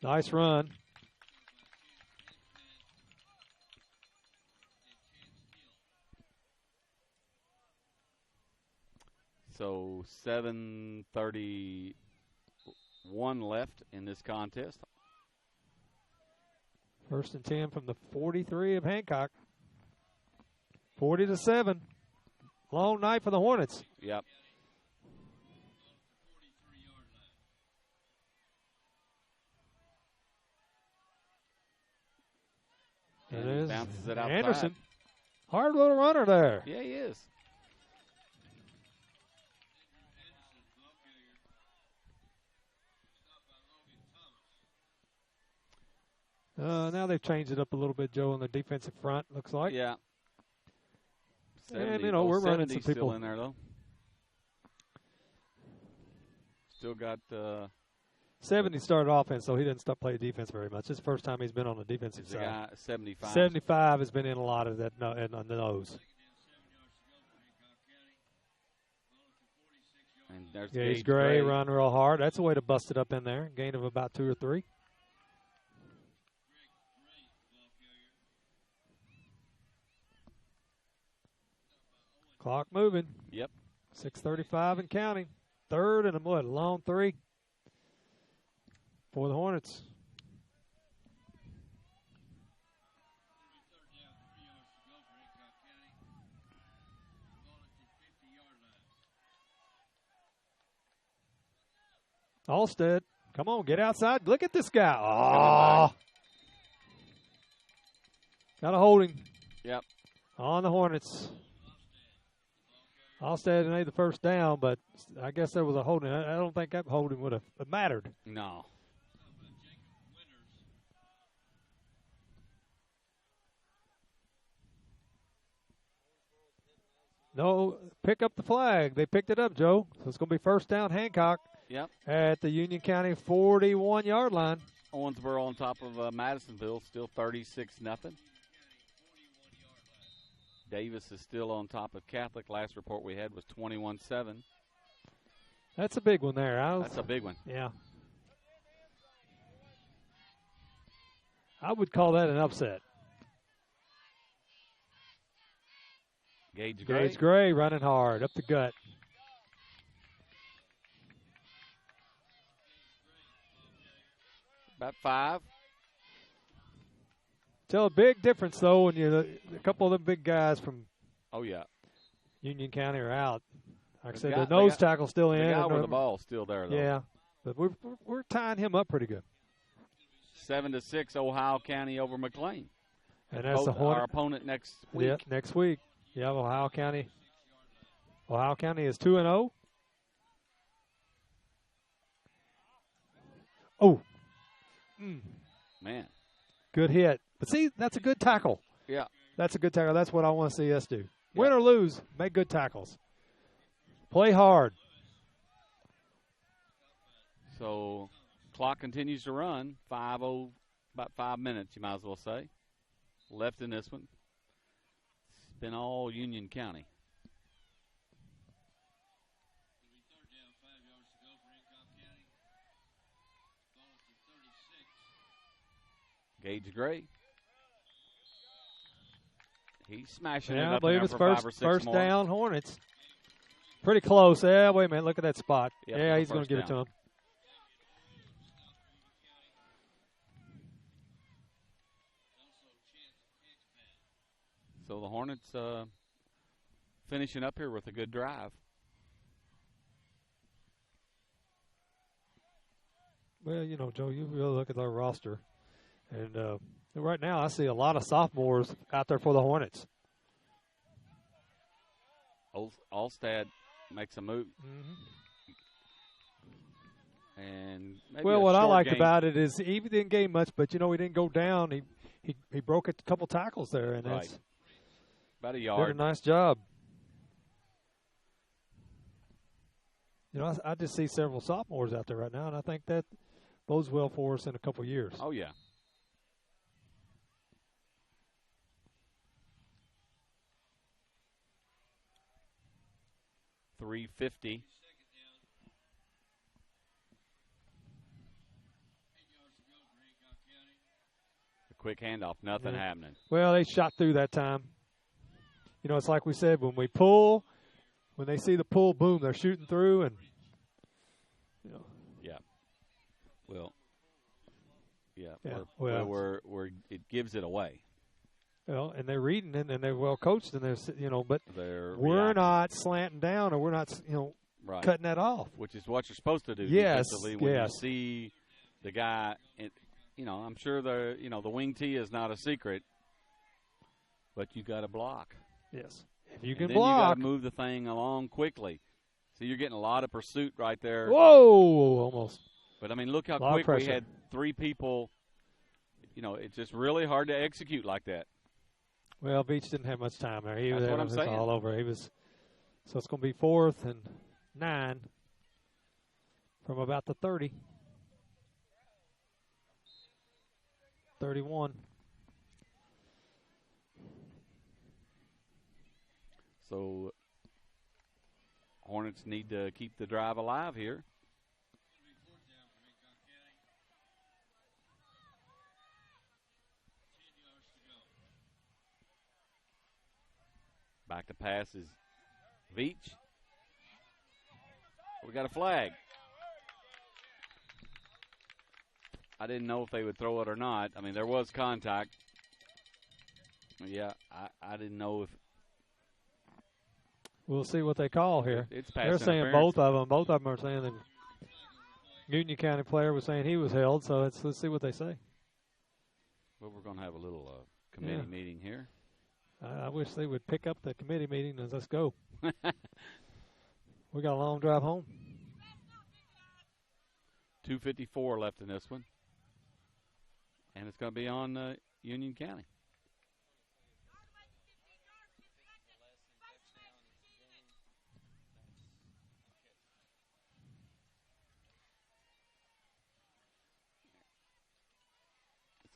Nice run. So 7:31 left in this contest. 1st and 10 from the 43 of Hancock. 40-7. Long night for the Hornets. Yep. It is bounces it outside. Anderson. Hard little runner there. Yeah, he is. Now they've changed it up a little bit, Joe, on the defensive front, looks like. Yeah. 70, And, we're running some people. still in there, though. Still got 70 started offense, so he didn't stop playing defense very much. It's the first time he's been on the defensive the side. guy 75. 75 has been in a lot of that on the nose. And there's Gage Gray run real hard. That's a way to bust it up in there. Gain of about 2 or 3. Clock moving. Yep. 6:35 and counting. Third and a long 3 for the Hornets. Alstead, come on, get outside. Look at this guy. Oh. Got a holding. Yep. On the Hornets. Alstead made the first down, but I guess there was a holding. I don't think that holding would have mattered. No. No, pick up the flag. They picked it up, Joe. So it's going to be first down, Hancock. Yep. At the Union County 41-yard line. Owensboro on top of Madisonville, still 36-0. Davis is still on top of Catholic. Last report we had was 21-7. That's a big one there. That's a big one. Yeah. I would call that an upset. Gage Gray. Gage Gray running hard up the gut. About 5. Tell a big difference, though, when a couple of the big guys from Union County are out. Like I said, the nose tackle's still in. The guy with the ball's still there, though. Yeah, but we're tying him up pretty good. 7-6, Ohio County over McLean. And that's our opponent next week. Yeah, next week. Yeah, Ohio County. Ohio County is 2-0. Oh. Man. Good hit. But see, that's a good tackle. Yeah. That's a good tackle. That's what I want to see us do. Win or lose, make good tackles. Play hard. So, clock continues to run. 5-0, about 5 minutes, you might as well say. Left in this one. It's been all Union County. Gage Gray. He's smashing it up. I believe there it's for 5 or 6 first more. down Hornets. Pretty close. Yeah, wait a minute. Look at that spot. Yep, yeah, he's going to give it to him. So the Hornets finishing up here with a good drive. Well, Joe, you really look at our roster. And right now I see a lot of sophomores out there for the Hornets. Alstad makes a move. Mm-hmm. And maybe well, what I liked gain. about it is he didn't gain much, but, he didn't go down. He broke a couple tackles there, and that's about a yard. did a nice job. I just see several sophomores out there right now, and I think that bodes well for us in a couple years. Oh, yeah. .350. A quick handoff, nothing happening. Well, they shot through that time. It's like we said, when we pull, when they see the pull, boom, they're shooting through, and Yeah. Well. Yeah. Yeah, It gives it away. Well, and they're reading it, and they're well coached, and but They're we're reacting. not slanting down, or we're not, Right. cutting that off. Which is what you're supposed to do Yes, defensively when yes. you see the guy. I'm sure the wing tee is not a secret, but you got to block. Yes, if you And can then block. you got to move the thing along quickly. So you're getting a lot of pursuit right there. Whoa, almost. But, I mean, look how Lot of quick we pressure. had 3 people. It's just really hard to execute like that. Well, Beach didn't have much time there. That's what I'm was saying. all over. So it's going to be 4th and 9 from about the 30. 31. So Hornets need to keep the drive alive here. Back to pass is Veach. We got a flag. I didn't know if they would throw it or not. I mean, there was contact. Yeah, I didn't know if. We'll see what they call here. It's pass They're saying interference. both of them. Both of them are saying the Union County player was saying he was held. So let's see what they say. Well, we're going to have a little committee meeting here. I wish they would pick up the committee meeting and let's go. We got a long drive home. 2:54 left in this one. And it's going to be on Union County.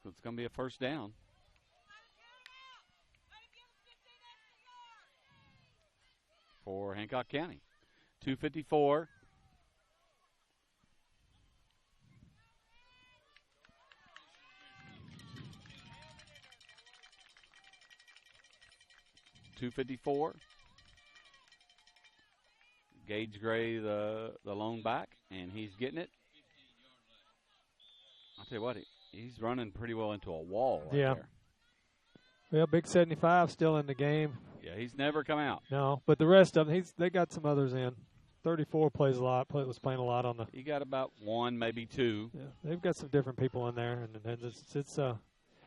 It's going to be a first down. For Hancock County. 2:54. .254. Gage Gray, the lone back, and he's getting it. I'll tell you what, he's running pretty well into a wall right there. Well, Big 75 still in the game. Yeah, he's never come out. No, but the rest of them, they got some others in. 34 plays a lot. Was playing a lot on the. He got about 1, maybe 2. Yeah, they've got some different people in there, and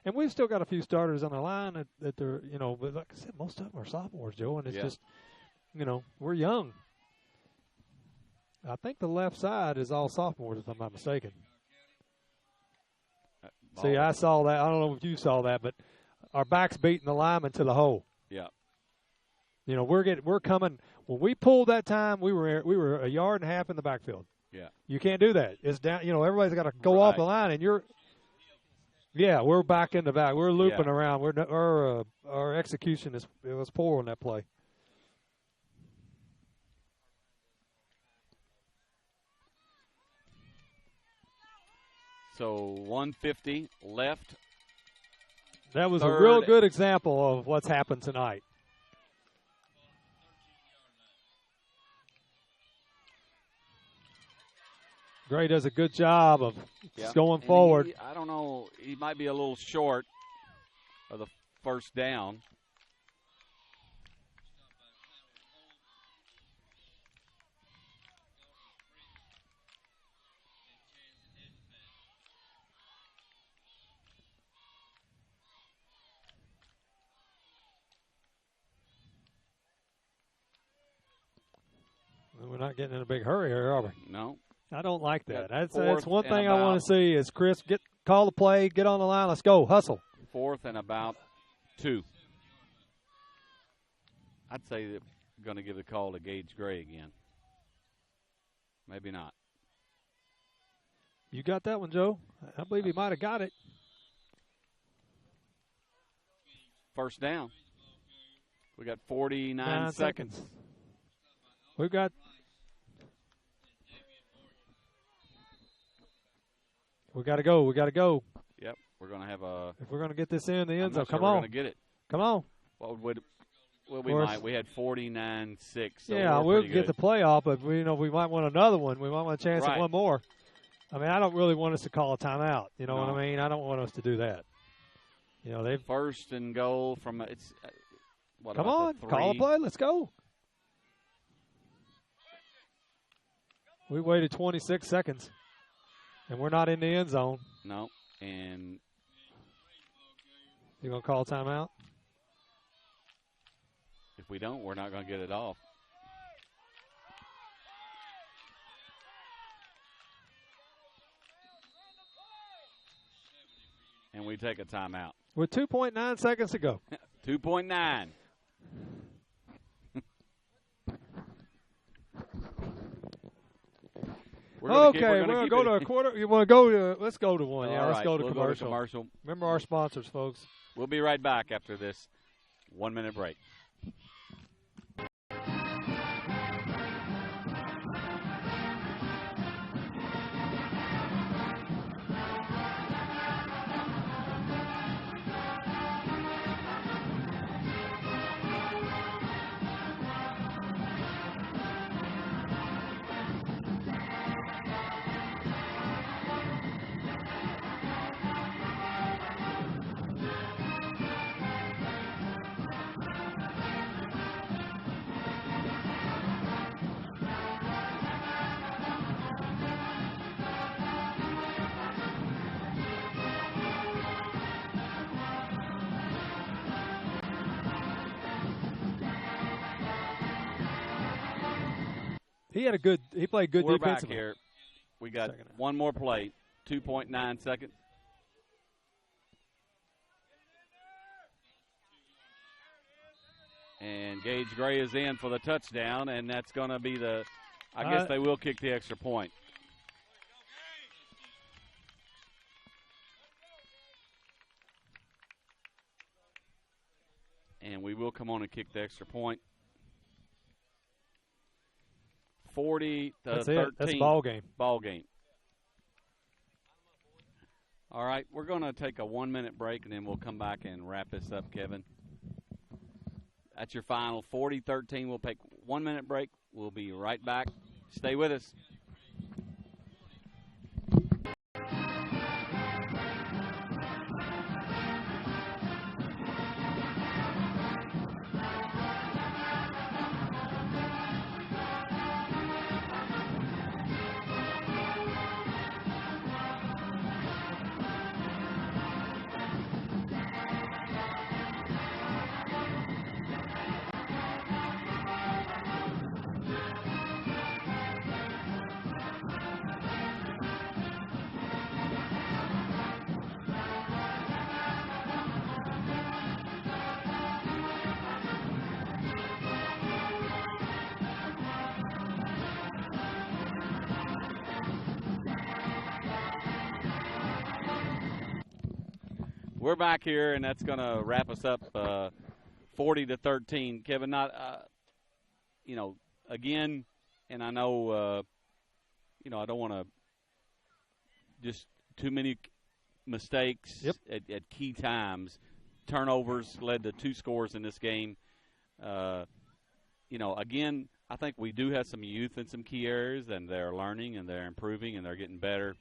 and we've still got a few starters on the line that they're but like I said, most of them are sophomores, Joe, and it's just we're young. I think the left side is all sophomores, if I'm not mistaken. See, I saw that. I don't know if you saw that, but our back's beating the lineman to the hole. Yeah. We're coming. When we pulled that time, we were a yard and a half in the backfield. Yeah. You can't do that. It's down. Everybody's got to go off the line, and we're back in the back. We're looping around. Our execution was poor on that play. So 1:50 left. That was Third. a real good example of what's happened tonight. Gray does a good job of just going forward. I don't know. He might be a little short of the first down. We're not getting in a big hurry here, are we? No. I don't like that. That's Fourth one and thing I want about- to see is Chris call the play, get on the line, let's go, hustle. 4th and about 2. I'd say they're going to give the call to Gage Gray again. Maybe not. You got that one, Joe? I believe he might have got it. First down. We got 49 9 seconds. We've got. We got to go. We got to go. Yep, we're going to have a. If we're going to get this in the end zone, I'm not sure come we're on. going to get it. Come on. What would? Well, we Course. might. We had 49-6. So Yeah, we're we'll pretty get good. the playoff, but we might want another one. We might want a chance Right. at one more. I mean, I don't really want us to call a timeout. You know No. what I mean? I don't want us to do that. You know, they've First and goal from it's. What come about on, the call a 3? play. Let's go. We waited 26 seconds, and we're not in the end zone. No, and You gonna call timeout? if we don't, we're not going to get it off. And we take a timeout. With 2.9 seconds to go. 2.9. Okay, we're gonna go to a quarter. You want to go to? Let's go to one. Yeah, All let's right, go to we'll commercial. Go to commercial. Remember our sponsors, folks. We'll be right back after this 1-minute break. He played good We're defensively. back here. We got Second half. one more play, 2.9 seconds. And Gage Gray is in for the touchdown, and that's going to be the – I guess they will kick the extra point. And we will come on and kick the extra point. 40 to That's 13. it. That's ball game. Ball game. All right, we're going to take a 1-minute break, and then we'll come back and wrap this up, Kevin. That's your final 40-13. We'll take 1-minute break. We'll be right back. Stay with us. We're back here, and that's going to wrap us up 40-13. Kevin, not, again, and I know, I don't want to just too many mistakes at key times. Turnovers led to 2 scores in this game. Again, I think we do have some youth in some key areas, and they're learning, and they're improving, and they're getting better.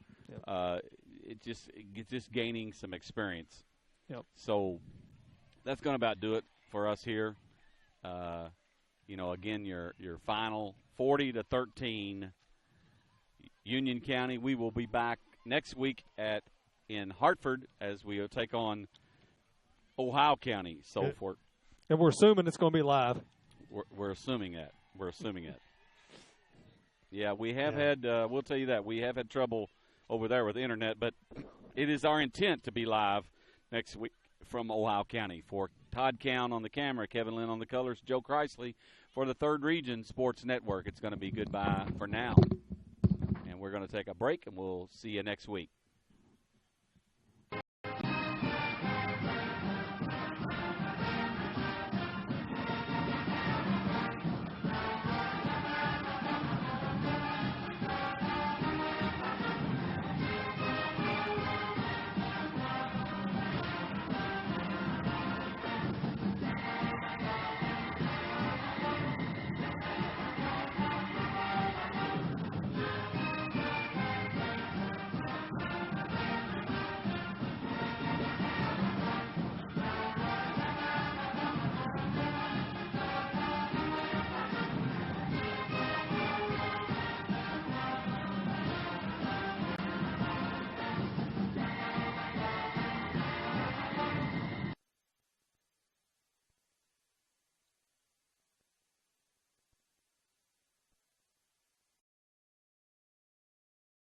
Yep. It's just gaining some experience. Yep. So that's going to about do it for us here. Again, your final 40-13 Union County. We will be back next week in Hartford as we take on Ohio County. So and we're assuming it's going to be live. We're assuming that. We're assuming it. Yeah, we have had. We'll tell you that we have had trouble over there with the internet, but it is our intent to be live next week from Ohio County. For Todd Count on the camera, Kevin Lynn on the colors, Joe Chrisley for the Third Region Sports Network. It's going to be goodbye for now. And we're going to take a break, and we'll see you next week.